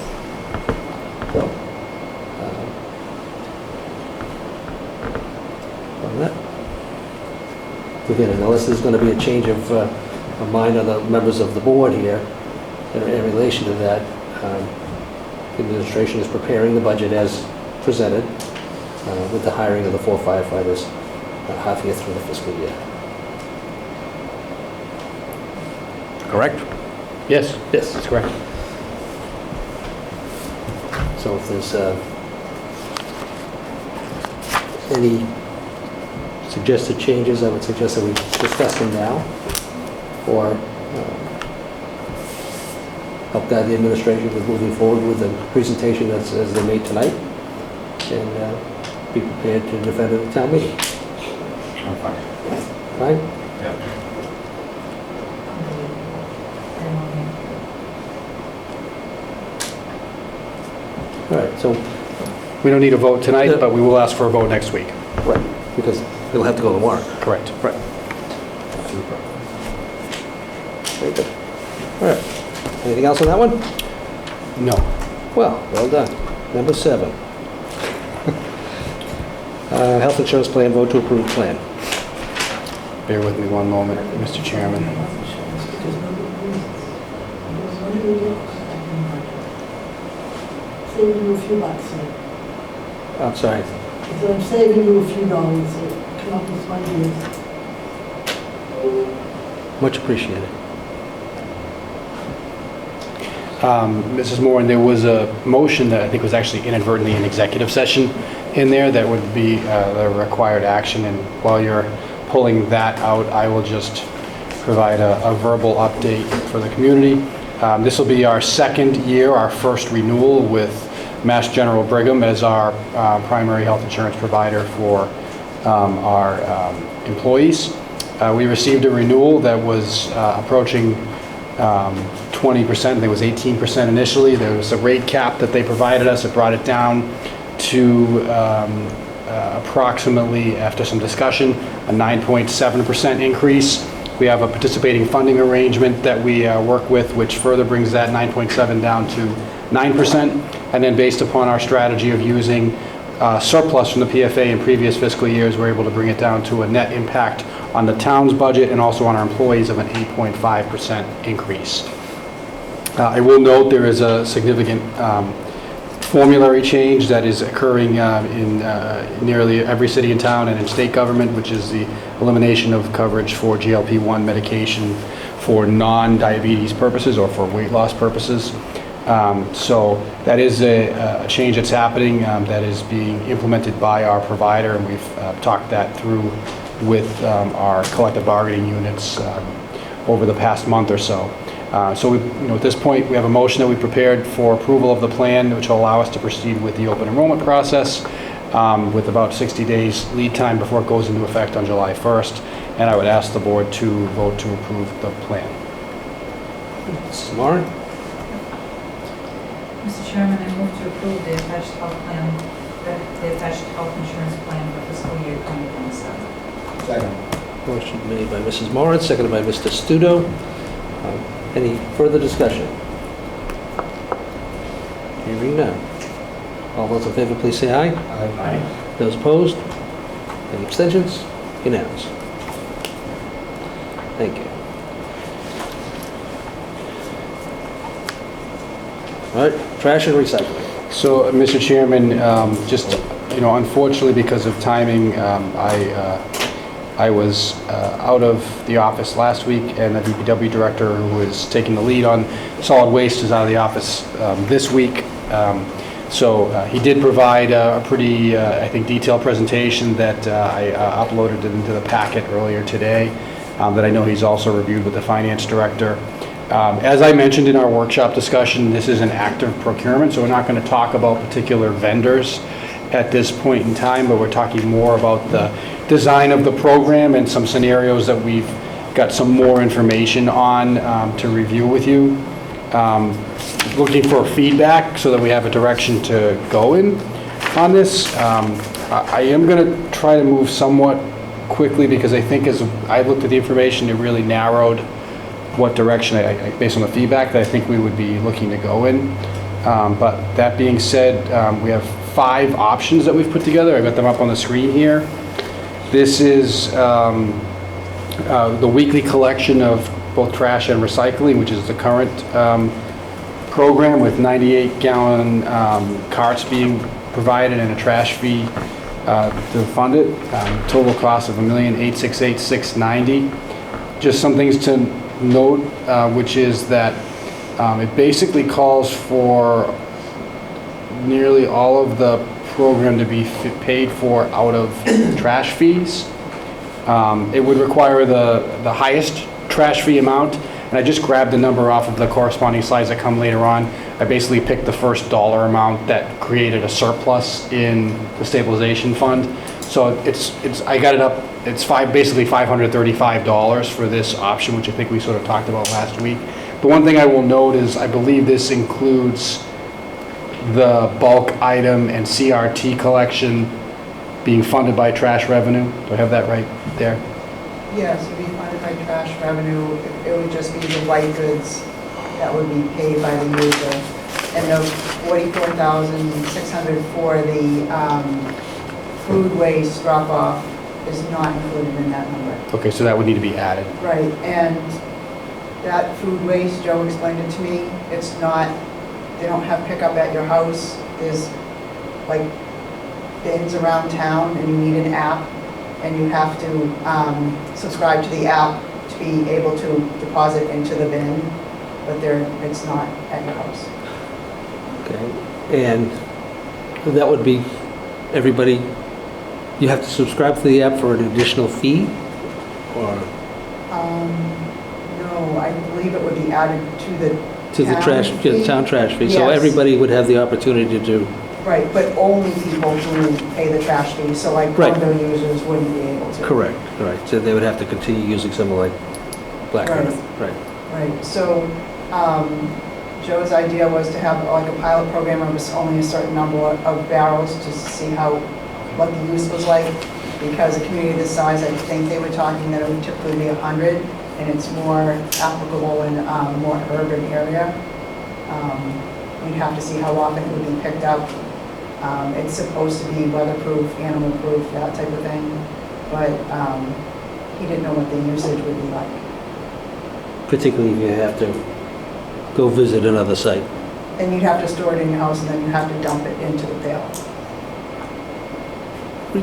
So, on that. Again, unless there's going to be a change of mind on the members of the board here in relation to that, the administration is preparing the budget as presented with the hiring of the 4 firefighters halfway through the fiscal year. Correct? Yes. Yes. That's correct. So if there's any suggested changes, I would suggest that we discuss them now, or help guide the administration with moving forward with the presentation as they made tonight, and be prepared to defend it at town meeting. I'm fine. Fine? Yeah. All right, so, We don't need a vote tonight, but we will ask for a vote next week. right, because it'll have to go to the warrant. Correct. Right. Very good. All right. Anything else on that one? No. Well done. Number 7. Health insurance plan, vote to approve plan. Bear with me one moment, Mr. Chairman. Saving you a few bucks, so I'm sorry. I'm saving you a few dollars, so come up with ideas. Much appreciated. Mrs. Moore, there was a motion that I think was actually inadvertently an executive session in there that would be the required action. And while you're pulling that out, I will just provide a verbal update for the community. This will be our second year, our first renewal with Mass General Brigham as our primary health insurance provider for our employees. We received a renewal that was approaching 20%. I think it was 18% initially. There was a rate cap that they provided us. It brought it down to approximately, after some discussion, a 9.7% increase. We have a participating funding arrangement that we work with, which further brings that 9.7 down to 9%. And then based upon our strategy of using surplus from the PFA in previous fiscal years, we're able to bring it down to a net impact on the town's budget and also on our employees of an 8.5% increase. I will note there is a significant formulary change that is occurring in nearly every city and town and in state government, which is the elimination of coverage for GLP-1 medication for non-diabetes purposes or for weight loss purposes. So that is a change that's happening that is being implemented by our provider, and we've talked that through with our collective bargaining units over the past month or so. So at this point, we have a motion that we prepared for approval of the plan, which will allow us to proceed with the open enrollment process with about 60 days lead time before it goes into effect on July 1st. And I would ask the board to vote to approve the plan. Mrs. Moran? Mr. Chairman, I move to approve the attached health plan, the attached health insurance plan for fiscal year 2027. Second. Motion made by Mrs. Moran, seconded by Mr. Studo. Any further discussion? Hearing none. All those in favor, please say aye. Aye. Those opposed? Any abstentions? Unanimous. Thank you. All right, trash and recycling. So, Mr. Chairman, just, unfortunately because of timing, I was out of the office last week, and the DPW director, who was taking the lead on solid waste, is out of the office this week. So he did provide a pretty, I think, detailed presentation that I uploaded into the packet earlier today that I know he's also reviewed with the finance director. As I mentioned in our workshop discussion, this is an active procurement, so we're not going to talk about particular vendors at this point in time, but we're talking more about the design of the program and some scenarios that we've got some more information on to review with you. Looking for feedback so that we have a direction to go in on this. I am going to try to move somewhat quickly because I think as I looked at the information, it really narrowed what direction, based on the feedback, that I think we would be looking to go in. But that being said, we have 5 options that we've put together. I've got them up on the screen here. This is the weekly collection of both trash and recycling, which is the current program, with 98-gallon carts being provided and a trash fee to fund it. Total cost of $1,868,690. Just some things to note, which is that it basically calls for nearly all of the program to be paid for out of trash fees. It would require the highest trash fee amount, and I just grabbed the number off of the corresponding slides that come later on. I basically picked the first dollar amount that created a surplus in the stabilization fund. So I got it up, it's basically $535 for this option, which I think we sort of talked about last week. The one thing I will note is I believe this includes the bulk item and CRT collection being funded by trash revenue. Do I have that right there? Yes, it would be funded by trash revenue. It would just be the white goods that would be paid by the user. And the $44,600 for the food waste drop-off is not included in that number. Okay, so that would need to be added. Right, and that food waste, Joe explained it to me, it's not, they don't have pickup at your house. There's like bins around town, and you need an app, and you have to subscribe to the app to be able to deposit into the bin, but it's not at your house. Okay, and that would be everybody, you have to subscribe to the app for an additional fee? or No, I believe it would be added to the to the town trash, to the fee. town trash fee? So Yes. everybody would have the opportunity to do, Right, but only people who pay the trash fee, so like Right. condo users wouldn't be able to. correct, right. So they would have to continue using something like Black Right. Earth, right. Right, so Joe's idea was to have like a pilot program of only a certain number of barrels to see what the use was like. Because a community this size, I think they were talking that it would typically be 100, and it's more applicable in a more urban area. You'd have to see how often it would be picked up. It's supposed to be weatherproof, animal-proof, that type of thing, but he didn't know what the usage would be like. Particularly if you have to go visit another site. And you'd have to store it in your house, and then you have to dump it into the pail.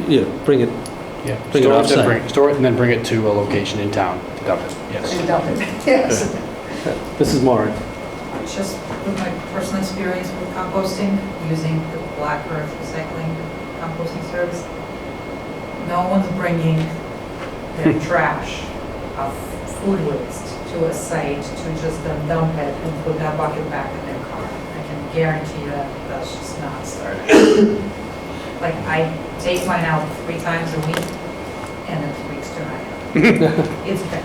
Yeah, bring it, Yeah, Bring it offsite. store it and then bring it to a location in town to dump it, yes. And dump it, yes. Mrs. Moran. Just with my personal experience with composting, using the Black Earth Recycling composting service, no one's bringing their trash of food waste to a site to just then dump it and put that bucket back in their car. I can guarantee you that that's just not started. Like, I take mine out 3 times a week, and it freaks to my It's bad.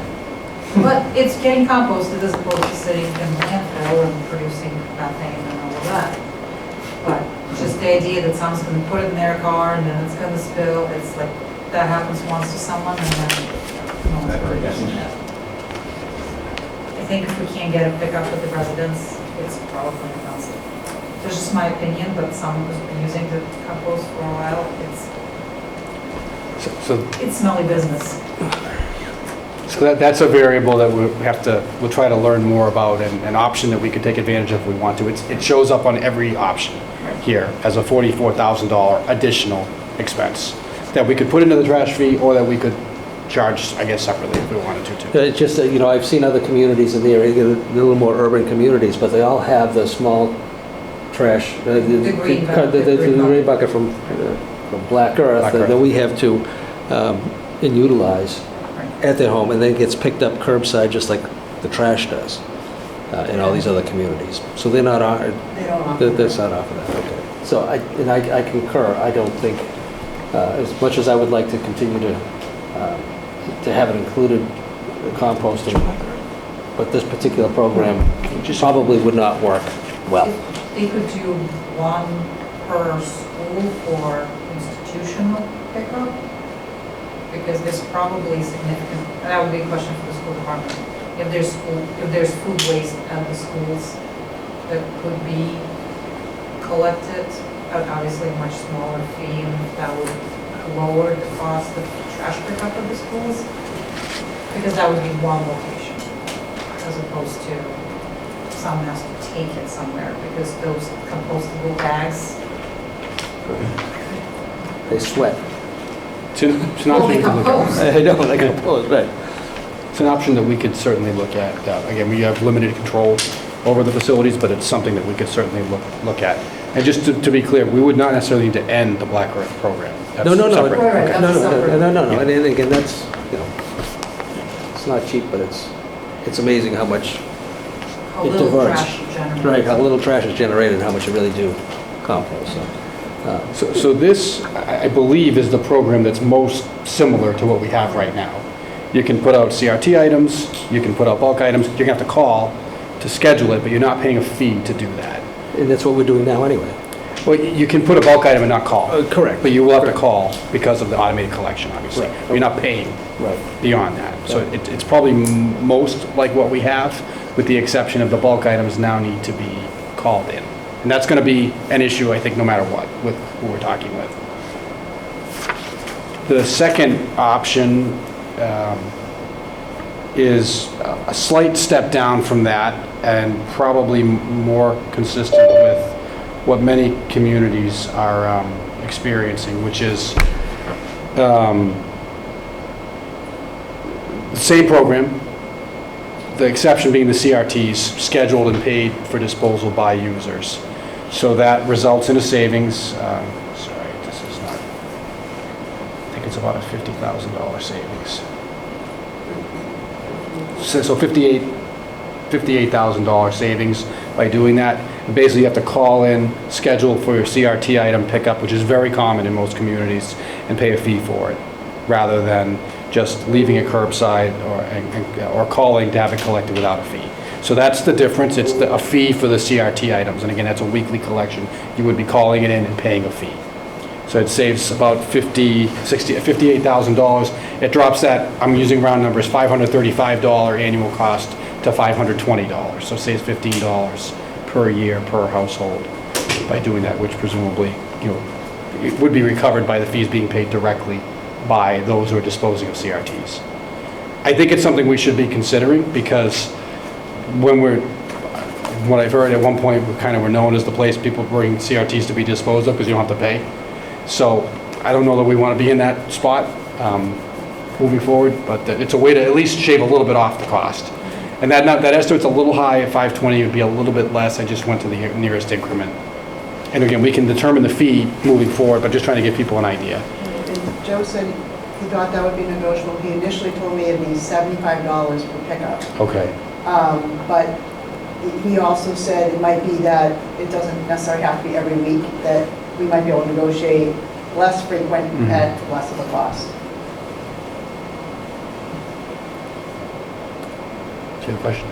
But it's getting composted as opposed to sitting in landfill and producing nothing and all of that. But just the idea that someone's gonna put it in their car and then it's gonna spill, it's like, that happens once to someone and then no one's really doing that. I think if we can't get a pickup with the residents, it's probably not. That's just my opinion, but someone who's been using the compost for a while, it's smelly business. So that's a variable that we'll try to learn more about, and an option that we could take advantage of if we want to. It shows up on every option here as a $44,000 additional expense that we could put into the trash fee, or that we could charge, I guess, separately if we wanted to too. It's just, you know, I've seen other communities in the area, a little more urban communities, but they all have the small trash, the green bucket from Black Earth that we have to and utilize at their home, and then it gets picked up curbside just like the trash does in all these other communities. So they're not offered. That's not offered. Okay. So I concur. I don't think, as much as I would like to continue to have it included, composting, but this particular program probably would not work well. They could do one per school for institutional pickup, because there's probably significant, that would be a question for the school department. If there's food waste at the schools that could be collected at obviously a much smaller fee, and that would lower the cost of trash pickup at the schools, because that would be one location, as opposed to someone has to take it somewhere, because those compostable bags, They sweat. It's an option we could look at. I know, they compose, right. It's an option that we could certainly look at. Again, we have limited control over the facilities, but it's something that we could certainly look at. And just to be clear, we would not necessarily need to end the Black Earth program. That's No. separate. Okay. No. And again, that's, you know, it's not cheap, but it's amazing how much how it little diverts. trash you generate. Right, how little trash is generated, and how much you really do compost. So this, I believe, is the program that's most similar to what we have right now. You can put out CRT items, you can put out bulk items, you're gonna have to call to schedule it, but you're not paying a fee to do that. And that's what we're doing now anyway. Well, you can put a bulk item and not call. Correct. But you will have to call because of the automated collection, obviously. Right. You're not paying Right. beyond that. So it's probably most like what we have, with the exception of the bulk items now need to be called in. And that's going to be an issue, I think, no matter what, with who we're talking with. The second option is a slight step down from that, and probably more consistent with what many communities are experiencing, which is the same program, the exception being the CRTs, scheduled and paid for disposal by users. So that results in a savings. Sorry, this is not, I think it's about a $50,000 savings. so $58,000 savings by doing that. And basically, you have to call in, schedule for your CRT item pickup, which is very common in most communities, and pay a fee for it, rather than just leaving it curbside or calling to have it collected without a fee. So that's the difference. It's a fee for the CRT items, and again, that's a weekly collection. You would be calling it in and paying a fee. So it saves about $58,000. It drops that, I'm using round numbers, $535 annual cost to $520. So it saves $15 per year per household by doing that, which presumably, it would be recovered by the fees being paid directly by those who are disposing of CRTs. I think it's something we should be considering, because what I've heard at one point, we kind of were known as the place people bring CRTs to be disposed of because you don't have to pay. So I don't know that we want to be in that spot moving forward, but it's a way to at least shave a little bit off the cost. And that estimate's a little high at 520. It would be a little bit less. I just went to the nearest increment. And again, we can determine the fee moving forward, but just trying to give people an idea. And Joe said he thought that would be negotiable. He initially told me it'd be $75 per pickup. Okay. But he also said it might be that it doesn't necessarily have to be every week, that we might be able to negotiate less frequent at less of a cost. Do you have a question?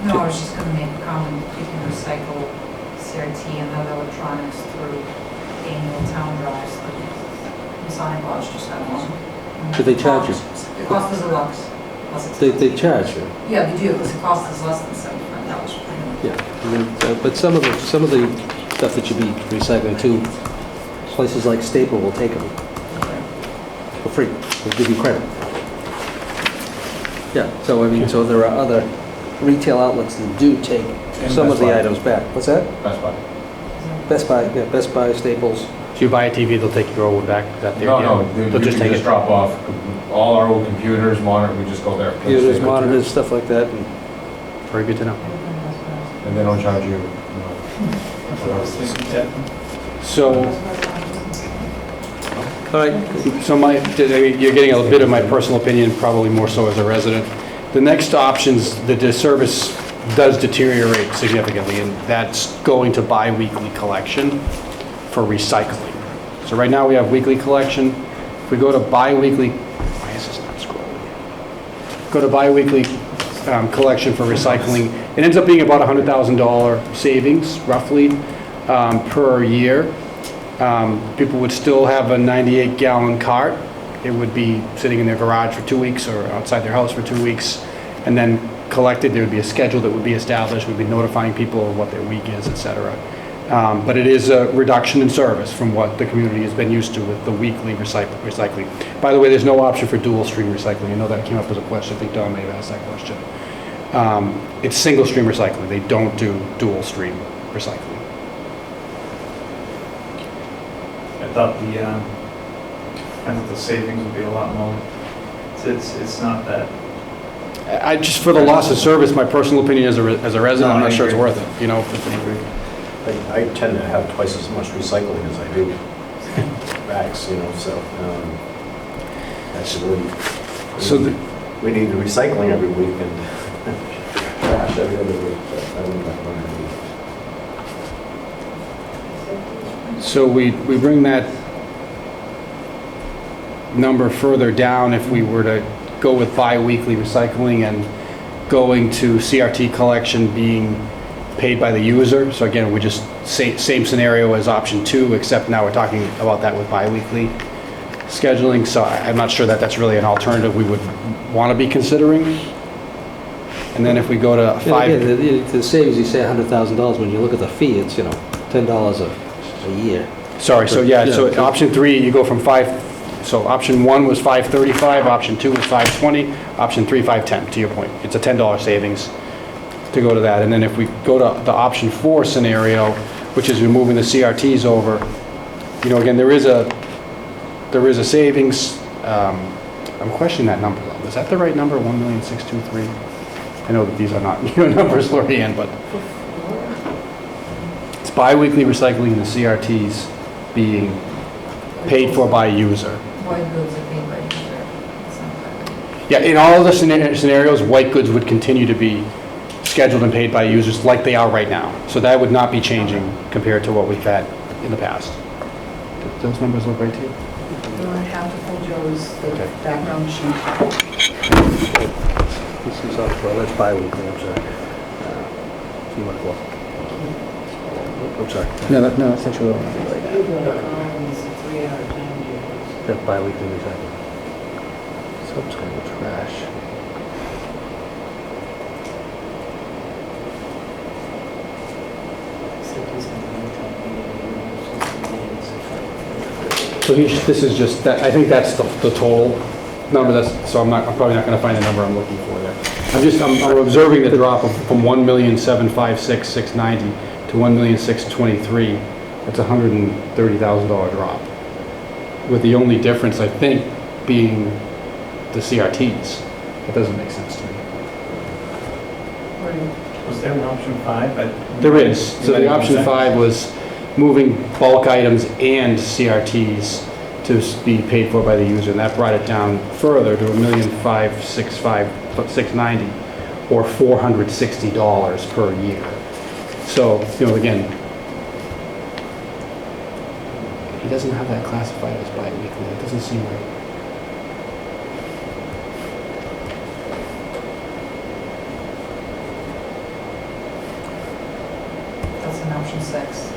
No, I was just going to make a comment. You can recycle CRT and other electronics through annual town drives. Like Masonic Lodge just had one. Do they charge you? The cost is a lot. They charge you? Yeah, they do, because the cost is less than $75 per unit. Yeah, and then, but some of the stuff that you be recycling too, places like Staple will take them for free. They'll give you credit. Yeah, so I mean, so there are other retail outlets that do take some of the items back. What's that? Best Buy. Best Buy, yeah, Best Buy, Staples. So you buy a TV, they'll take your old back? Is that the idea? No, They'll just take it. drop off all our old computers, monitor, we just go there. Computers, monitors, stuff like that. And very good to know. And they don't charge you, So, all right. So you're getting a bit of my personal opinion, probably more so as a resident. The next options, the service does deteriorate significantly, and that's going to bi-weekly collection for recycling. So right now we have weekly collection. If we go to bi-weekly, why is this not scrolling? Go to bi-weekly collection for recycling. It ends up being about $100,000 savings, roughly, per year. People would still have a 98-gallon cart. It would be sitting in their garage for 2 weeks or outside their house for 2 weeks, and then collected. There would be a schedule that would be established. We'd be notifying people of what their week is, etc. But it is a reduction in service from what the community has been used to with the weekly recycling. By the way, there's no option for dual stream recycling. I know that came up as a question. I think Don may have asked that question. It's single stream recycling. They don't do dual stream recycling. I thought the savings would be a lot more. It's not that. I just, for the loss of service, my personal opinion as a resident, I'm not sure it's worth it. I tend to have twice as much recycling as I do bags, so that's really. We need the recycling every week and trash every other week. But I don't know what So we bring that number further down if we were to go with bi-weekly recycling and going to CRT collection being paid by the user. So again, we just same scenario as option 2, except now we're talking about that with bi-weekly scheduling. So I'm not sure that that's really an alternative we would want to be considering. And then if we go to 5... Again, the savings, you say $100,000. When you look at the fee, it's, $10 a year. Sorry, so yeah, so option 3, you go from 5... So option 1 was $535, option 2 was $520, option 3, $510, to your point. It's a $10 savings to go to that. And then if we go to the option 4 scenario, which is removing the CRTs over, again, there is a savings. I'm questioning that number though. Is that the right number, 1,623,000? I know that these are not your numbers, Lorianne, but it's bi-weekly recycling and the CRTs being paid for by a user. Void bills are paid by user. Yeah, Yeah, in all of the scenarios, white goods would continue to be scheduled and paid by users like they are right now. So that would not be changing compared to what we've had in the past. Do those numbers look right to you? I have to pull Joe's background sheet. This is well, that's bi-weekly, I'm sorry. So you want to go? I'm sorry. No, that's not true. That's bi-weekly recycling. Subtotal trash. So this is just, that. I think that's the total number, so I'm probably not gonna find the number I'm looking for there. I'm observing the drop from 1,756,690 to 1,623,023. That's a $130,000 drop. With the only difference, I think, being the CRTs. That doesn't make sense to me. Was there an option 5? There is. So the option 5 was moving bulk items and CRTs to be paid for by the user, and that brought it down further to $1,565,690, or $460 per year. So, again, he doesn't have that classified as bi-weekly. That doesn't seem right. That's an option 6.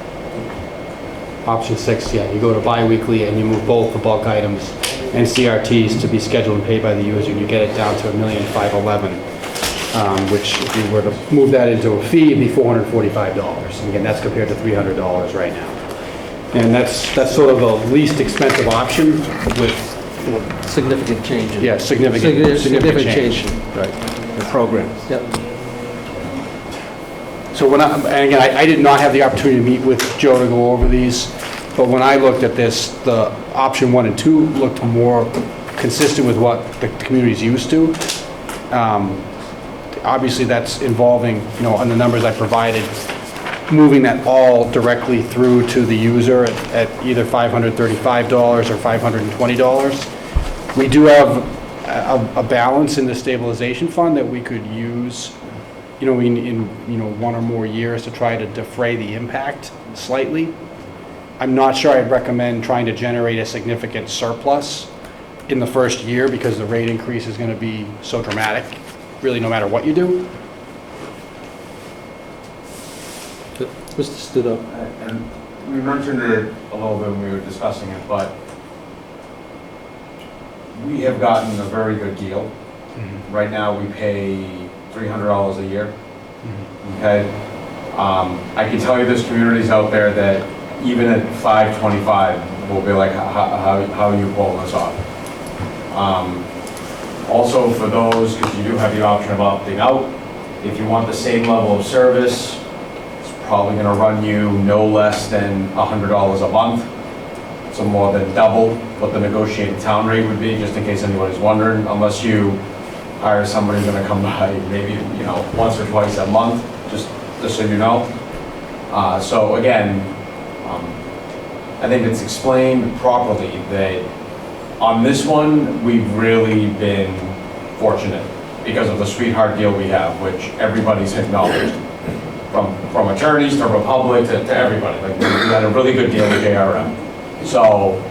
Option 6, yeah, you go to bi-weekly and you move both the bulk items and CRTs to be scheduled and paid by the user, and you get it down to $1,511,000, which if you were to move that into a fee, it'd be $445. And again, that's compared to $300 right now. And that's sort of the least expensive option with significant change. Yeah, significant change. Right. The program. Yep. So I did not have the opportunity to meet with Joe to go over these, but when I looked at this, the option 1 and 2 looked more consistent with what the community's used to. Obviously, that's involving, on the numbers I provided, moving that all directly through to the user at either $535 or $520. We do have a balance in the stabilization fund that we could use in 1 or more years to try to defray the impact slightly. I'm not sure I'd recommend trying to generate a significant surplus in the first year, because the rate increase is going to be so dramatic, really no matter what you do. Mr. Studo. And we mentioned it a little bit when we were discussing it, but we have gotten a very good deal. Mm-hmm. Right now we pay $300 a year. Mm-hmm. Okay. I can tell you there's communities out there that even at $525 will be like, how are you pulling this off? Also for those, because you do have the option of opting out, if you want the same level of service, it's probably going to run you no less than $100 a month. So more than double what the negotiated town rate would be, just in case anybody's wondering, unless you hire somebody who's going to come by maybe once or twice a month, just so you know. So again, I think it's explained properly that on this one we've really been fortunate because of the sweetheart deal we have, which everybody's acknowledged, from attorneys to Republic to everybody. Like we had a really good deal with JRM. So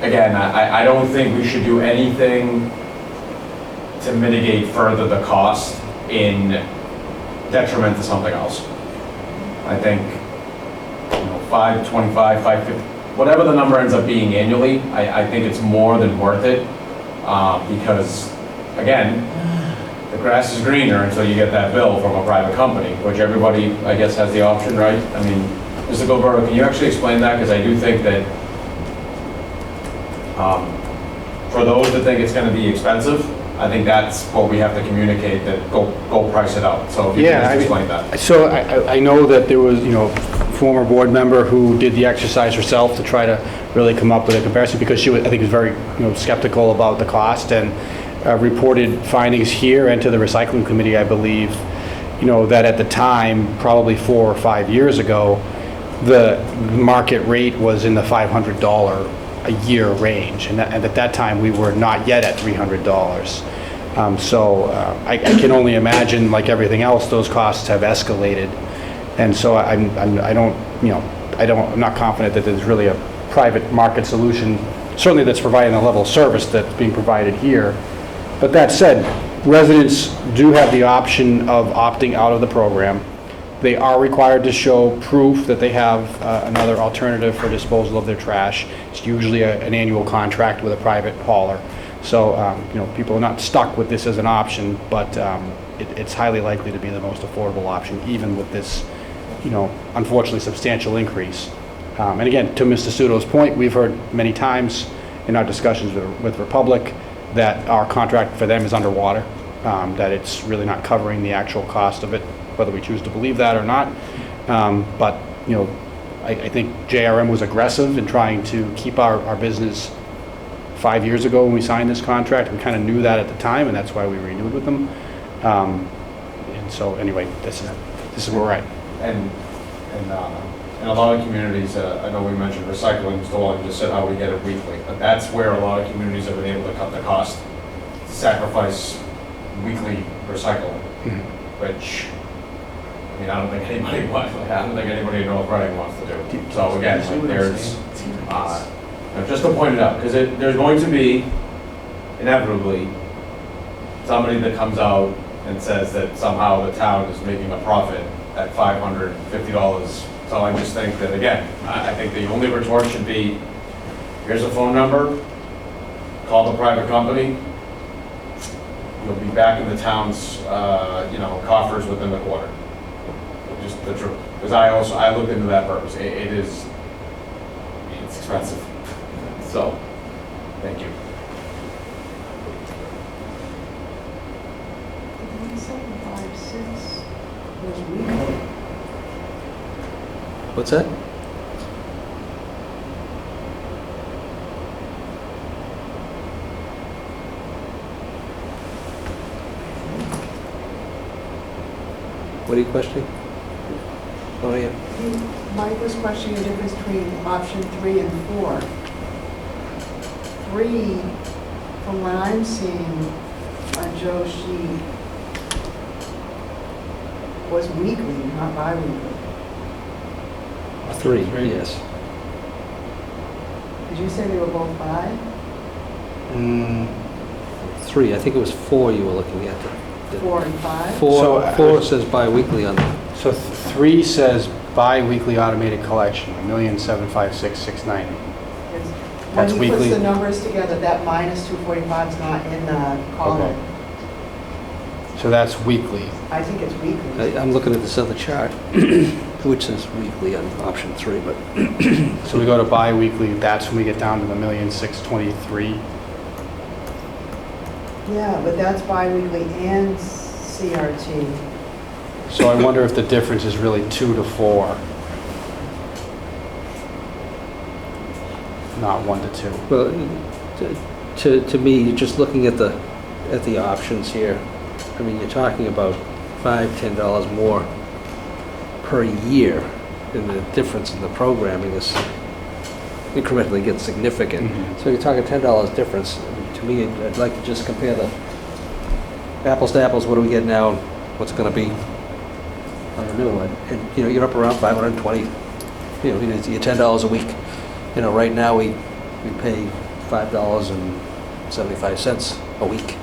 again, I don't think we should do anything to mitigate further the cost in detriment to something else. I think 525, 550, whatever the number ends up being annually, I think it's more than worth it, because again, the grass is greener until you get that bill from a private company, which everybody, I guess, has the option, right? I mean, Mr. Gilberto, can you actually explain that? Because I do think that for those that think it's going to be expensive, I think that's what we have to communicate, that go price it out. So if you can just explain that. So I know that there was, former board member who did the exercise herself to try to really come up with a comparison, because she, I think, was very, skeptical about the cost, and reported findings here and to the recycling committee, I believe, that at the time, probably 4 or 5 years ago, the market rate was in the $500 a year range, and at that time we were not yet at $300. I can only imagine, like everything else, those costs have escalated. And so I'm not confident that there's really a private market solution, certainly that's providing the level of service that's being provided here. But that said, residents do have the option of opting out of the program. They are required to show proof that they have another alternative for disposal of their trash. It's usually an annual contract with a private hauler. So, people are not stuck with this as an option, but it's highly likely to be the most affordable option, even with this, unfortunately substantial increase. And again, to Mr. Studo's point, we've heard many times in our discussions with Republic that our contract for them is underwater, that it's really not covering the actual cost of it, whether we choose to believe that or not. But I think JRM was aggressive in trying to keep our business. 5 years ago when we signed this contract, we kind of knew that at the time, and that's why we renewed with them. And so anyway, this is where we're at. And in a lot of communities, I know we mentioned recycling, Mr. Long just said how we get it weekly, but that's where a lot of communities have been able to cut the cost, sacrifice weekly recycling, which, I don't think anybody wants, I don't think anybody in North Reading wants to do. So again, there's, just to point it out, because there's going to be, inevitably, somebody that comes out and says that somehow the town is making a profit at $550. So I just think that, again, I think the only retort should be, here's a phone number, call the private company, you'll be back in the town's, coffers within the quarter. Just the truth. Because I looked into that purpose. It's expensive. So, thank you. What's that? What are you questioning? Oh, yeah. Mike was questioning the difference between option 3 and 4. 3, from what I'm seeing on Joe's sheet, was weekly, not bi-weekly. 3, yes. Did you say they were both bi? 3, I think it was 4 you were looking at. 4 and 5? 4 says bi-weekly on that. So 3 says bi-weekly automated collection, $1,756,690. That's when he weekly. puts the numbers together, that minus 245 is not in the column. Okay. So that's weekly. I think it's weekly. I'm looking at this other chart, which says weekly on option 3, but. So we go to bi-weekly, that's when we get down to the $1,623,000. Yeah, but that's bi-weekly and CRT. So I wonder if the difference is really 2 to 4, not 1 to Well,2. to me, just looking at the options here, you're talking about $5, $10 more per year, and the difference in the programming is incrementally gets significant. So you're talking $10 difference. To me, I'd like to just compare the apples to apples. What do we get now? And what's going to be on the new one? And you're up around 520. You're $10 a week. Right now we pay $5.75 a week.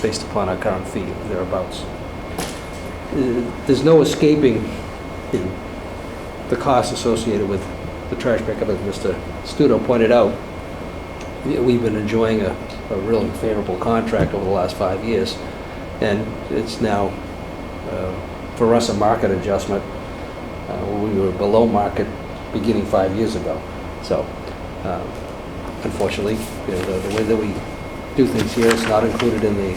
Based upon our current fee, thereabouts. There's no escaping the costs associated with the trash pickup, as Mr. Studo pointed out. We've been enjoying a really favorable contract over the last 5 years, and it's now, for us, a market adjustment. We were below market beginning 5 years ago. So, unfortunately, the way that we do things here, it's not included in the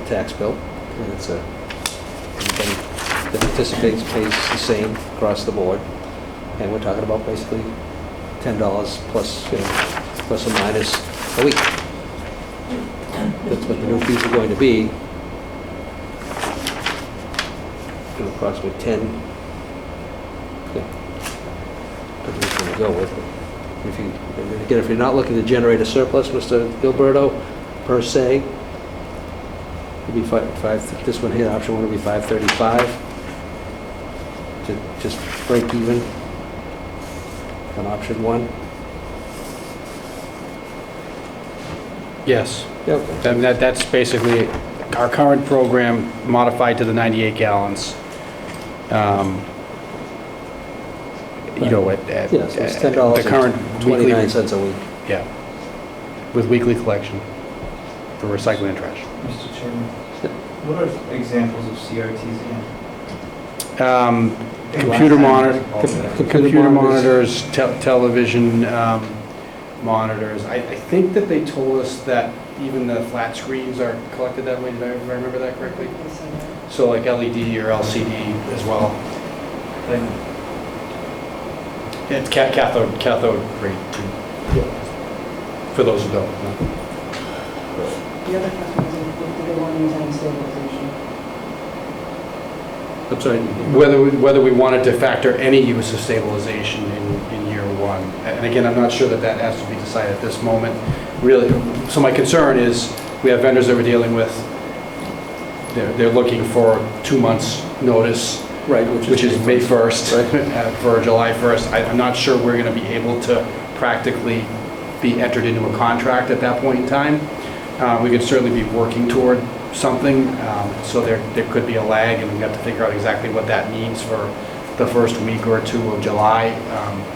tax bill, and it's everybody that participates pays the same across the board, and we're talking about basically $10 plus or minus a week. That's what the new fees are going to be. Approximately 10. Yeah. That's what we're going to go with. If you're not looking to generate a surplus, Mr. Gilberto, per se, It'll be this one here, option one will be 535. To just break even on option one. Yes. Yep. That's basically our current program modified to the 98 gallons. You know, Yeah, so it's $10 the current and 29 cents a week. Yeah, with weekly collection for recycling and trash. Mr. Chairman, what are examples of CRTs again? Computer monitors, television monitors. I think that they told us that even the flat screens are collected that way. Did I remember that correctly? So like LED or LCD as well. It's cathode grade too. For those who don't know. The other question is if they want to use any stabilization. I'm sorry. Whether we wanted to factor any use of stabilization in year one. And again, I'm not sure that has to be decided at this moment. Really, so my concern is we have vendors that we're dealing with. They're looking for 2 months notice. Right, which is May 1st, right? For July 1st. I'm not sure we're going to be able to practically be entered into a contract at that point in time. We could certainly be working toward something, so there could be a lag, and we have to figure out exactly what that means for the first week or two of July.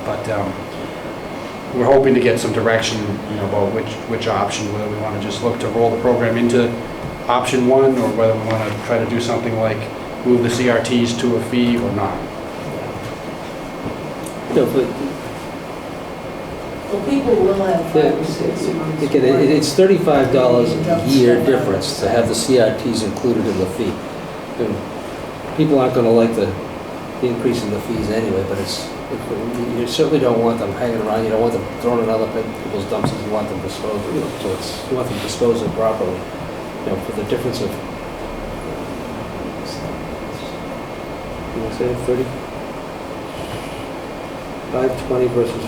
But we're hoping to get some direction, about which option, whether we want to just look to roll the program into option one, or whether we want to try to do something like move the CRTs to a fee or not. No, but Well, people will have 5 or 6 months. again, it's $35 a year difference to have the CRTs included in the fee. And people aren't going to like the increase in the fees anyway, but you certainly don't want them hanging around. You don't want them thrown in other people's dumpsters. You want them disposed. You want them disposed of properly. For the difference of. You want to say 30? 520 versus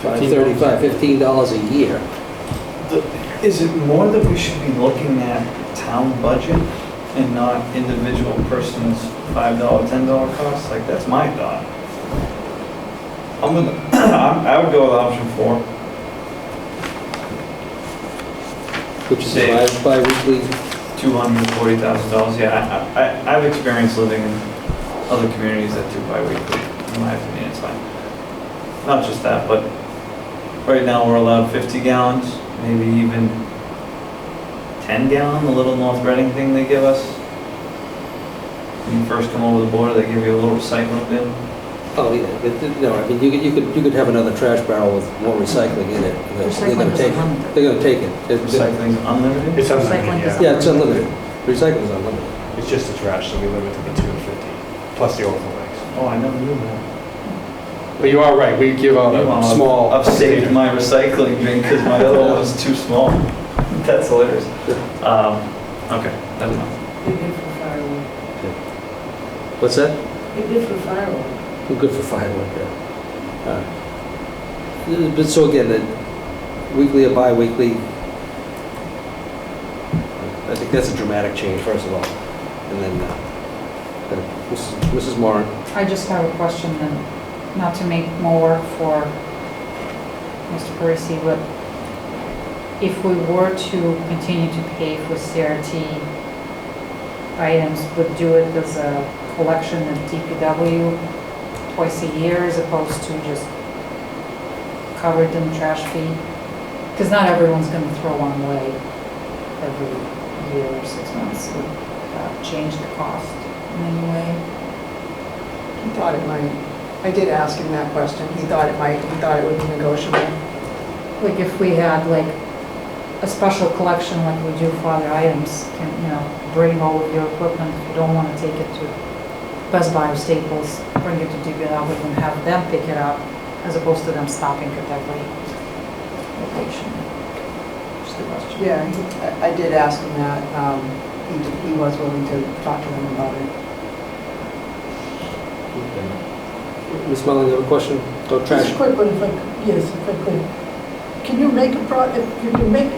535, $15 a year. Is it more that we should be looking at town budget and not individual person's $5, $10 costs? Like, that's my thought. I would go with option 4. Which is bi-weekly? $240,000. Yeah, I've experienced living in other communities that do bi-weekly. In my opinion, it's fine. Not just that, but right now we're allowed 50 gallons, maybe even 10 gallon, the little North Reading thing they give us. When you first come over the border, they give you a little recycling bin. Oh, yeah, but no, I mean, you could have another trash barrel with more recycling in it. They're going to take it. They're going to take it. Recycling's unlimited? It's unlimited, Yeah, it's unlimited. Recycling's unlimited. It's just the trash, so we limit to the 250, plus the overflow bags. Oh, I never knew that. But you are right, we give out a small... I've saved my recycling bin because my other one was too small. That's hilarious. Okay, that's fine. They're good for firewood. What's that? They're good for firewood. Good for firewood, yeah. But so again, the weekly or bi-weekly, I think that's a dramatic change, first of all. And then, Mrs. Moran. I just have a question then, not to make more work for Mr. Parisi, but if we were to continue to pay for CRT items, would do it as a collection of DPW twice a year as opposed to just covered in the trash fee? Because not everyone's going to throw one away every year or 6 months. Would change the cost in any way? He thought it might. I did ask him that question. He thought it might. He thought it would be negotiable. Like if we had like a special collection like we do for other items, can, bring all of your equipment. If you don't want to take it to Best Buy or Staples, bring it to DPW and have them pick it up, as opposed to them stopping at every location. Just a question. Yeah, I did ask him that. He was willing to talk to them about it. Ms. Mullen, you have a question? Oh, trash. Just a quick one, if I could. can you make a profit, if you can make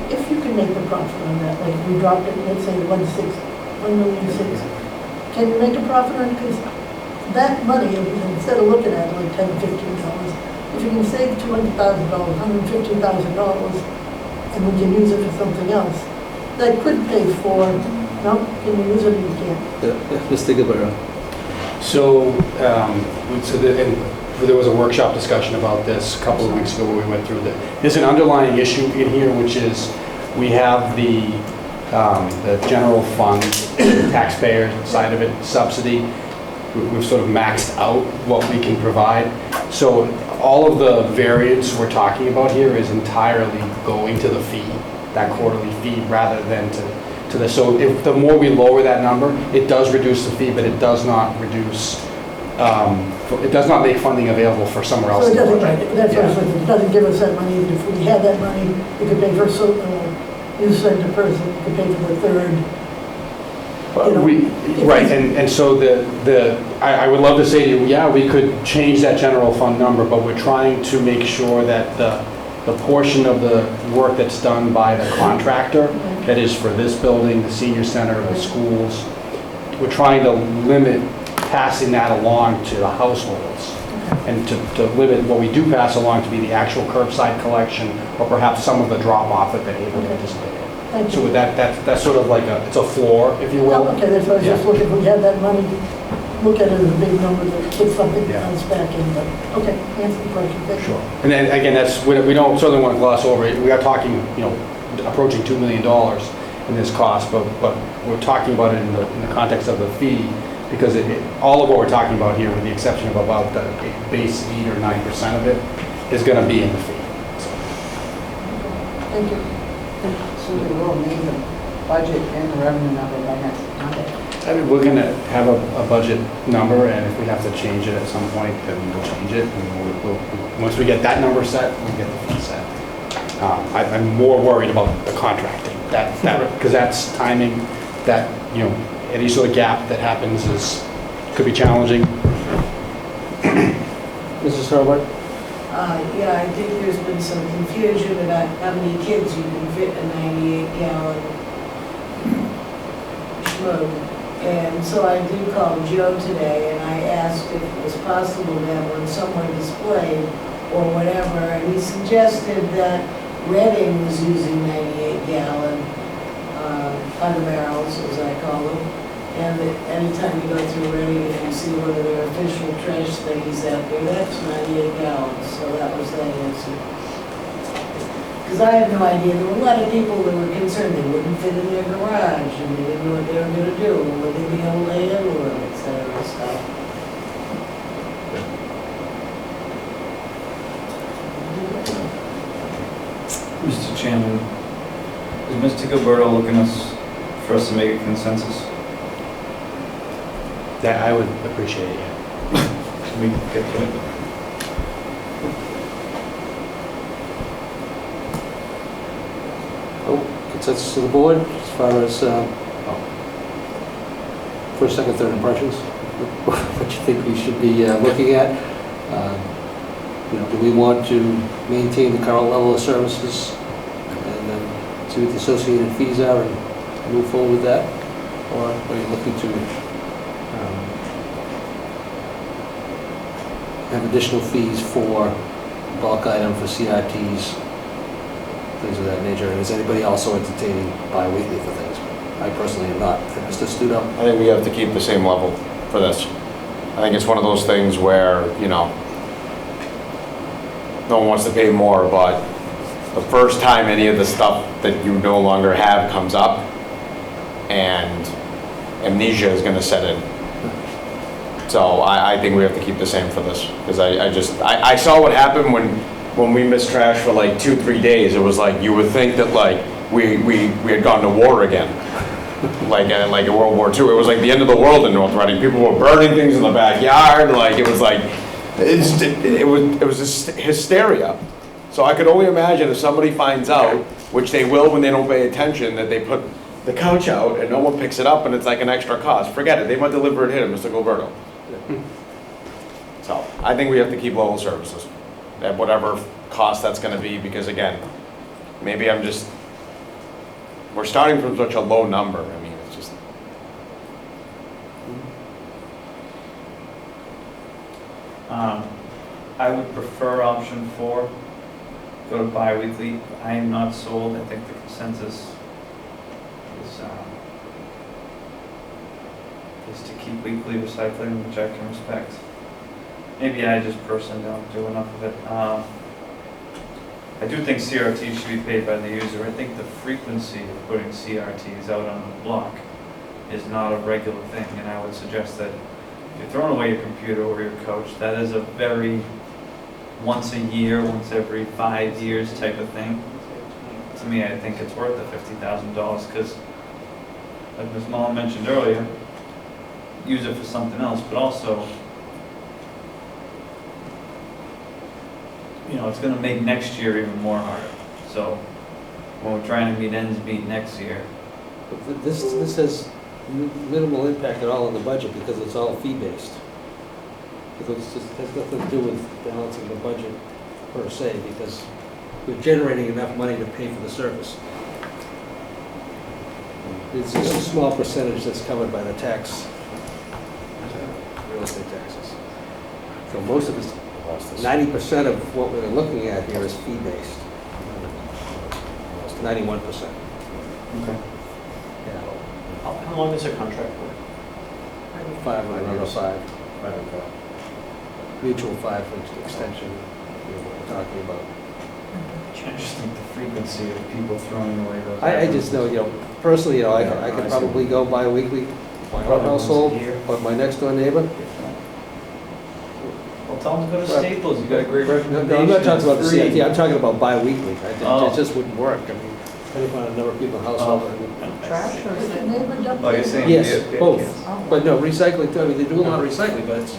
a profit on that, like we dropped it, let's say 1.6, can you make a profit on it? Because that money, instead of looking at it like $10, $15, if you can save $200,000, $150,000, and we can use it for something else, that could pay for, no, can you use it or you can't? Mr. Gilberto. So, there was a workshop discussion about this a couple of weeks ago where we went through that. There's an underlying issue in here, which is we have the general fund, the taxpayer side of it, subsidy. We've sort of maxed out what we can provide. So all of the variance we're talking about here is entirely going to the fee, that quarterly fee, rather than to the, so if the more we lower that number, it does reduce the fee, but it does not reduce, it does not make funding available for somewhere else. So it doesn't, right, that's what I was thinking, it doesn't give us that money, if we had that money, we could pay for you send a person, we could pay for the third. Right, and so I would love to say to you, yeah, we could change that general fund number, but we're trying to make sure that the portion of the work that's done by the contractor, that is for this building, the senior center, the schools, we're trying to limit passing that along to the households, and to limit what we do pass along to be the actual curbside collection, or perhaps some of the drop-off that they're able to participate in. So that's sort of like it's a floor, if you will. Okay, that's what I was just looking, if we had that money, look at it as a big number that put something else back in, but, okay, answer the question, thank you. Sure. And then, again, we don't certainly want to gloss over it. We are talking, approaching $2 million in this cost, but we're talking about it in the context of the fee, because all of what we're talking about here, with the exception of about the base 8 or 9% of it, is going to be in the fee. Thank you. So we will need the budget and the revenue number by next Monday. I mean, we're going to have a budget number, and if we have to change it at some point, then we'll change it. And once we get that number set, we'll get the fee set. I'm more worried about the contracting, because that's timing. That any sort of gap that happens could be challenging. Mrs. Hurlbert? Yeah, I think there's been some confusion about how many kids you can fit in a 98-gallon schmooze. And so I did call Joe today, and I asked if it was possible to have one somewhere displayed or whatever, and he suggested that Reading was using 98-gallon under barrels, as I call them. And anytime you go through Reading, if you see one of their official trash things out there, that's 98 gallons, so that was that answer. Because I had no idea, there were a lot of people that were concerned they wouldn't fit in their garage, and they didn't know what they were going to do, would they be able to handle it, et cetera, stuff. Mr. Chairman, is Mr. Gilberto looking for us to make a consensus? That I would appreciate it, yeah. Can we get to it? Consensus to the board as far as first, second, third impressions? What you think we should be looking at? Do we want to maintain the current level of services and then see what the associated fees are and move forward with that? Or are you looking to have additional fees for bulk item, for CRTs, things of that nature? And is anybody also entertaining bi-weekly for things? I personally am not. Mr. Studo? I think we have to keep the same level for this. I think it's one of those things where, no one wants to pay more, but the first time any of the stuff that you no longer have comes up, and amnesia is going to set in. So I think we have to keep the same for this, because I saw what happened when we missed trash for like 2-3 days. It was like you would think that like we had gone to war again, like in World War II. It was like the end of the world in North Reading. People were burning things in the backyard. Like it was like it was just hysteria. So I could only imagine if somebody finds out, which they will when they don't pay attention, that they put the couch out and no one picks it up and it's like an extra cost. Forget it. They might deliver it here, Mr. Gilberto. So I think we have to keep level services. at whatever cost that's gonna be, because again, maybe we're starting from such a low number. I mean, it's just. I would prefer option 4, go to bi-weekly. I am not sold. I think the consensus is to keep weekly recycling, which I can respect. Maybe I just personally don't do enough of it. I do think CRT should be paid by the user. I think the frequency of putting CRTs out on the block is not a regular thing, and I would suggest that if you're throwing away your computer or your couch, that is a very once a year, once every 5 years type of thing. To me, I think it's worth the $50,000 because, like Ms. Mullen mentioned earlier, use it for something else, but also, you know, it's going to make next year even more harder. So when we're trying to meet ends meet next year. But this has minimal impact at all on the budget because it's all fee-based. Because it has nothing to do with balancing the budget per se, because we're generating enough money to pay for the service. It's just a small percentage that's covered by the tax, real estate taxes. So most of this, 90% of what we're looking at here is fee-based. 91%. Okay. Yeah. How long is the contract for? 5 and 5. 5 and 5. Mutual 5 extension, we're talking about. I just think the frequency of people throwing away those. I just know, personally, I could probably go bi-weekly, my own household, or my next door neighbor. Well, tell them to go to Staples. You got a great recommendation. No, I'm not talking about the Free. CIT, I'm talking about bi-weekly. Oh. It just wouldn't work. I mean, depending on the number of people in the household. Trash or is it neighbor dumpster? Oh, you're saying? Yes, yeah, both. yeah. But no, recycling, too. I mean, they do a lot of recycling, but it's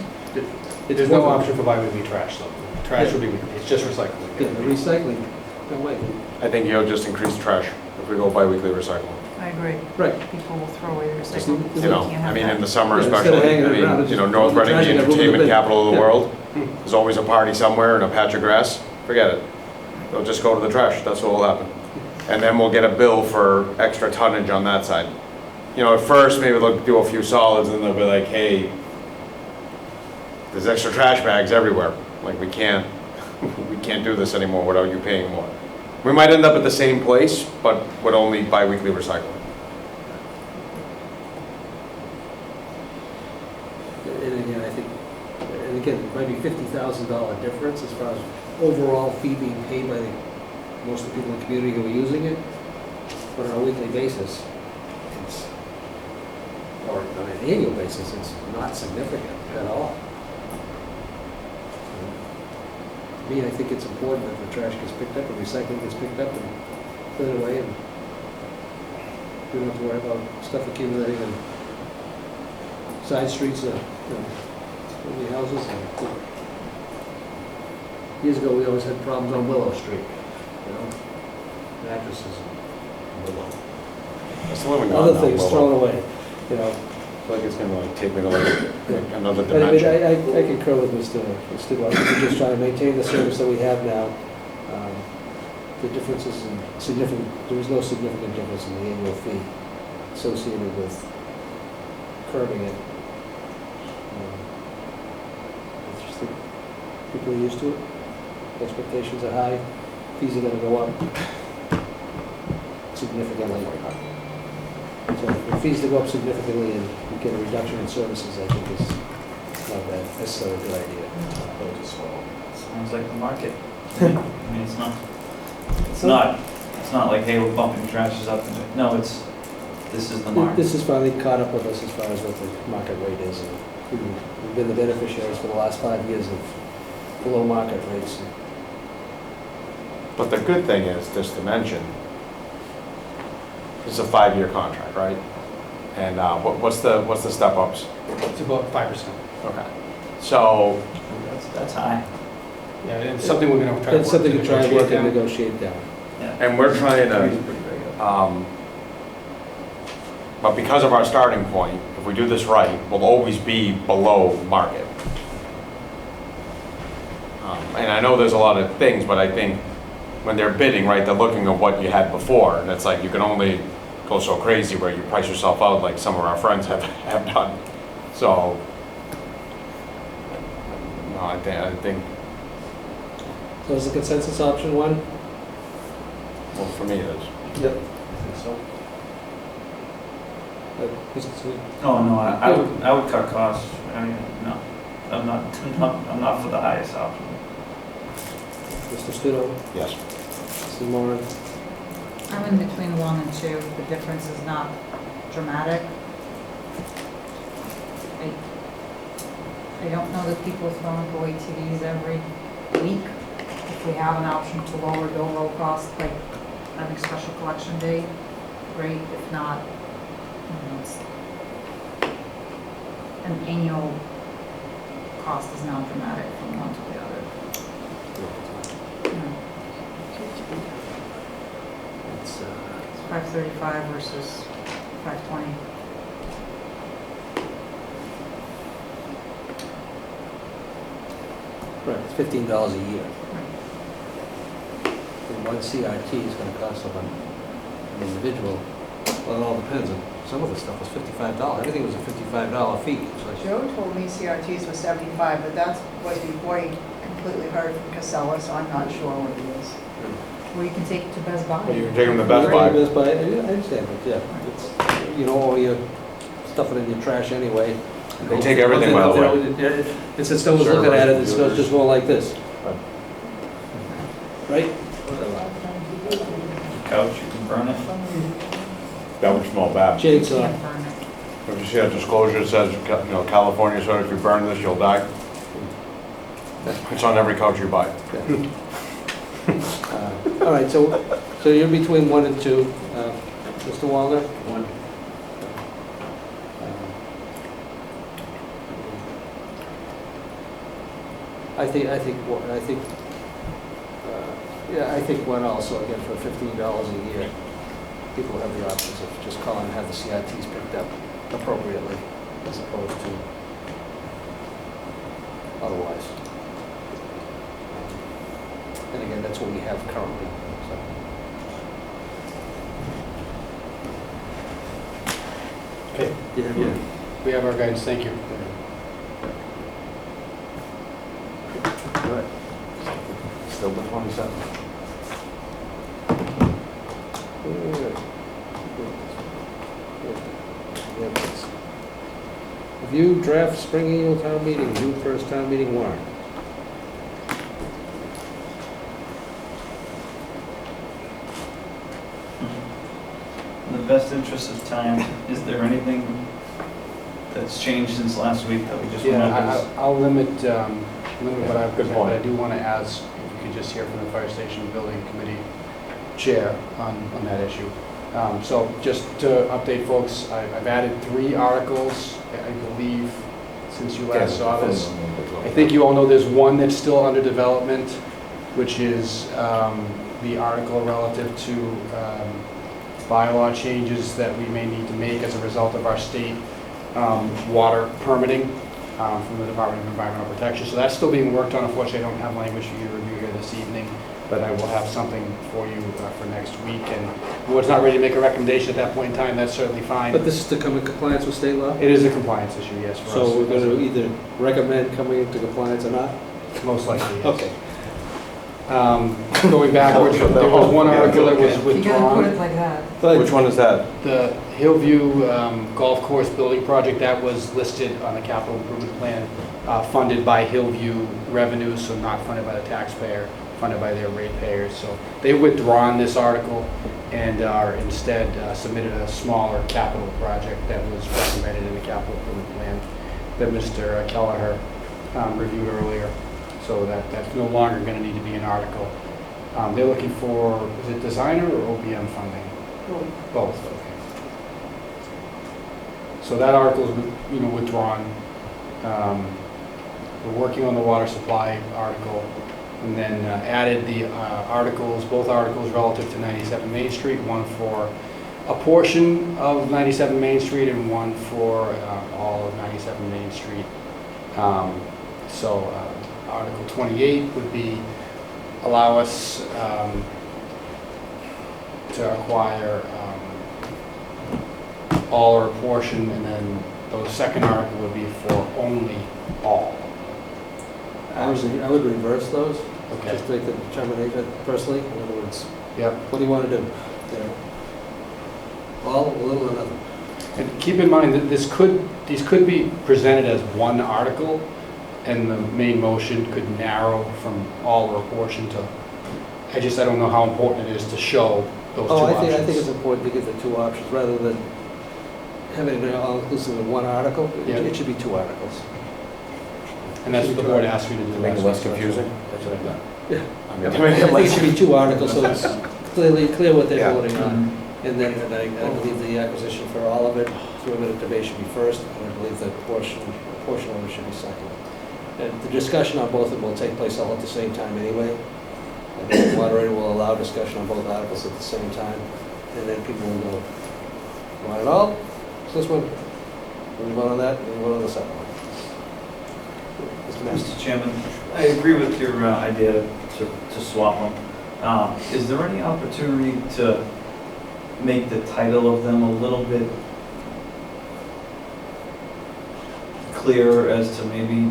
There's no option for bi-weekly trash, though. Trash would be weekly, it's just recycling. Yeah, the recycling, no way. I think you'll just increase trash if we go bi-weekly recycling. I agree. Right. People will throw away their Just, recycling. You know, I mean, in the summer Yeah, instead of especially, hanging I it around, mean, just North throw the Reading, trash the in a room in the entertainment bin. capital of the Yeah. world. There's always a party somewhere and a patch of grass. Forget it. They'll just go to the trash, that's what will happen. And then we'll get a bill for extra tonnage on that side. You know, at first, maybe they'll do a few solids and they'll be like, hey, there's extra trash bags everywhere. Like, we can't do this anymore without you paying more. We might end up at the same place, but with only bi-weekly recycling. And again, I think, and again, it might be $50,000 difference as far as overall fee being paid by most of the people in the community who are using it. But on a weekly basis, or on an annual basis, it's not significant at all. To me, I think it's important that the trash gets picked up and recycling gets picked up and put it away, and we don't have to worry about stuff accumulating in side streets of the houses. Years ago, we always had problems on Willow Street, mattresses and Willow. I still haven't Other gotten things that thrown Willow. away, I feel like it's gonna take me to like another But I mean, dimension. I concur with Mr. Goff. We're just trying to maintain the service that we have now. The difference is significant. There is no significant difference in the annual fee associated with curbing it. I just think people are used to it. Expectations are high. Fees are going to go up significantly. So for fees to go up significantly and you get a reduction in services, I think is not that necessarily a good idea. Sounds like the market. I mean, it's not like, hey, we're bumping trashes up. No, this is the market. This has finally caught up with us as far as what the market rate is. And we've been the beneficiaries for the last 5 years of below market rates. But the good thing is, just to mention, it's a 5-year contract, right? And what's the step ups? It's about 5%. Okay. So that's high. Yeah, it's something we're going to try to work It's something to try and work and negotiate negotiate down. And we're trying to, but because of our starting point, if we do this right, we'll always be below market. And I know there's a lot of things, but I think when they're bidding, right, they're looking at what you had before, and it's like you can only go so crazy where you price yourself out like some of our friends have done. So, no, I think, So is the consensus option one? well, for me it is. Yep. I think so. Oh, no, I would cut costs. I mean, no, I'm not for the highest option. Mr. Studo? Yes. Mrs. Moran? I'm in between 1 and 2. The difference is not dramatic. I don't know that people throw away TVs every week. If we have an option to lower the overall cost, like having special collection day, great. If not, it's an annual cost is not dramatic from one to the other. It's, It's 535 versus 520. right, it's $15 a year. And one CRT is going to cost them an individual. Well, it all depends. Some of the stuff was $55. Everything was a $55 fee. So it's- Joe told me CRTs was 75, but that was before he completely heard from Casella, so I'm not sure what it is. Or you can take it to Best Buy. You can take them to Best Buy. Best Buy, I understand, but yeah, it's, you know, all your stuff it in your trash anyway. They take everything, by the way. It's just, someone's looking at it, it's just more like this. Right? Couch, you can burn it. That would smell bad. Chainsaw. If you see a disclosure that says, you know, California, so if you burn this, you'll die. It's on every couch you buy. All right, so you're between 1 and 2. Mr. Walner? 1. I think 1 also, again, for $15 a year. People have the options of just calling and have the CITs picked up appropriately, as opposed to otherwise. And again, that's what we have currently, so. Okay. Yeah. We have our guidance, thank you. Good. Still the 27th. Review draft spring annual town meeting, June 1st town meeting warrant. In the best interest of time, is there anything that's changed since last week that we just want to? I'll limit what I've got, but I do want to ask if you could just hear from the Fire Station Building Committee Chair on that issue. So just to update folks, I've added 3 articles, I believe, since you last saw this. I think you all know there's one that's still under development, which is the article relative to bylaw changes that we may need to make as a result of our state water permitting from the Department of Environmental Protection. So that's still being worked on. Unfortunately, I don't have language for you to review here this evening, but I will have something for you for next week. And if it's not ready to make a recommendation at that point in time, that's certainly fine. But this is to come in compliance with state law? It is a compliance issue, yes, for us. So we're going to either recommend coming into compliance or not? Most likely, yes. Okay. Going backwards, there was one article that was You gotta put it withdrawn. like that. Which one is that? The Hillview Golf Course Building Project, that was listed on the capital improvement plan, funded by Hillview revenues, so not funded by the taxpayer, funded by their ratepayers. So they've withdrawn this article and are instead submitted a smaller capital project that was recommended in the capital improvement plan that Mr. Kelleher reviewed earlier. So that's no longer going to need to be an article. They're looking for, is it designer or OPM funding? Both, okay. So that article is, withdrawn. We're working on the water supply article, and then added the both articles relative to 97 Main Street, one for a portion of 97 Main Street and one for all of 97 Main Street. Article 28 would be allow us to acquire all or a portion, and then the second article would be for only all. I would reverse those, Okay. just make the determination personally, in other words, Yep. what do you want to do? You know, all, a little, or nothing. And keep in mind that these could be presented as one article, and the main motion could narrow from all or a portion to, I don't know how important it is to show those two options. I think it's important to give the two options, rather than having it all inclusive in one article. Yeah. It should be two articles. And that's what the board asked me to do. To make it less confusing, that's what I've done. Yeah. I'm I gonna make it think it less. should be two articles, so it's clear what they're Yeah. voting on. And then I believe the acquisition for all of it, through a minute debate should be first, and I believe the portion of it should be second. And the discussion on both of them will take place all at the same time anyway. I think the moderator will allow discussion on both articles at the same time, and then people will go, want it all? It's this one. Then you vote on that, and you vote on the second one. Mr. Master. Mr. Chairman, I agree with your idea to swap them. Is there any opportunity to make the title of them a little bit clearer as to maybe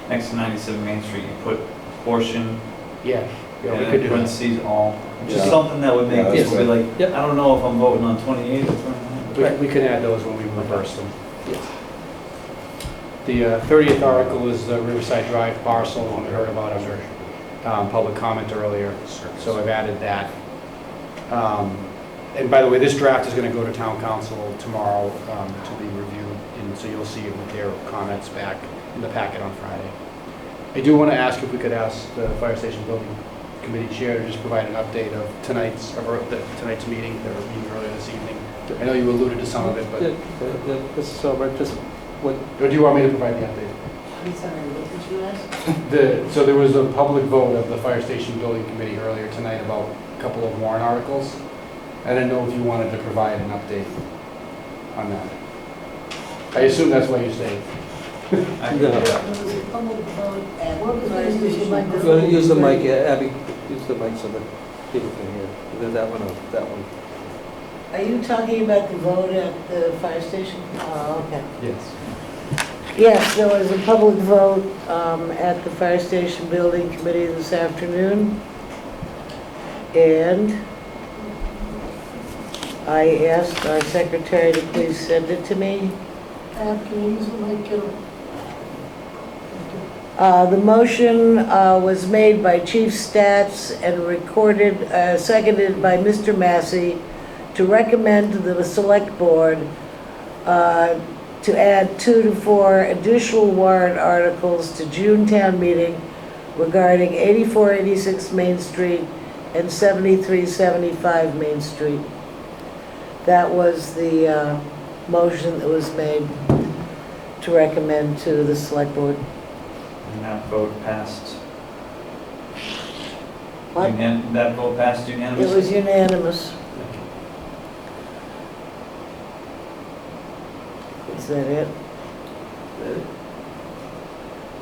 next to 97 Main Street, you put portion, Yeah, we and could in do that. parentheses all? Just Yeah. something that would make Yeah, that's people be like, Yep. I don't know if I'm voting on 28 or 29. We can add those when we reverse them. Yes. The 30th article is the Riverside Drive parcel, we heard about under public comment earlier, so I've added that. And by the way, this draft is going to go to town council tomorrow to be reviewed, and so you'll see it with their comments back in the packet on Friday. I do want to ask if we could ask the Fire Station Building Committee Chair to just provide an update of tonight's meeting, their meeting earlier this evening. I know you alluded to some of it, but Mr. Silver, just what, or do you want me to provide the update? I'm sorry, what did you ask? So there was a public vote of the Fire Station Building Committee earlier tonight about a couple of warrant articles. I didn't know if you wanted to provide an update on that. I assume that's why you stayed. I can do that. There was a public vote at What was the fire the use of station. microphone? Go ahead and use the mic, yeah, Abby, use the mic so that people can hear. Either that one or that one. Are you talking about the vote at the fire station? Oh, okay. Yes. Yes, there was a public vote at the Fire Station Building Committee this afternoon. And I asked our secretary to please send it to me. Can you use the mic, The motion was made by Chief Stats and recorded, seconded by Mr. Massey to recommend to the Select Board to add 2 to 4 additional warrant articles to June town meeting regarding 8486 Main Street and 7375 Main Street. That was the motion that was made to recommend to the Select Board. And that vote passed. What? That vote passed unanimously? It was unanimous. Is that it?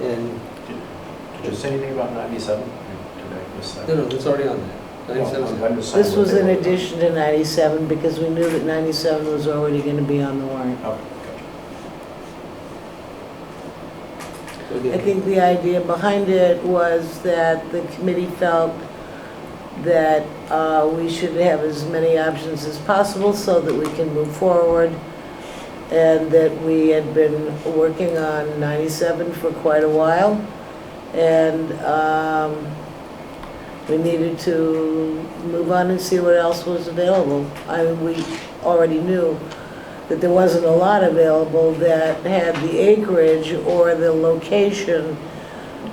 And, Did you say anything about 97? Did I miss that? no, it's already on there. 97. I'm just This saying was what in they were- addition to 97 because we knew that 97 was already going to be on the warrant. Oh, I think the idea behind it was that the committee felt that we should have as many options as possible so that we can move forward, and that we had been working on 97 for quite a while, and we needed to move on and see what else was available. I mean, we already knew that there wasn't a lot available that had the acreage or the location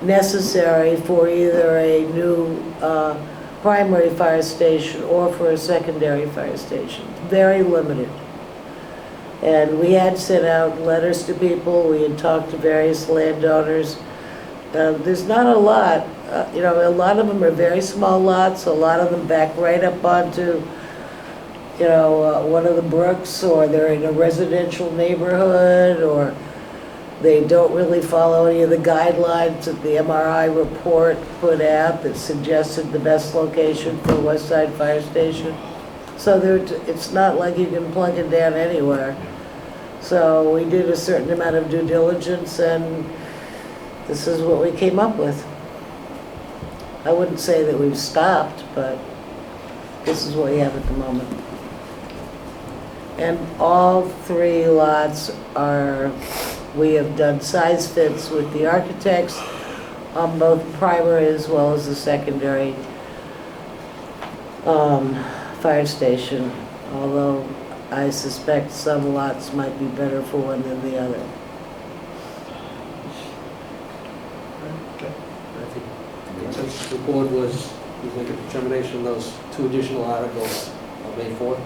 necessary for either a new primary fire station or for a secondary fire station. Very limited. And we had sent out letters to people, we had talked to various landowners. There's not a lot, you know, a lot of them are very small lots, a lot of them back right up onto, you know, one of the brooks, or they're in a residential neighborhood, or, They don't really follow any of the guidelines that the MRI report put out that suggested the best location for West Side Fire Station. So it's not like you can plug it down anywhere. So we did a certain amount of due diligence, and this is what we came up with. I wouldn't say that we've stopped, but this is what we have at the moment. And all 3 lots we have done size fits with the architects on both primary as well as the secondary fire station, although I suspect some lots might be better for one than the other. I think the consensus of the board was to make a determination of those 2 additional articles on May 4th.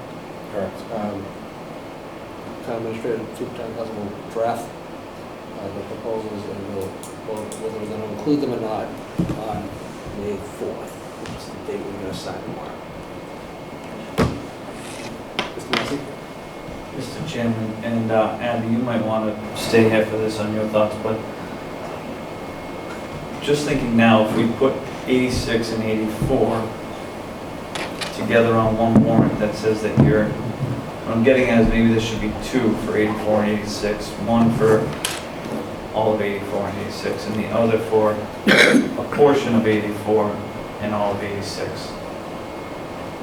Correct. Town administrator, superintendent council will draft the proposals, and whether we're going to include them or not on May 4th. That's the date we're going to sign tomorrow. Mr. Massey? Mr. Chairman, and Abby, you might want to stay here for this on your thoughts, but just thinking now, if we put 86 and 84 together on one warrant that says that what I'm getting at is maybe there should be 2 for 84 and 86, one for all of 84 and 86, and the other for a portion of 84 and all of 86.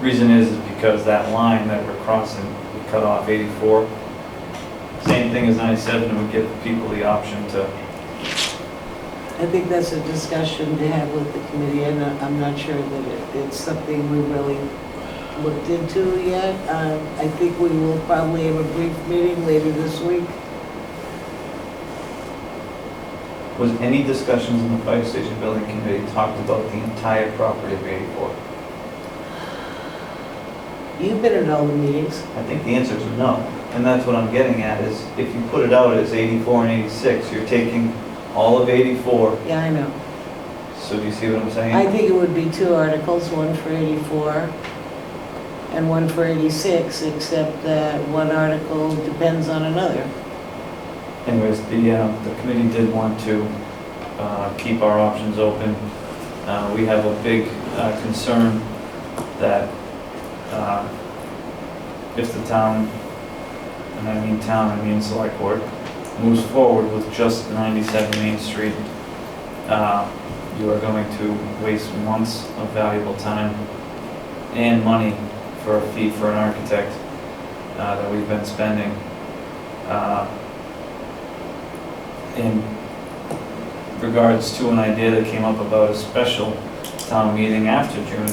Reason is because that line that we're crossing, we cut off 84. Same thing as 97, it would give people the option to. I think that's a discussion to have with the committee, and I'm not sure that it's something we really looked into yet. I think we will probably have a brief meeting later this week. Was any discussions in the fire station building committee talked about the entire property of 84? You've been in all the meetings. I think the answer is no. And that's what I'm getting at is if you put it out as 84 and 86, you're taking all of 84. Yeah, I know. So do you see what I'm saying? I think it would be 2 articles, one for 84 and one for 86, except that one article depends on another. Anyways, the committee did want to keep our options open. We have a big concern that if the town, and I mean town, I mean select board, moves forward with just 97 Main Street, you are going to waste months of valuable time and money for a fee for an architect that we've been spending. In regards to an idea that came up about a special town meeting after June,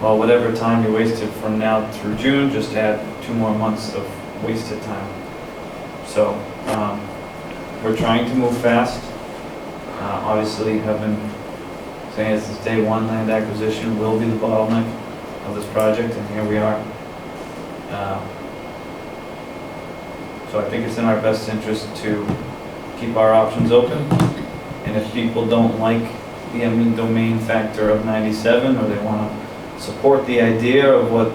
well, whatever time you wasted from now through June, just add 2 more months of wasted time. So we're trying to move fast. Obviously, have been saying since day one, land acquisition will be the bottleneck of this project, and here we are. So I think it's in our best interest to keep our options open, and if people don't like the eminent domain factor of 97, or they want to support the idea of what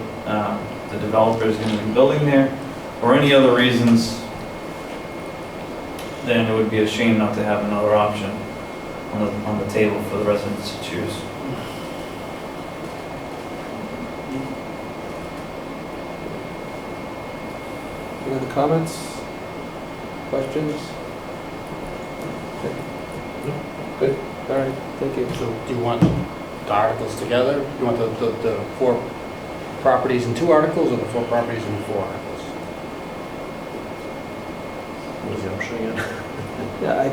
the developer is going to be building there, or any other reasons, then it would be a shame not to have another option on the table for the residents to choose. Any other comments? Questions? Good. All right. Thank you. So do you want the articles together? You want the 4 properties in 2 articles, or the 4 properties in 4 articles? What was the option again? Yeah,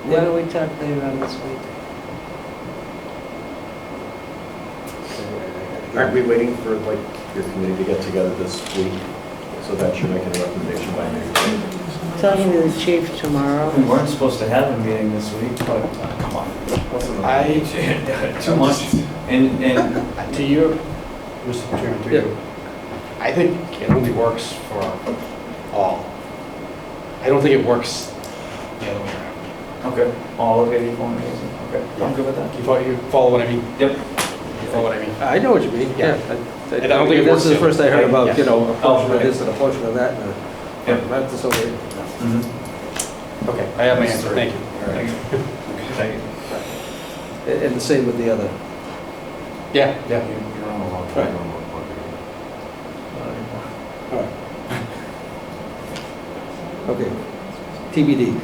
Why don't we talk later on this week? Aren't we waiting for like your committee to get together this week so that you're making a recommendation by May? Talking to the chief tomorrow. We weren't supposed to have a meeting this week, but come on. Too much. And to you, Mr. Chairman, to you, I think it only works for all. I don't think it works the other way around. Okay, all of 84 and 86. Okay, I'm good with that. You follow what I mean? Yep. You follow what I mean? I know what you mean. Yeah. And I don't think it works This is the first I heard about, Yeah. a portion of this and a portion of that. Yep. That's so weird. Mm-hmm. Okay, I have my answer, thank you. Thank you. Thank you. And the same with the other. Yeah, yeah. You're on a long Right. time. All right. Okay. TBD.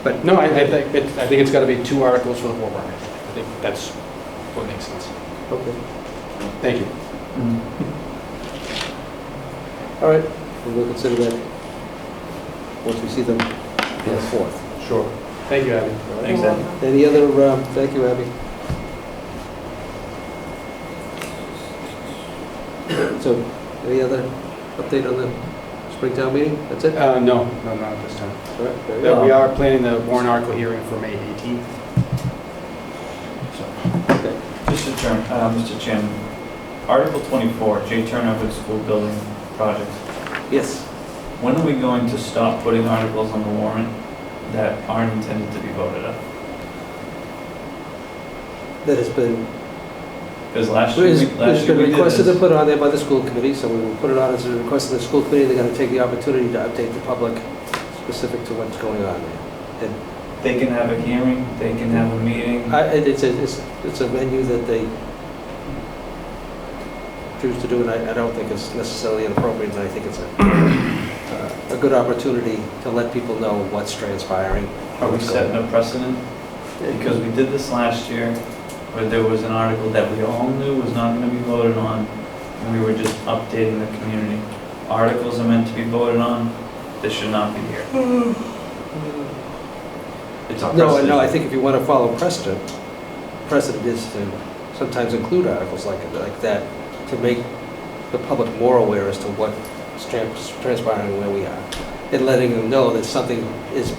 But no, I think it's got to be 2 articles for the warrant. I think that's what makes sense. Okay. Thank you. All right, we'll consider that once we see them on the 4th. Sure. Thank you, Abby. Thanks, Ed. Any other, thank you, Abby. So, any other update on the Springtown meeting? That's it? No, not at this time. All right, very We good. are planning the warrant article hearing for May 18th. Okay. Mr. Chairman, Article 24, J. Turnover School Building Project. Yes. When are we going to stop putting articles on the warrant that aren't intended to be voted on? That has been, Because last year it's we been did requested to this. put on there by the school committee, so we will put it on as a request of the school committee. They're going to take the opportunity to update the public specific to what's going on there. And They can have a hearing, they can have a meeting. it's a venue that they choose to do, and I don't think it's necessarily inappropriate, and I think it's a good opportunity to let people know what's transpiring. Are we what's going setting on. a precedent? Because we did this last year, where there was an article that we all knew was not going to be voted on, and we were just updating the community. Articles are meant to be voted on, they should not be here. It's our No, precedent. I think if you want to follow precedent is to sometimes include articles like that to make the public more aware as to what's transpiring where we are, and letting them know that something is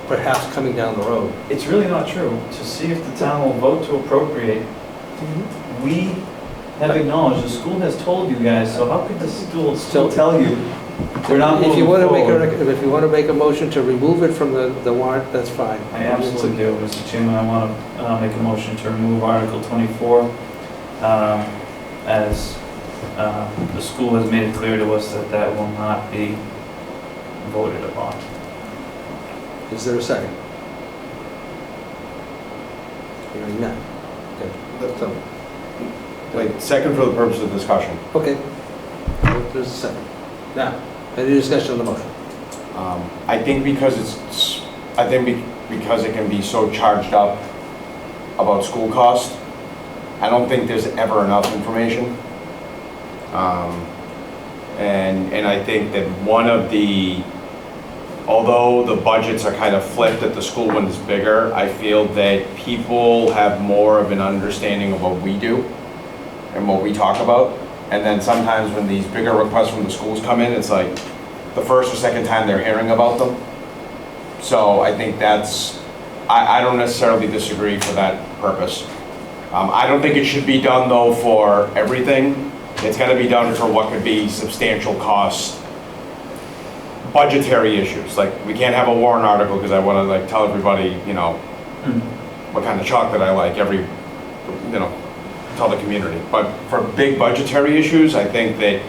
perhaps coming down the road. It's really not true. To see if the town will vote to appropriate, we have acknowledged, the school has told you guys, so how could the school still tell you we're not If moving you want to make forward? if you want to make a motion to remove it from the warrant, that's fine. I absolutely do, Mr. Chairman. I want to make a motion to remove Article 24, as the school has made it clear to us that that will not be voted upon. Is there a second? Hearing none. Okay. So, Wait, second for the purpose of discussion. okay. There's a second. Now, any discussion on the motion? I think because because it can be so charged up about school cost, I don't think there's ever enough information. And I think that although the budgets are kind of flipped at the school when it's bigger, I feel that people have more of an understanding of what we do and what we talk about. And then sometimes when these bigger requests from the schools come in, it's like the first or second time they're hearing about them. So I think I don't necessarily disagree for that purpose. I don't think it should be done though for everything. It's got to be done for what could be substantial cost, budgetary issues. Like we can't have a warrant article because I want to like tell everybody, what kind of chocolate I like tell the community. But for big budgetary issues, I think that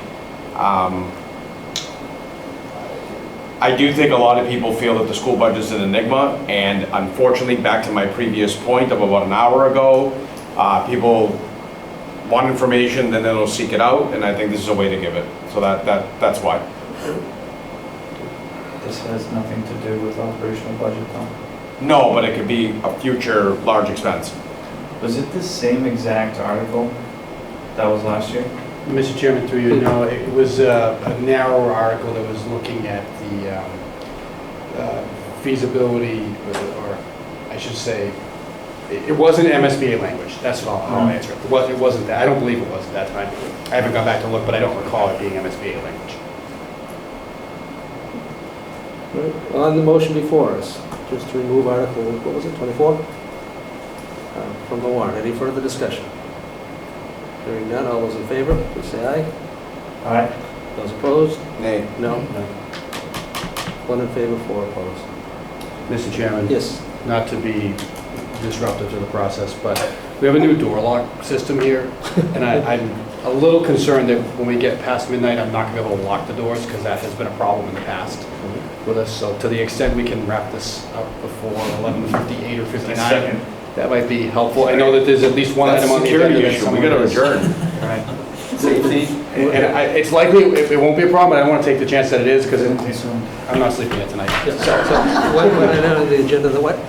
I do think a lot of people feel that the school budget is an enigma, and unfortunately, back to my previous point of about an hour ago, people want information, then they'll seek it out, and I think this is a way to give it. So that's why. This has nothing to do with operational budget, though. No, but it could be a future large expense. Was it the same exact article that was last year? Mr. Chairman, through you, no, it was a narrower article that was looking at the feasibility, or I should say, it wasn't MSBA language. That's what I'll answer. It wasn't that. I don't believe it was at that time. I haven't gone back to look, but I don't recall it being MSBA language. Right. On the motion before us, just to remove Article, what was it, 24? From the warrant. Any further discussion? Hearing none, all those in favor, please say aye. Aye. Those opposed? Nay. No? No. 1 in favor, 4 opposed. Mr. Chairman? Yes. Not to be disruptive to the process, but we have a new door lock system here, and I'm a little concerned that when we get past midnight, I'm not going to be able to lock the doors, because that has been a problem in the past. with us, so to the extent we can wrap this up before 11:58 or 59, Second. that might be helpful. I know that there's at least one That's item on the security agenda that issue. someone We gotta is- adjourn. Right. Safety. And it's likely, it won't be a problem, but I want to take the chance that it is, because I'm not sleeping yet tonight. So, what item on the agenda, the what?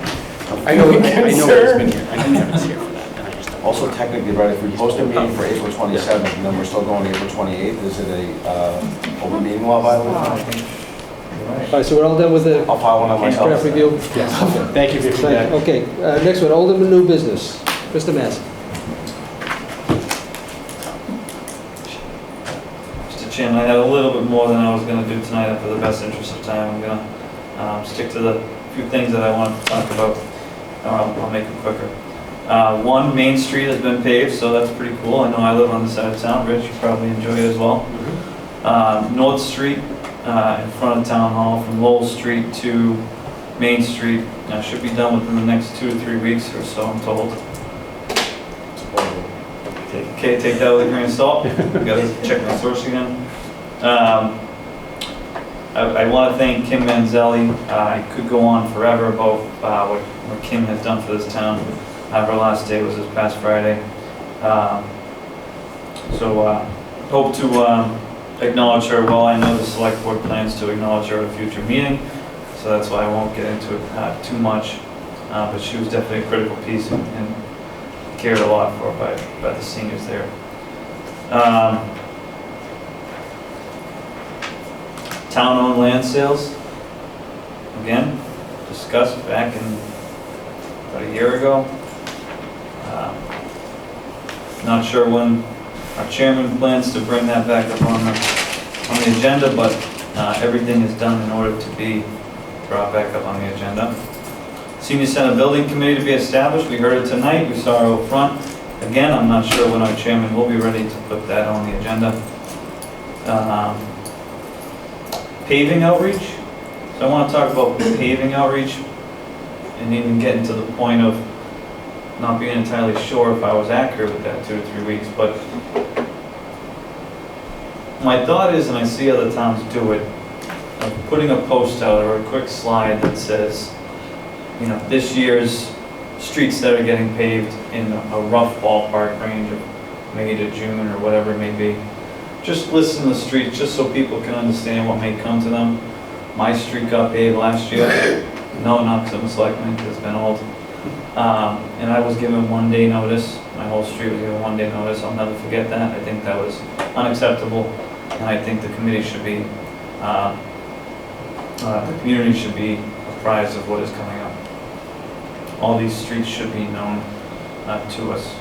I know he's been here. I know Kevin's here for that. And I just don't- Also technically, right, if we post a meeting for April 27th and then we're still going to April 28th, is it a open meeting law violation? All right, so we're all done with the I'll file one on myself. draft review? Yes. Thank you for your feedback. Okay, next one, old and new business. Mr. Massey. Mr. Chairman, I had a little bit more than I was going to do tonight, and for the best interest of time, I'm going to stick to the few things that I want to talk about. I'll make it quicker. One, Main Street has been paved, so that's pretty cool. I know I live on the side of town. Rich, you probably enjoy it as well. North Street, in front of Town Hall, from Lowell Street to Main Street, should be done within the next 2 to 3 weeks or so, I'm told. Take that with a grain of salt. Gotta check my source again. I want to thank Kim Manzelli. I could go on forever about what Kim has done for this town. Her last day was this past Friday. Hope to acknowledge her well. I know the select board plans to acknowledge her at a future meeting, so that's why I won't get into it too much. But she was definitely a critical piece and cared a lot for by the seniors there. Town-owned land sales, again, discussed back in about a year ago. Not sure when our chairman plans to bring that back up on the agenda, but everything is done in order to be brought back up on the agenda. Senior Center Building Committee to be established. We heard it tonight. We saw it out front. Again, I'm not sure when our chairman will be ready to put that on the agenda. Paving outreach. So I want to talk about paving outreach and even getting to the point of not being entirely sure if I was accurate with that 2 to 3 weeks, but my thought is, and I see other towns do it, of putting a post out or a quick slide that says, you know, this year's streets that are getting paved in a rough ballpark range of May to June or whatever it may be. Just listen the streets, just so people can understand what may come to them. My street got paved last year. No, not because I'm a selectman, because it's been old. And I was given 1 day notice. My whole street was given 1 day notice. I'll never forget that. I think that was unacceptable, and I think the committee should be, the community should be apprised of what is coming up. All these streets should be known to us.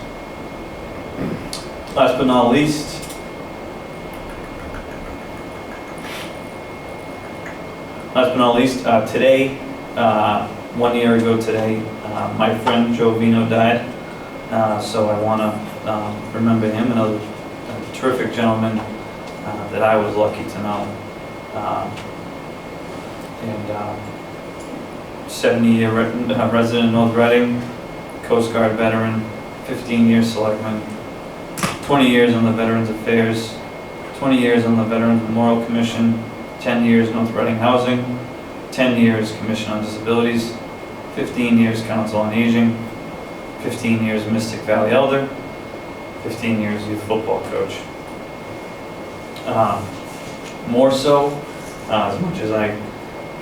Last but not least, today, 1 year ago today, my friend Joe Vino died. So I want to remember him, another terrific gentleman that I was lucky to know. 70-year resident in North Reading, Coast Guard veteran, 15 years selectman, 20 years on the Veterans Affairs, 20 years on the Veterans Memorial Commission, 10 years North Reading Housing, 10 years Commission on Disabilities, 15 years Council on Aging, 15 years Mystic Valley Elder, 15 years youth football coach. More so, as much as I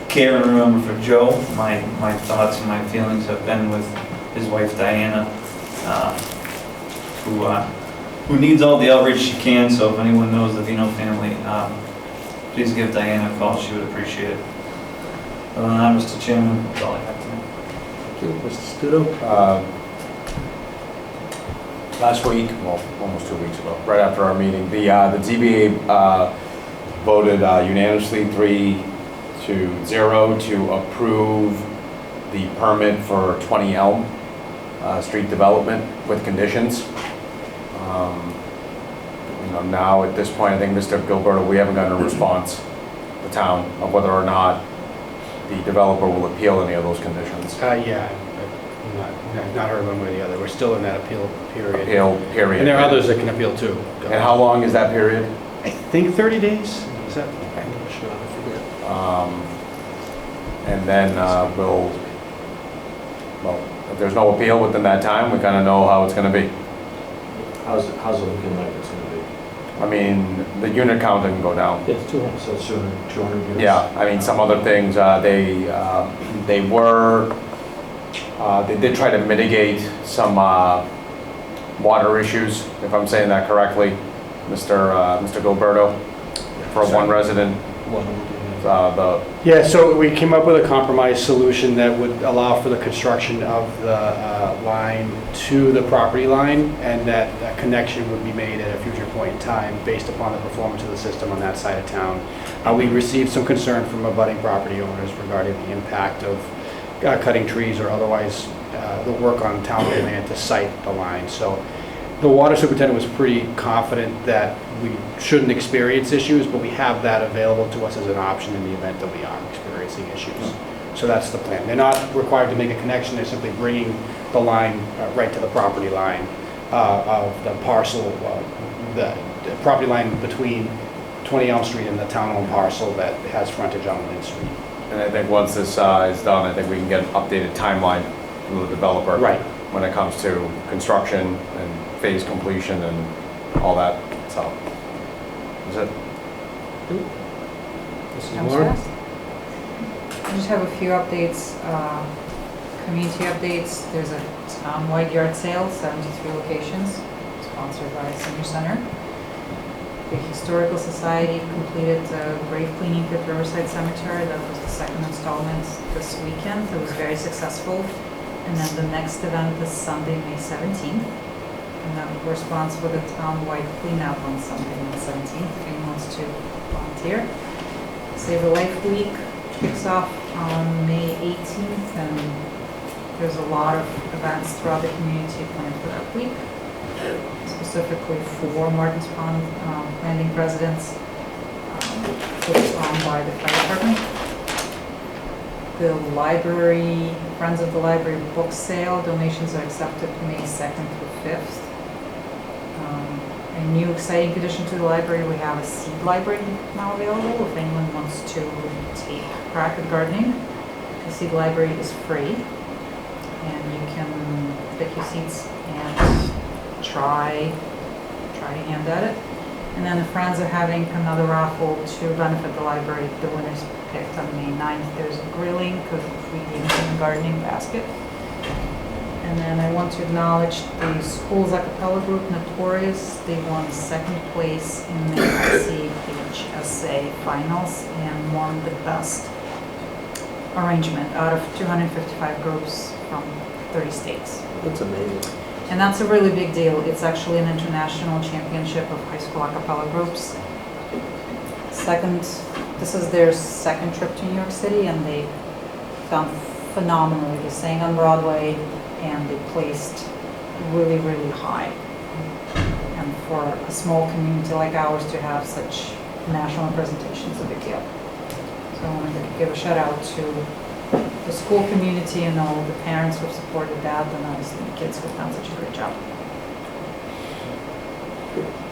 care and remember for Joe, my thoughts and my feelings have been with his wife Diana, who needs all the outreach she can. So if anyone knows the Vino family, please give Diana a call. She would appreciate it. Other than that, Mr. Chairman, that's all I have tonight. Thank you. Mr. Studo? Last week, well, almost 2 weeks ago, right after our meeting, the ZBA voted unanimously 3-0 to approve the permit for 20 Elm Street development with conditions. Now at this point, I think Mr. Gilberto, we haven't gotten a response, the town, of whether or not the developer will appeal any of those conditions. Yeah, I've not heard one way or the other. We're still in that appeal period. Appeal period. And there are others that can appeal too. And how long is that period? I think 30 days. Is that? I'm not sure. I And then well, if there's no appeal within that time, we kind of know how it's going to be. How's it looking like it's gonna be? I mean, the unit count didn't go down. Yeah, 200. So it's 200 units? Yeah, I mean, some other things, they did try to mitigate some water issues, if I'm saying that correctly, Mr. Gilberto, for one resident. Yeah, so we came up with a compromise solution that would allow for the construction of the line to the property line, and that a connection would be made at a future point in time based upon the performance of the system on that side of town. We received some concern from abutting property owners regarding the impact of cutting trees or otherwise the work on town land to site the line. So the water superintendent was pretty confident that we shouldn't experience issues, but we have that available to us as an option in the event that we are experiencing issues. So that's the plan. They're not required to make a connection, they're simply bringing the line right to the property line of the parcel, the property line between 20 Elm Street and the town-owned parcel that has frontage on Lynn Street. And I think once this is done, I think we can get an updated timeline from the developer. Right. When it comes to construction and phase completion and all that, so. Is it? Sounds fast. I just have a few updates, community updates. There's a town-wide yard sale, 73 locations, sponsored by Senior Center. The Historical Society completed the grave cleaning at Riverside Cemetery. That was the second installment this weekend. It was very successful. And then the next event is Sunday, May 17th. And that corresponds with a town-wide cleanup on Sunday, May 17th, if anyone wants to volunteer. Save a Life Week kicks off on May 18th, and there's a lot of events throughout the community planned for that week, specifically for Martins Pond Landing residents, put on by the fire department. The library, Friends of the Library book sale, donations are accepted May 2nd through 5th. A new exciting addition to the library, we have a seed library now available if anyone wants to take crack at gardening. The seed library is free, and you can pick your seeds and try a hand at it. And then the Friends are having another raffle to benefit the library. The winner's picked on May 9th. There's a grilling, free games and gardening basket. And then I want to acknowledge the school's a cappella group, Notorious. They won second place in the ICHSA finals and won the best arrangement out of 255 groups from 30 states. That's amazing. And that's a really big deal. It's actually an international championship of high school a cappella groups. This is their second trip to New York City, and they done phenomenally. They sang on Broadway, and they placed really, really high. And for a small community like ours to have such national representation is a big deal. So I wanted to give a shout out to the school community and all the parents who supported that, and obviously the kids who've done such a great job.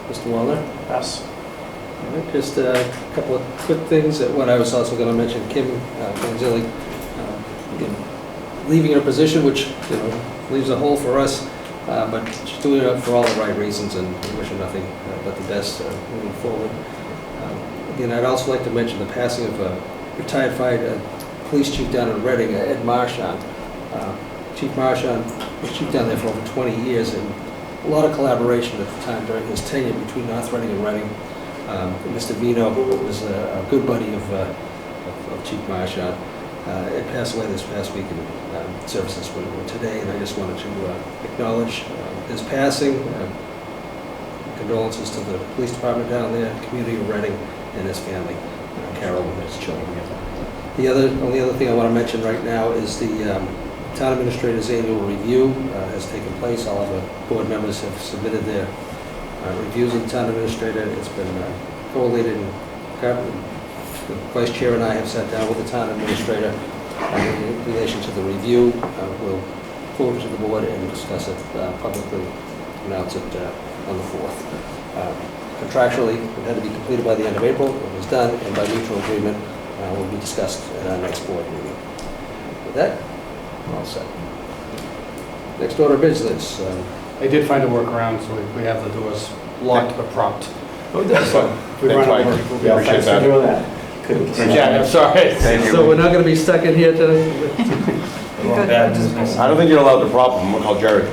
Mr. Wallner? Yes. All right, just a couple of quick things. What I was also going to mention, Kim Manzilli, leaving her position, which leaves a hole for us, but she's doing it for all the right reasons, and we wish her nothing but the best moving forward. Again, I'd also like to mention the passing of a retired fire police chief down in Reading, Ed Marchand. Chief Marchand was chief down there for over 20 years, and a lot of collaboration at the time during his tenure between North Reading and Reading. Mr. Vino was a good buddy of Chief Marchand. Ed passed away this past week, and services were today, and I just wanted to acknowledge his passing. Condolences to the police department down there, community of Reading, and his family, Carol and his children. The only other thing I want to mention right now is the Town Administrator's annual review has taken place. All of the board members have submitted their reviews of the Town Administrator. It's been collated and the Vice Chair and I have sat down with the Town Administrator in relation to the review. We'll forward to the board and discuss it publicly, announce it on the 4th. Contractually, it had to be completed by the end of April. It was done, and by mutual agreement will be discussed at our next board meeting. With that, all set. Next order of business. I did find a workaround, so we have the doors locked but propped. Oh, that's fine. If we run over, we'll be okay. Thanks for doing that. Yeah, I'm sorry. So we're not going to be stuck in here today? I don't think you're allowed to prop them, we'll call Jerry.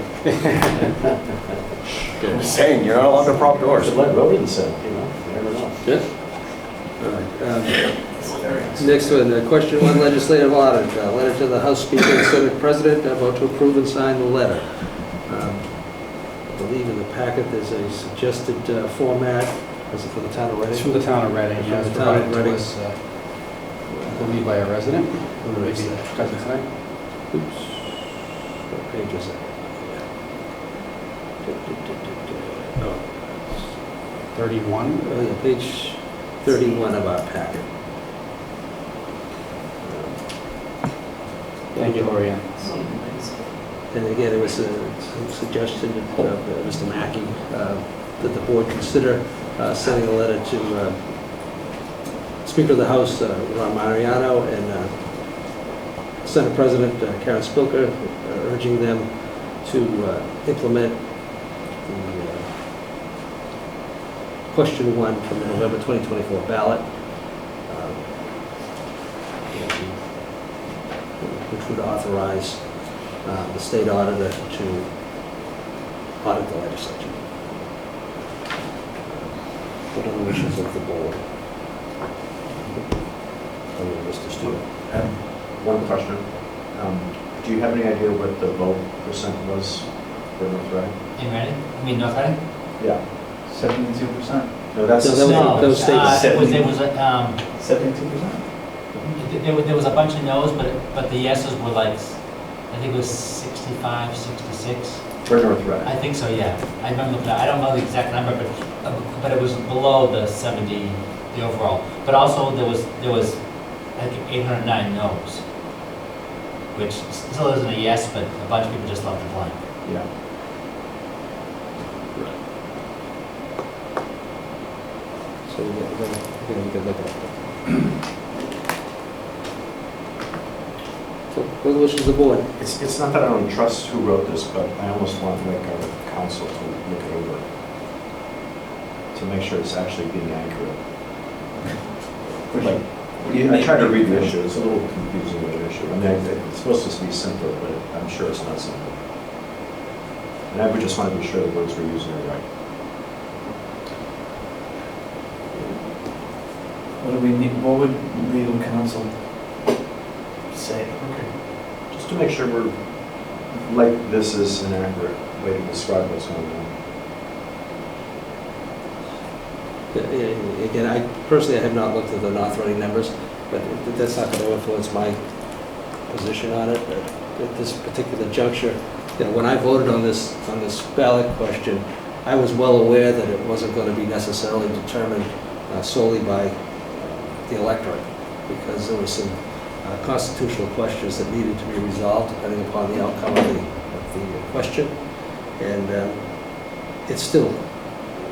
I'm just saying, you're not allowed to prop doors. Should let rodents in, you know, you never know. Yeah. All right. Next one, question one, legislative audit. Letter to the House Speaker and Senate President, vote to approve and sign the letter. I believe in the packet there's a suggested format. Is it for the town of Reading? It's from the town of Reading. Yeah, it's provided to us, I believe, by a resident. Where is that? Present tonight. Oops. What page is it? Oh. 31. Oh, yeah, page 31 of our packet. Thank you, Lorianne. And again, there was a suggestion of Mr. Mackey that the board consider sending a letter to Speaker of the House, Ron Mariano, and Senate President Karen Spilker, urging them to implement the question one from the November 2024 ballot, which would authorize the state auditor to audit the legislature. What are the wishes of the board? Mr. Stewart. One question. Do you have any idea what the vote percent was for North Reading? In Reading? I mean, North Reading? Yeah. 72%. No, that's No, that was state. There was 72%? there was a bunch of no's, but the yeses were like, I think it was 65, 66. For North Reading. I think so, yeah. I remember looking at, I don't know the exact number, but it was below the 70, the overall. But also there was I think 809 no's, which still isn't a yes, but a bunch of people just left it blank. Yeah. So we can look at that. So, what are the wishes of the board? It's not that I don't trust who wrote this, but I almost want to make our council to look it over to make sure it's actually being accurate. Like, I tried to read the issue. It's a little confusing of an issue. I mean, it's supposed to be simpler, but I'm sure it's not simple. And I would just want to be sure the words we're using are right. What do we need? What would legal counsel say? Okay. Just to make sure we're, like, this is an accurate way to describe what's going on. Again, I personally have not looked at the North Reading numbers, but that's not going to influence my position on it. At this particular juncture, when I voted on this ballot question, I was well aware that it wasn't going to be necessarily determined solely by the electorate, because there were some constitutional questions that needed to be resolved depending upon the outcome of the question, and it's still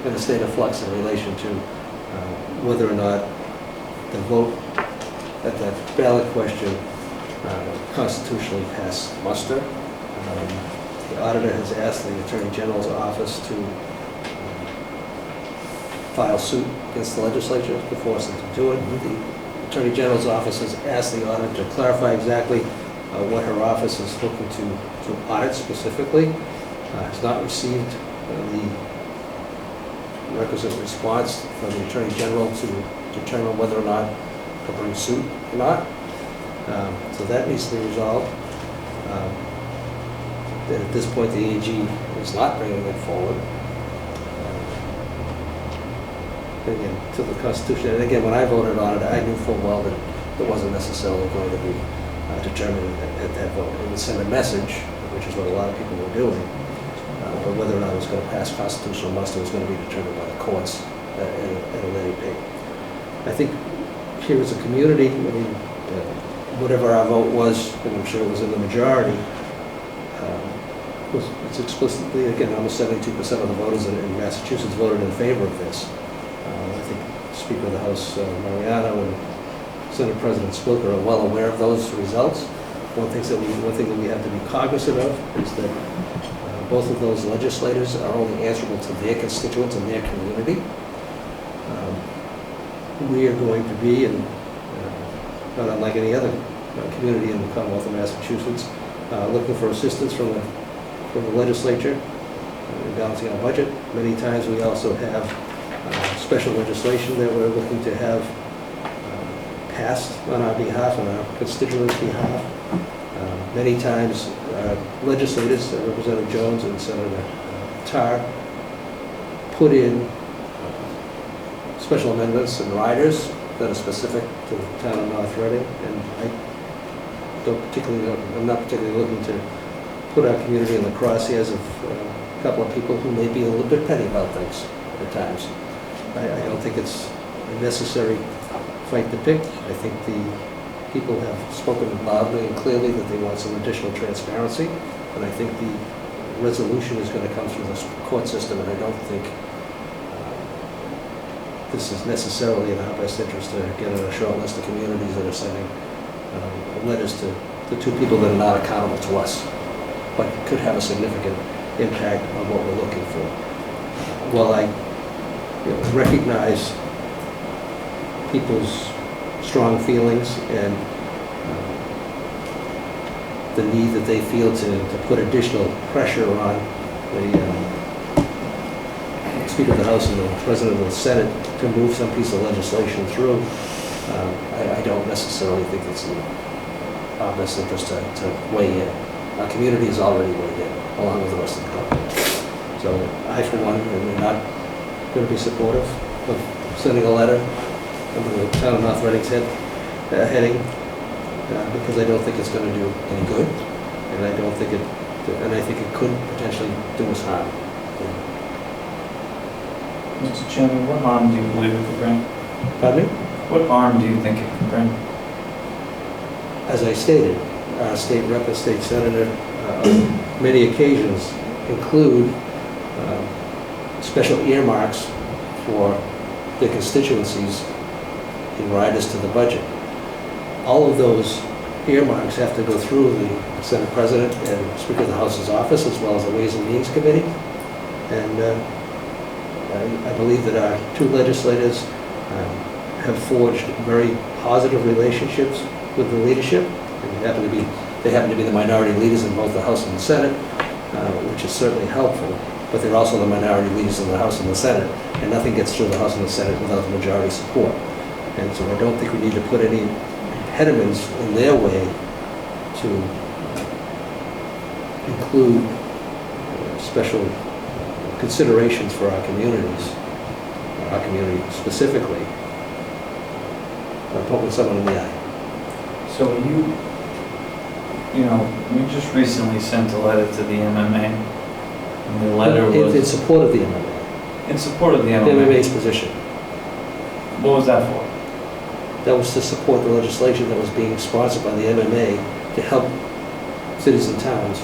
in a state of flux in relation to whether or not the vote at that ballot question constitutionally passed muster. The auditor has asked the Attorney General's office to file suit against the legislature to force them to do it. The Attorney General's office has asked the auditor to clarify exactly what her office is looking to audit specifically. Has not received the requisite response from the Attorney General to determine whether or not to bring suit or not. So that needs to be resolved. At this point, the AG is not bringing it forward. Again, to the Constitution. And again, when I voted on it, I knew full well that it wasn't necessarily going to be determined at that vote. It would send a message, which is what a lot of people were doing. But whether or not it was going to pass constitutional muster was going to be determined by the courts at a later date. I think here as a community, I mean, whatever our vote was, and I'm sure it was in the majority, it's explicitly, again, almost 72% of the voters in Massachusetts voted in favor of this. I think Speaker of the House Mariano and Senate President Spilker are well aware of those results. one thing that we have to be cognizant of is that both of those legislators are only answerable to their constituents and their community. We are going to be, and not unlike any other community in the Commonwealth of Massachusetts, looking for assistance from the legislature in balancing our budget. Many times we also have special legislation that we're looking to have passed on our behalf, on our constituents' behalf. Many times legislators, Representative Jones and Senator Tarr, put in special amendments and riders that are specific to the town of North Reading, and I'm not particularly looking to put our community in the crosshairs of a couple of people who may be a little bit petty about things at times. I don't think it's a necessary fight to pick. I think the people have spoken loudly and clearly that they want some additional transparency, and I think the resolution is going to come through the court system, and I don't think this is necessarily in our best interest to get on a short list of communities that are sending letters to the two people that are not accountable to us, but could have a significant impact on what we're looking for. While I recognize people's strong feelings and the need that they feel to put additional pressure on the Speaker of the House and the President of the Senate to move some piece of legislation through, I don't necessarily think it's in our best interest to weigh in. Our community is already weighed in, along with the rest of the country. So I, for one, am not going to be supportive of sending a letter under the town of North Reading's heading, because I don't think it's going to do any good, and I think it could potentially do us harm. Mr. Chairman, what harm do you believe it could bring? Pardon me? What harm do you think it could bring? As I stated, our state rep and state senator on many occasions include special earmarks for their constituencies in riders to the budget. All of those earmarks have to go through the Senate President and Speaker of the House's office, as well as the Ways and Means Committee. And I believe that our two legislators have forged very positive relationships with the leadership. And they happen to be the minority leaders in both the House and the Senate, which is certainly helpful. But they're also the minority leaders in the House and the Senate, and nothing gets through the House and the Senate without the majority support. And so I don't think we need to put any impediments in their way to include special considerations for our communities, our community specifically, by poking someone in the eye. So we just recently sent a letter to the MMA, and the letter was... In support of the MMA. In support of the MMA? The MMA's position. What was that for? That was to support the legislation that was being sponsored by the MMA to help cities and towns.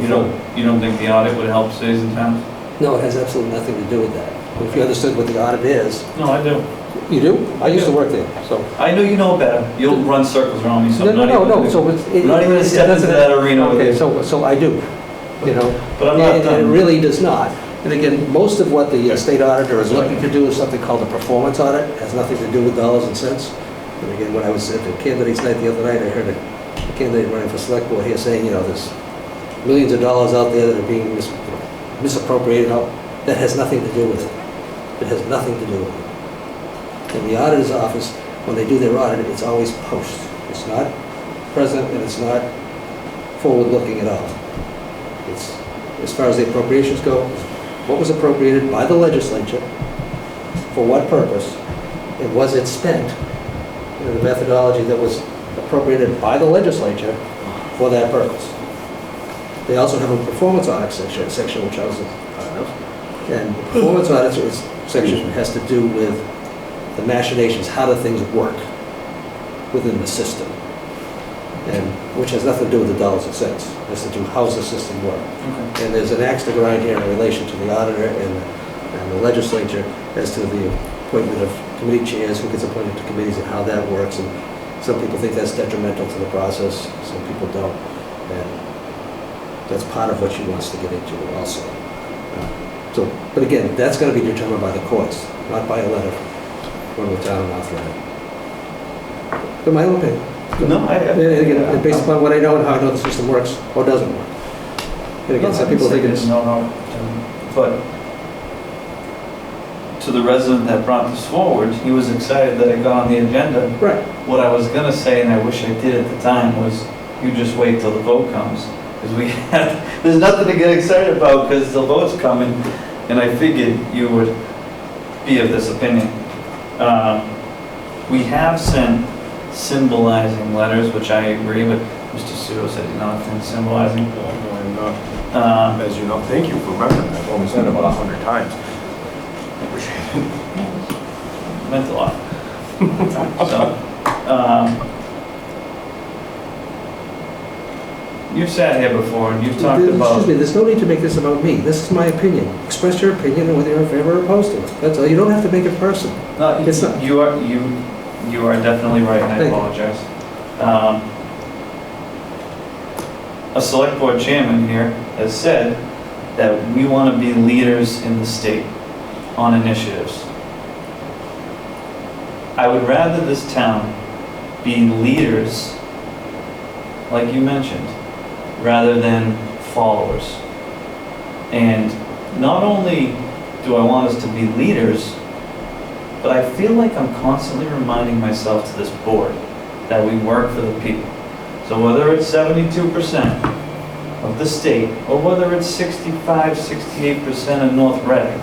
You don't think the audit would help cities and towns? No, it has absolutely nothing to do with that. If you understood what the audit is... No, I do. You do? I used to work there, so... I know you know better. You'll run circles around me, so No. So I'm not even going to step into that arena with you. Okay, so I do, But I'm not done. It really does not. And again, most of what the state auditor is looking to do is something called a performance audit. It has nothing to do with dollars and cents. And again, when I was at the candidates night the other night, I heard a candidate running for select board here saying, there's millions of dollars out there that are being misappropriated. That has nothing to do with it. It has nothing to do with it. In the auditor's office, when they do their audit, it's always post. It's not present and it's not forward-looking at all. It's, as far as the appropriations go, what was appropriated by the legislature, for what purpose, and was it spent in the methodology that was appropriated by the legislature for that purpose. They also have a performance audit section which I was a part of. And the performance audit section has to do with the machinations, how do things work within the system, and which has nothing to do with the dollars and cents. It has to do how does the system work. Okay. And there's an axe to grind here in relation to the auditor and the legislature as to the appointment of committee chairs, who gets appointed to committees and how that works. And Some people think that's detrimental to the process, some people don't. And that's part of what she wants to get into also. So, but again, that's going to be determined by the courts, not by a letter from the town of North Reading. In my own opinion. No, And again, based upon what I know and how I know the system works or doesn't work. And again, some people think it's... No, but to the resident that brought this forward, he was excited that it got on the agenda. Right. What I was gonna say, and I wish I did at the time, was you just wait till the vote comes. Because there's nothing to get excited about because the vote's coming, and I figured you would be of this opinion. We have sent symbolizing letters, which I agree with. Mr. Sudo said he's not symbolizing. No, I'm not. As you know, thank you for remembering that. I've only said it about 100 times. I appreciate it. Meant a lot. So, you've sat here before and you've talked about... Excuse me, there's no need to make this about me. This is my opinion. Express your opinion and whether you're in favor or opposed to it. That's all. You don't have to make it personal. No, It's not. you are definitely right, and I Thank you. apologize. A select board chairman here has said that we want to be leaders in the state on initiatives. I would rather this town be leaders, like you mentioned, rather than followers. And not only do I want us to be leaders, but I feel like I'm constantly reminding myself to this board that we work for the people. So whether it's 72% of the state, or whether it's 65, 68% of North Reading,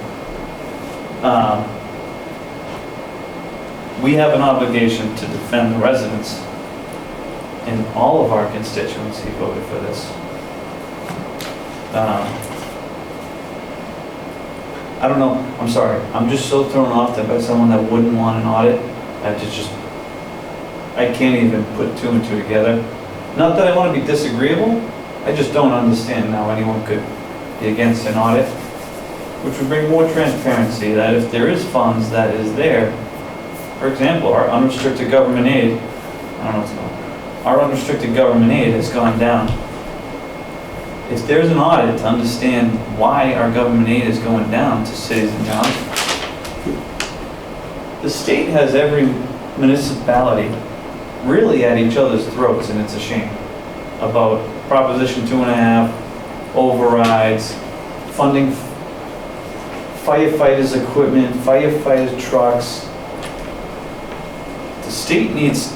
we have an obligation to defend the residents, and all of our constituency voted for this. I don't know, I'm sorry, I'm just so thrown off that by someone that wouldn't want an audit, I can't even put two and two together. Not that I want to be disagreeable, I just don't understand how anyone could be against an audit, which would bring more transparency, that if there is funds that is there, for example, our unrestricted government aid, I don't know what's going on, our unrestricted government aid has gone down. If there's an audit to understand why our government aid is going down to cities and towns, the state has every municipality really at each other's throats, and it's a shame, about Proposition 2.5, overrides, funding firefighters' equipment, firefighters' trucks. The state needs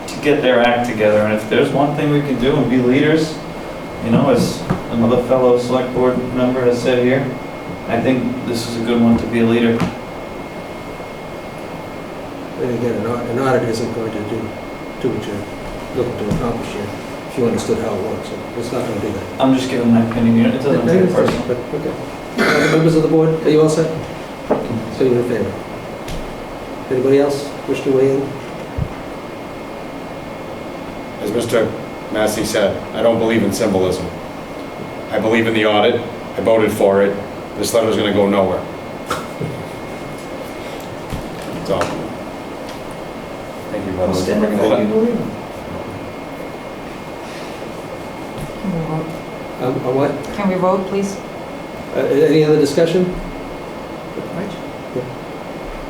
to get their act together, and if there's one thing we can do and be leaders, you know, as another fellow select board member has said here, I think this is a good one to be a leader. And again, an audit isn't going to do what you're looking to accomplish here, if you understood how it works. It's not going to do that. I'm just giving my opinion, it doesn't make it personal. But, okay. Members of the board, are you all set? So you're in favor? Anybody else wish to weigh in? As Mr. Massey said, I don't believe in symbolism. I believe in the audit. I voted for it. This letter's going to go nowhere. That's all. Thank you, brother. Stand up for what you believe in. Can we vote? On what? Can we vote, please? Any other discussion?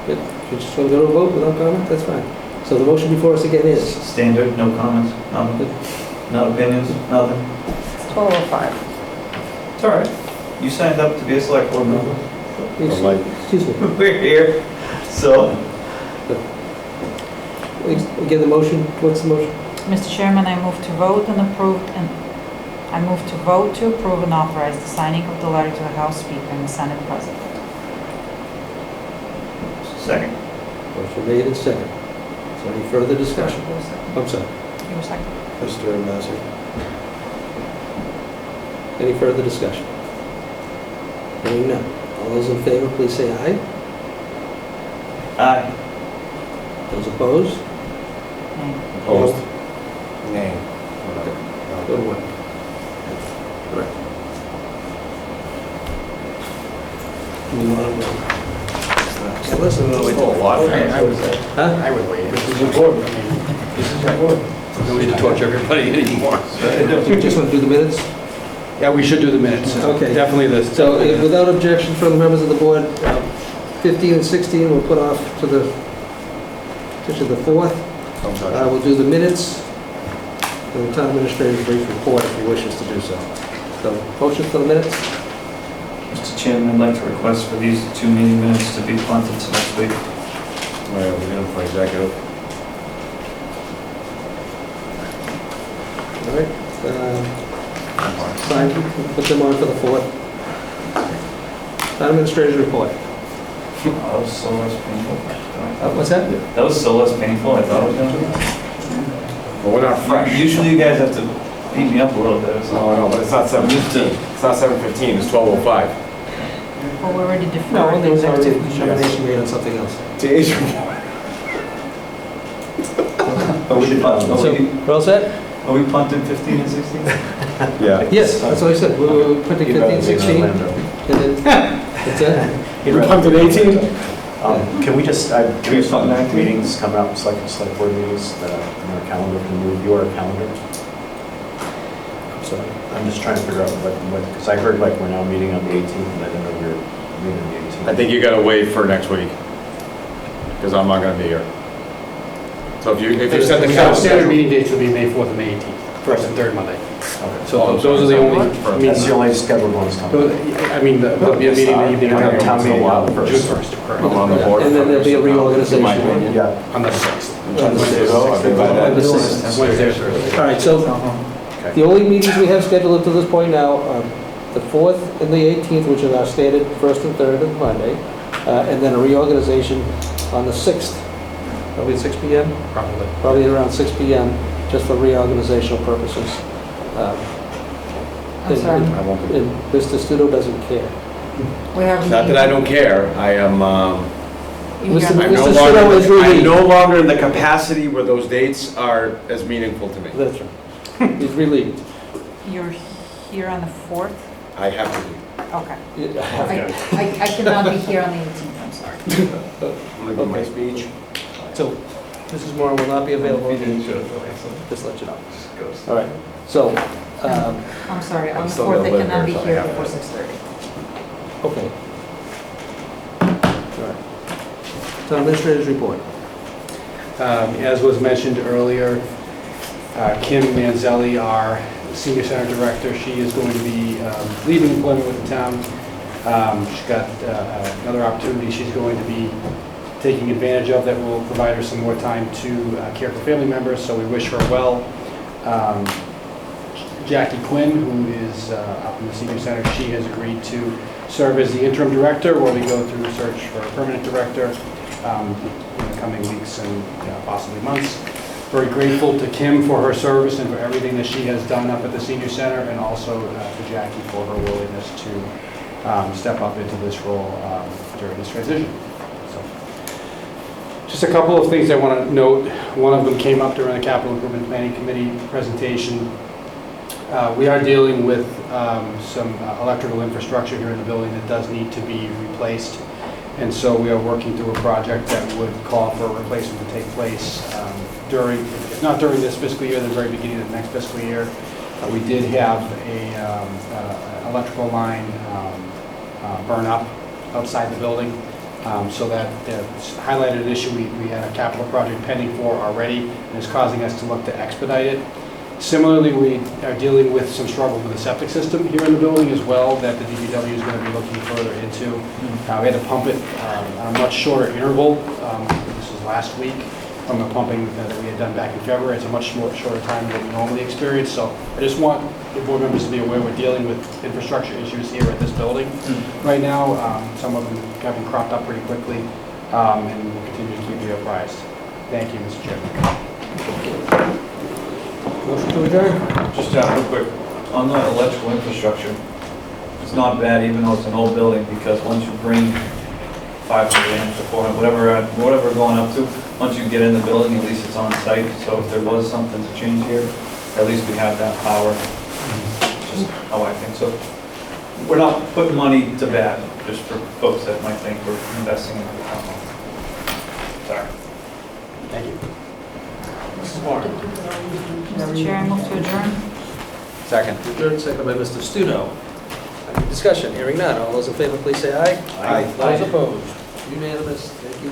If you just want to go to a vote without comment, that's fine. So the motion before us again is? Standard, no comments, nothing, no opinions, nothing. 12:05. It's all right. You signed up to be a select board member. Excuse me. We're here, so. Again, the motion, what's the motion? Mr. Chairman, I move to vote and approve, and I move to vote to approve and authorize the signing of the letter to the House Speaker and the Senate President. Second. Motion made and second. Is there any further discussion? I'm sorry. You were second. Mr. Massey. Any further discussion? Hearing none. All those in favor, please say aye. Aye. Those opposed? Opposed? Nay. Good one. All right. Do we want to Listen, no, we do a lot. I would wait. This is important. I mean, this is important. No need to torture everybody anymore. Just want to do the minutes? Yeah, we should do the minutes. Okay. Definitely the. So without objection from the members of the board, 15 and 16 we'll put off to the 4th. We'll do the minutes and the town administrator's brief report if he wishes to do so. So, motion for the minutes? Mr. Chairman, I'd like to request for these 2 meeting minutes to be punted to next week. We're going for executive. All right. Fine, put them on for the 4th. Town administrator's report. That was so less painful. What's that? That was so less painful, I thought it was going to be. Well, we're not fresh. Usually you guys have to beat me up a little bit. So. No, but it's not 7:15. It's not 7:15, it's 12:05. Well, we're already deferred. No, only executive determination made on something else. Today's report. We're all set? Are we punting 15 and 16? Yeah. Yes, that's what I said. We're putting 15, 16. And then, that's it. You punted 18? Can we just, can we have some meetings coming up, select board meetings that are on our calendar, can move your calendar? So I'm just trying to figure out what, because I heard like we're now meeting on the 18th and I didn't know we were meeting on the 18th. I think you gotta wait for next week, because I'm not gonna be here. So if you set the Standard calendar. meeting dates will be May 4th and May 18th, first and third Monday. Okay. So those are the only That's meetings. the only scheduled ones coming. I mean, there'll be a meeting the evening We have of town meeting on the June 1st. 1st, correct. I'm on the board. And then there'll be a reorganization. In my opinion. Yeah. On the 6th. I'll be by then. On the 6th. Wednesday or Thursday. All right, so the only meetings we have scheduled up to this point now are the 4th and the 18th, which are our standard first and third of Monday, and then a reorganization on the 6th, probably at 6 p.m.? Probably around 6 p.m., just for reorganizational purposes. I'm sorry. And Mr. Studo doesn't care. We have. Not that I don't care, I am, Mr. I'm no Studo is longer, I'm relieved. no longer in the capacity where those dates are as meaningful to me. That's right. He's relieved. You're here on the 4th? I have to be. Okay. Yeah. I cannot be here on the 18th, I'm sorry. I'm gonna give my speech. So, Mrs. Moore will not be available on the 18th. Just let you know. All right, so, I'm sorry, on the still 4th, gonna I live cannot be here, so I here have before to- 6:30. okay. All right. Town administrator's report. As was mentioned earlier, Kim Manzelli, our senior center director, she is going to be leaving employment with the town. She's got another opportunity she's going to be taking advantage of that will provide her some more time to care for family members, so we wish her well. Jackie Quinn, who is up in the senior center, she has agreed to serve as the interim director while we go through the search for a permanent director in the coming weeks and possibly months. Very grateful to Kim for her service and for everything that she has done up at the senior center, and also to Jackie for her willingness to step up into this role during this transition. So, just a couple of things I want to note. One of them came up during the Capital Improvement Planning Committee presentation. We are dealing with some electrical infrastructure here in the building that does need to be replaced. And so we are working through a project that would call for a replacement to take place during, if not during this fiscal year, the very beginning of the next fiscal year. We did have a electrical line burn up outside the building. So that highlighted an issue we had a capital project pending for already, and is causing us to look to expedite it. Similarly, we are dealing with some struggle with the septic system here in the building as well that the DPW is going to be looking further into. We had to pump it on a much shorter interval. This was last week from the pumping that we had done back in February. It's a much shorter time than we normally experience. So I just want the board members to be aware we're dealing with infrastructure issues here at this building right now. Some of them have been cropped up pretty quickly, and we'll continue to keep you apprised. Thank you, Mr. Chairman. Motion to adjourn? Just real quick, on the electrical infrastructure, it's not bad even though it's an old building, because once you bring 500 amps or 400, whatever we're going up to, once you get in the building, at least it's on site. So if there was something to change here, at least we have that power. Just how I think so. we're not putting money to bed, just for folks that might think we're investing in the town hall. Sorry. Thank you. Mrs. Moore. Mr. Chair, I move to adjourn. Second. Adjourned, seconded by Mr. Studo. Any discussion? Hearing none. All those in favor, please say aye. Aye. Those opposed? Unanimous. Thank you.